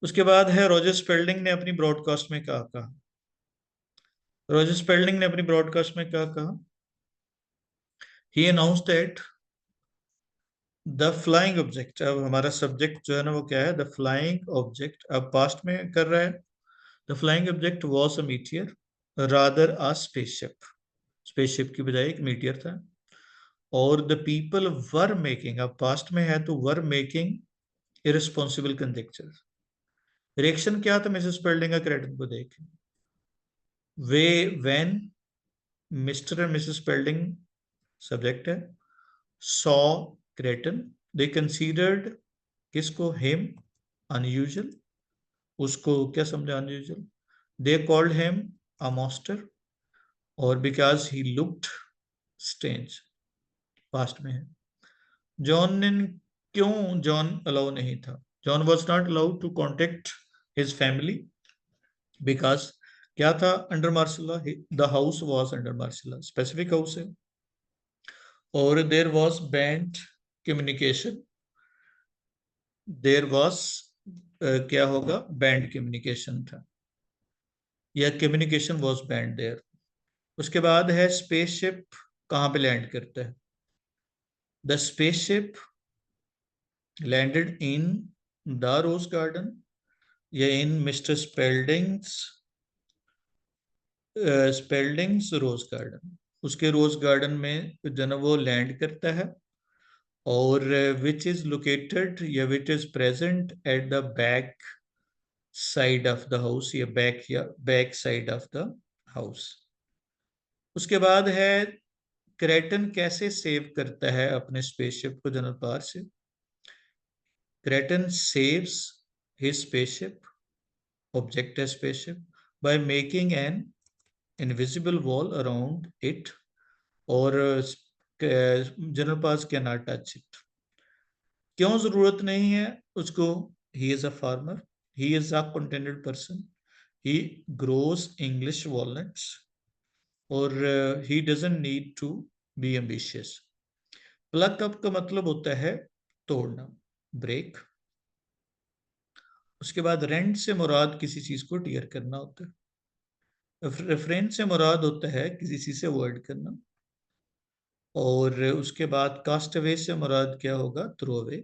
उसके बाद है रॉजर स्पेल्डिंग ने अपनी ब्रॉडकास्ट में क्या कहा। रॉजर स्पेल्डिंग ने अपनी ब्रॉडकास्ट में क्या कहा, he announce that the flying object. अब हमारा सब्जेक्ट जो है ना वो क्या है, द फ्लाइंग ऑब्जेक्ट। अब पास्ट में कर रहा है, the flying object was a meteor rather a spaceship. Spaceship की बजाय एक मीटियर था। और द पीपल वर मेकिंग, अब पास्ट में है तो were making irresponsible conjecture. Reaction क्या था मिसेस स्पेल्डिंग का क्रेडिट को देख, वे when Mr and Mrs Spelding subject है, सॉ क्रेटन, दे कंसीडर्ड किसको, हिम अनयूजुअल, उसको क्या समझा unusual, they called him a monster, और because he looked strange, past में है। जॉन ने, क्यों जॉन अलाउ नहीं था, John was not allowed to contact his family because क्या था, under martial law, the house was under martial law, specific house है। और there was banned communication, there was क्या होगा, बैंड कम्युनिकेशन था, या कम्युनिकेशन वॉज बैंड देयर। उसके बाद है स्पेसशिप कहाँ पे लैंड करता है, the spaceship landed in the rose garden, या इन मिस्टर स्पेल्डिंग्स स्पेल्डिंग्स रोज गार्डन, उसके रोज गार्डन में जो ना वो लैंड करता है। और विच इज लोकेटेड या which is present at the back side of the house, या back side of the house. उसके बाद है क्रेटन कैसे सेव करता है अपने स्पेसशिप को जनरल पावर से, Kreton saves his spaceship, object है spaceship, by making an invisible wall around it, और General Powers can not touch it. क्यों जरूरत नहीं है उसको, he is a farmer, he is a contented person, he grows English walnuts, और he doesn't need to be ambitious. Plug up का मतलब होता है तोड़ना, ब्रेक। उसके बाद रेंट से मुराद किसी चीज को टीयर करना होता है, रेफरेंस से मुराद होता है किसी चीज से अवॉइड करना। और उसके बाद कास्ट अवे से मुराद क्या होगा, थ्रो अवे।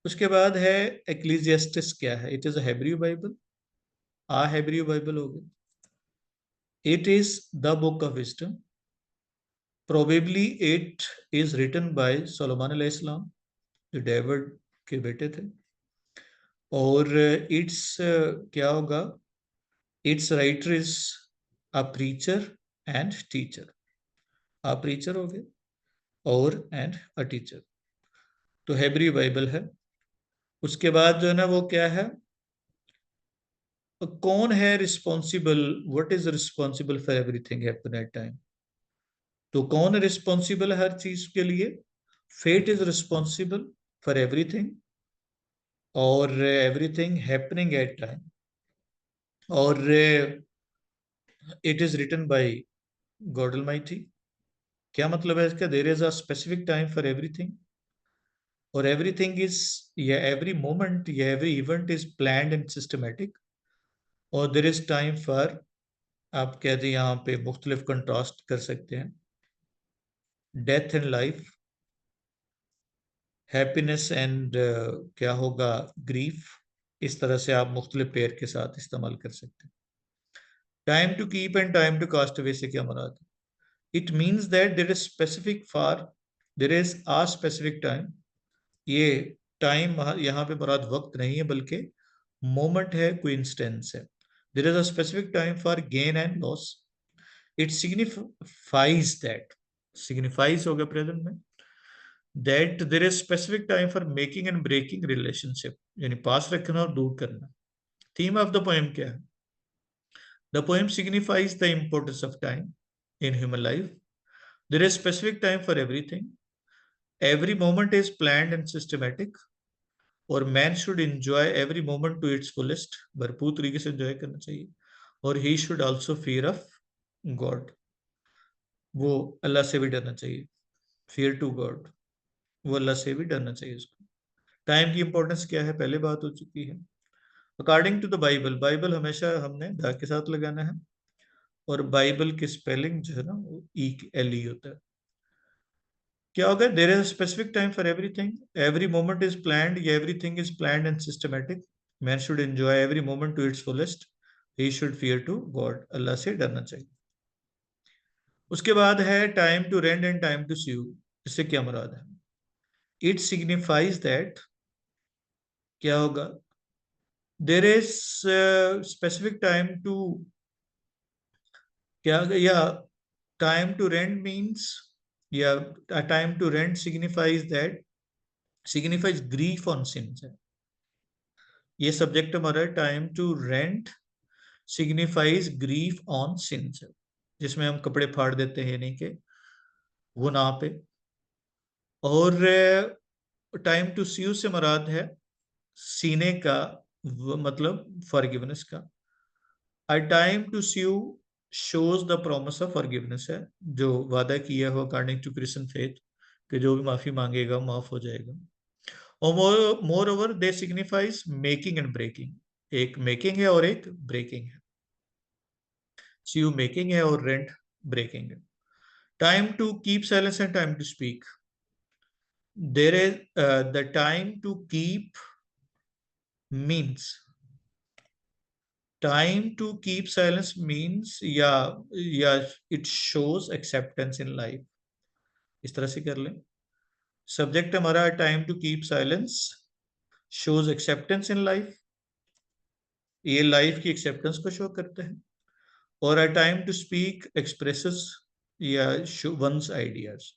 उसके बाद है एक्लीजियास्टिस क्या है, it is a Hebrew Bible, a Hebrew Bible हो गई। It is the book of wisdom, probably it is written by Solomon अलैहिस्सलाम, जो डेविड के बेटे थे। और इट्स क्या होगा, it's writer is a preacher and teacher, a preacher हो गए और एंड अ टीचर, तो हेब्रू बाइबल है। उसके बाद जो है ना वो क्या है, कौन है responsible, what is responsible for everything happen at time, तो कौन रिस्पॉन्सिबल है हर चीज के लिए, fate is responsible for everything, और एवरीथिंग हैपनिंग एट टाइम, और it is written by God almighty. क्या मतलब है इसका, there is a specific time for everything, और एवरीथिंग इज, या एवरी मोमेंट या every event is planned and systematic, और देयर इज टाइम फॉर, आप कहते हैं यहाँ पे मुख्तलिफ कंट्रास्ट कर सकते हैं, death and life, happiness and क्या होगा, ग्रीफ। इस तरह से आप मुख्तलिफ पेयर के साथ इस्तेमाल कर सकते हैं। Time to keep and time to cast away से क्या मुराद है, it means that there is specific for, there is a specific time, ये टाइम यहाँ पे मुराद वक्त नहीं है बल्कि मोमेंट है, कोई इंस्टेंस है। There is a specific time for gain and loss, it signifies that, signifies होगा प्रेजेंट में, that there is specific time for making and breaking relationship, यानी पास रखना और दूर करना। थीम ऑफ द पोएम क्या है, The poem signifies the importance of time in human life. There is specific time for everything. Every moment is planned and systematic. और man should enjoy every moment to its fullest, भरपूर तरीके से enjoy करना चाहिए. और he should also fear of God, वो अल्लाह से भी डरना चाहिए. फियर टू गॉड, वो अल्लाह से भी डरना चाहिए उसको. टाइम की इंपॉर्टेंस क्या है पहले बात हो चुकी है. According to the Bible, Bible हमेशा हमने द के साथ लगाना है. और बाइबल की स्पेलिंग जो है ना वो ELE होता है. क्या होगा, there is specific time for everything, every moment is planned, या everything is planned and systematic. Man should enjoy every moment to its fullest. He should fear to God, Allah से डरना चाहिए. उसके बाद है time to rend and time to sew. इससे क्या मुराद है? इट सिग्निफाइज दैट, क्या होगा, there is specific time to, क्या, या टाइम टू रेंट मीन्स, या time to rent signifies that, signifies grief on sins है. ये सब्जेक्ट हमारा है. Time to rent signifies grief on sins, जिसमें हम कपड़े फाड़ देते हैं यानी कि गुनाह पे. और टाइम टू स्यू से मुराद है सीने का, मतलब फॉरगिवनेस का. A time to sew shows the promise of forgiveness है, जो वादा किया हो अकॉर्डिंग टू क्रिश्चियन फेथ कि जो भी माफी मांगेगा माफ हो जाएगा. और moreover they signifies making and breaking. एक मेकिंग है और एक ब्रेकिंग है. स्यू मेकिंग है और रेंट ब्रेकिंग है. Time to keep silence and time to speak. There is the time to keep means, time to keep silence means, या it shows acceptance in life. इस तरह से कर लें. सब्जेक्ट हमारा time to keep silence shows acceptance in life, ये life की acceptance को शो करते हैं. और a time to speak expresses या वंस आइडियाज.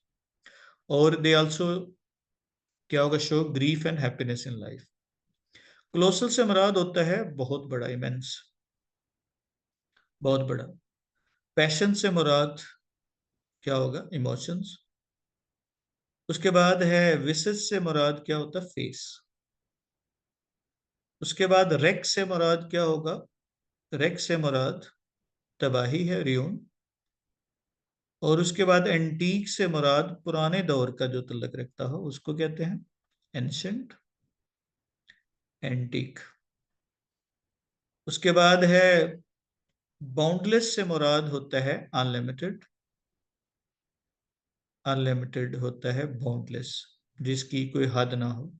और दे आल्सो, क्या होगा, show grief and happiness in life. Colossal से मुराद होता है बहुत बड़ा, इमेंस, बहुत बड़ा. पैशन से मुराद क्या होगा, इमोशंस. उसके बाद है विसेस से मुराद क्या होता है, फेस. उसके बाद रेक से मुराद क्या होगा, रेक से मुराद तबाही है, रियून. और उसके बाद एंटीक से मुराद पुराने दौर का जो तल्लक रखता हो उसको कहते हैं एंशंट, एंटीक. उसके बाद है बाउंडलेस से मुराद होता है अनलिमिटेड, अनलिमिटेड होता है बाउंडलेस, जिसकी कोई हद ना हो.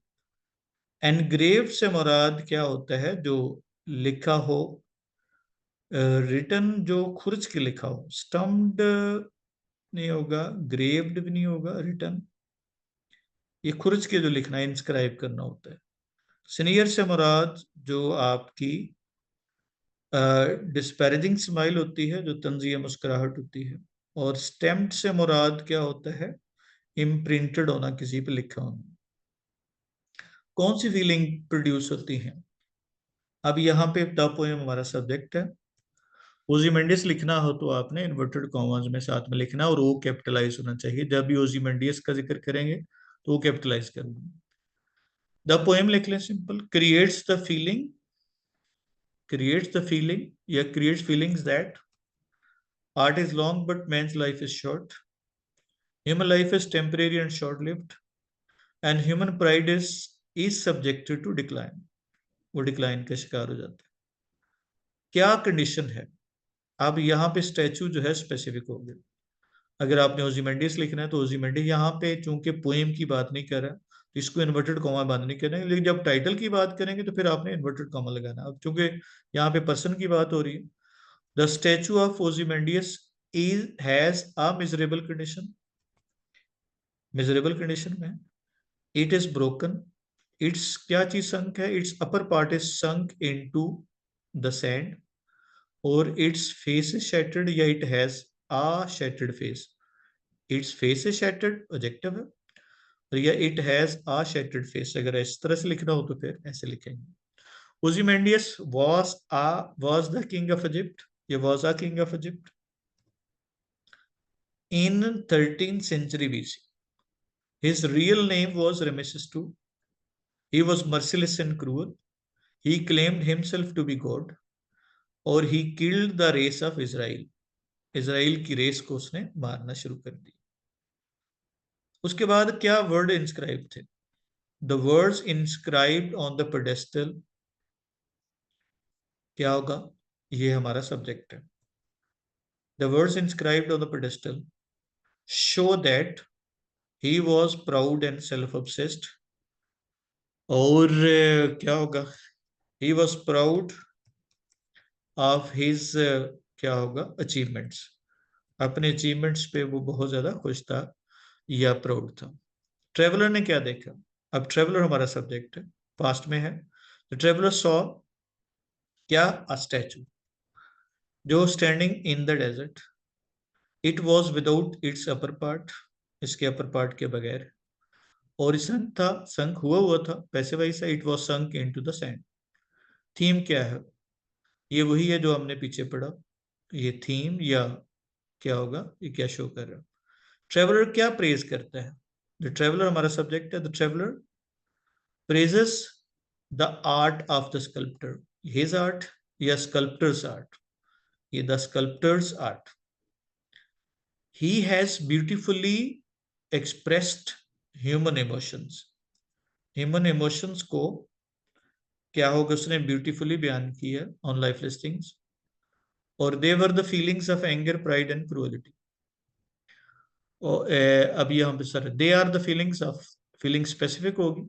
एनग्रेव से मुराद क्या होता है, जो लिखा हो, रिटन जो खुरच के लिखा हो. स्टम्प्ड नहीं होगा, ग्रेव्ड भी नहीं होगा, रिटन, ये खुरच के जो लिखना है, इंस्क्राइब करना होता है. सीनियर से मुराद जो आपकी डिस्पैरेजिंग स्माइल होती है, जो तंज़िया मुस्कुराहट होती है. और स्टैम्प्ड से मुराद क्या होता है, इम्प्रिंटेड होना, किसी पे लिखा होना. कौन सी फीलिंग प्रोड्यूस होती है? अब यहाँ पे द पोएम हमारा सब्जेक्ट है. ओजीमेंडिस लिखना हो तो आपने इन्वर्टेड कॉमास में साथ में लिखना, और वो कैपिटलाइज होना चाहिए. जब भी ओजीमेंडिस का जिक्र करेंगे तो वो कैपिटलाइज करना. द पोएम लिख लें सिंपल. क्रिएट्स द फीलिंग या creates feelings that art is long but man's life is short. Human life is temporary and short-lived, and human pride is subjected to decline. वो decline का शिकार हो जाता है. क्या कंडीशन है? अब यहाँ पे स्टैचू जो है स्पेसिफिक हो गया. अगर आपने ओजीमेंडिस लिखना है तो ओजीमेंडिस, यहाँ पे चूंकि पोएम की बात नहीं कर रहा तो इसको इन्वर्टेड कॉमा बंद नहीं करेंगे. लेकिन जब टाइटल की बात करेंगे तो फिर आपने इन्वर्टेड कॉमा लगाना. अब चूंकि यहाँ पे पर्सन की बात हो रही है, the statue of Ozymandias is has a miserable condition. Miserable condition में इट इज ब्रोकन. इट्स क्या चीज संक है, it's upper part is sunk into the sand. और इट्स फेस इज शैटर्ड, या it has a shattered face. Its face is shattered objective है, और या it has a shattered face. अगर इस तरह से लिखना हो तो फिर ऐसे लिखेंगे. Ozymandias was the king of Egypt. ये was a king of Egypt in 13th century BC. His real name was Rameses II. He was merciless and cruel. He claimed himself to be God और he killed the race of Israel. Israel की race को उसने मारना शुरू कर दी. उसके बाद क्या वर्ड इंस्क्राइब थे? The words inscribed on the pedestal क्या होगा? ये हमारा सब्जेक्ट है. The words inscribed on the pedestal show that he was proud and self obsessed. और क्या होगा? He was proud of his क्या होगा? अचीवमेंट्स. अपने अचीवमेंट्स पे वो बहुत ज्यादा खुश था या प्राउड था. ट्रेवलर ने क्या देखा? अब ट्रेवलर हमारा सब्जेक्ट है, पास्ट में है. द ट्रेवलर सॉ क्या? अ स्टैचू जो standing in the desert. It was without its upper part. इसके अपर पार्ट के बगैर. और संक था, संक हुआ था पैसे वैसा. It was sunk into the sand. Theme क्या है? ये वही है जो हमने पीछे पढ़ा. ये थीम या क्या होगा? ये क्या शो कर रहा है? ट्रेवलर क्या प्रेज करता है? द ट्रेवलर हमारा सब्जेक्ट है. The traveller praises the art of the sculptor. His art या स्कल्प्टर्स आर्ट. ये the sculptors art. He has beautifully expressed human emotions. Human emotions को क्या होगा? उसने ब्यूटीफुली बयान किया ऑन लाइफ लिस्टिंग्स. और they were the feelings of anger, pride and cruelty. अब यहाँ पे sir they are the feelings of. Feeling specific होगी.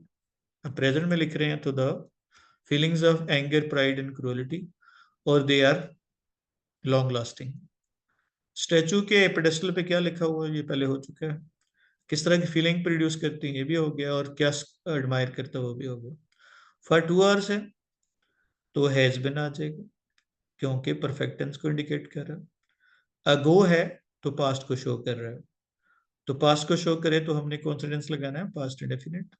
अब प्रेजेंट में लिख रहे हैं तो the feelings of anger, pride and cruelty. और they are long lasting. Statue के पेडेस्टल पे क्या लिखा हुआ है? ये पहले हो चुका है. किस तरह की फीलिंग प्रोड्यूस करती है ये भी हो गया. और क्या एडमायर करता है वो भी हो गया. फॉर 2 आवर्स है तो हैज बिन आ जाएगा क्योंकि परफेक्ट टेंस को इंडिकेट कर रहा है. अगो है तो पास्ट को शो कर रहा है. तो पास्ट को शो करे तो हमने कौन सा टेंस लगाना है? Past indefinite.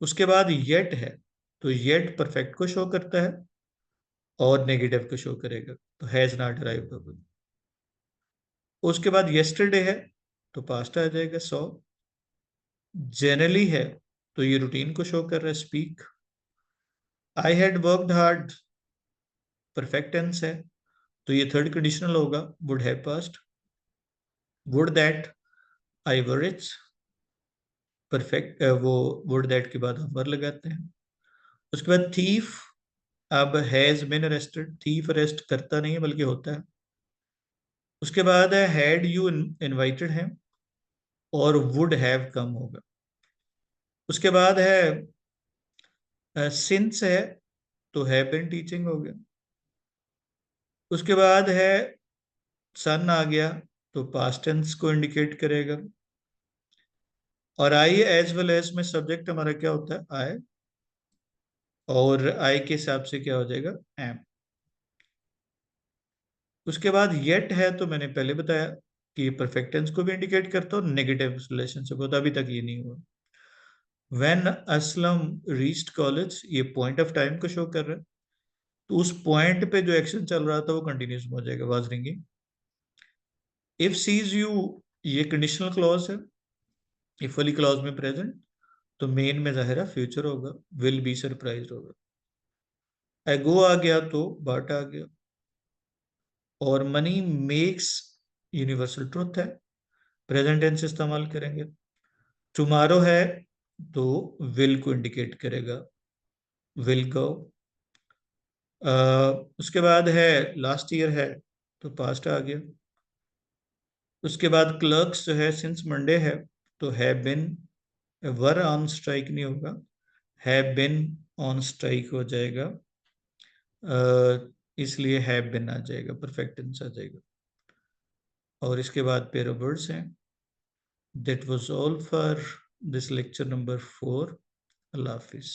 उसके बाद येट है तो येट परफेक्ट को शो करता है और नेगेटिव को शो करेगा तो हैज नॉट अराइव्ड होगा. उसके बाद येस्टरडे है तो पास्ट आ जाएगा 100. जनरली है तो ये रूटीन को शो कर रहा है, speak. I had worked hard perfect tense है तो ये थर्ड कंडीशनल होगा, would have past. Would that I were rich. Perfect वो वुड दैट के बाद हम वर लगाते हैं. उसके बाद थीफ. अब has been arrested. Thief arrest करता नहीं है बल्कि होता है. उसके बाद है हैड यू इनवाइटेड है और वुड हैव कम होगा. उसके बाद है सिंस है तो हैव बिन टीचिंग हो गया. उसके बाद है सन आ गया तो पास्ट टेंस को इंडिकेट करेगा. और आई एज वेल एज में सब्जेक्ट हमारा क्या होता है? आई. और आई के हिसाब से क्या हो जाएगा? एम. उसके बाद येट है तो मैंने पहले बताया कि परफेक्ट टेंस को भी इंडिकेट करता है और नेगेटिव रिलेशनशिप होता. अभी तक ये नहीं हुआ. व्हेन असलम रीच्ड कॉलेज ये पॉइंट ऑफ टाइम को शो कर रहा है तो उस पॉइंट पे जो एक्शन चल रहा था वो कंटिन्यूस हो जाएगा, was ringing. If sees you ये कंडीशनल क्लॉज है. इफ वाली क्लॉज में प्रेजेंट तो मेन में जाहिर है फ्यूचर होगा, विल बी सरप्राइज होगा. एगो आ गया तो बाट आ गया. और मनी मेक्स यूनिवर्सल ट्रुथ है, प्रेजेंट टेंस इस्तेमाल करेंगे. टुमारो है तो विल को इंडिकेट करेगा, विल गो. उसके बाद है लास्ट ईयर है तो पास्ट आ गया. उसके बाद क्लर्क्स जो है सिंस मंडे है तो have been. Were on strike नहीं होगा, हैव बिन ऑन स्ट्राइक हो जाएगा. इसलिए हैव बिन आ जाएगा, परफेक्ट टेंस आ जाएगा. और इसके बाद पेयर ऑफ वर्ड्स हैं. That was all for this lecture number 4. Allah Hafiz.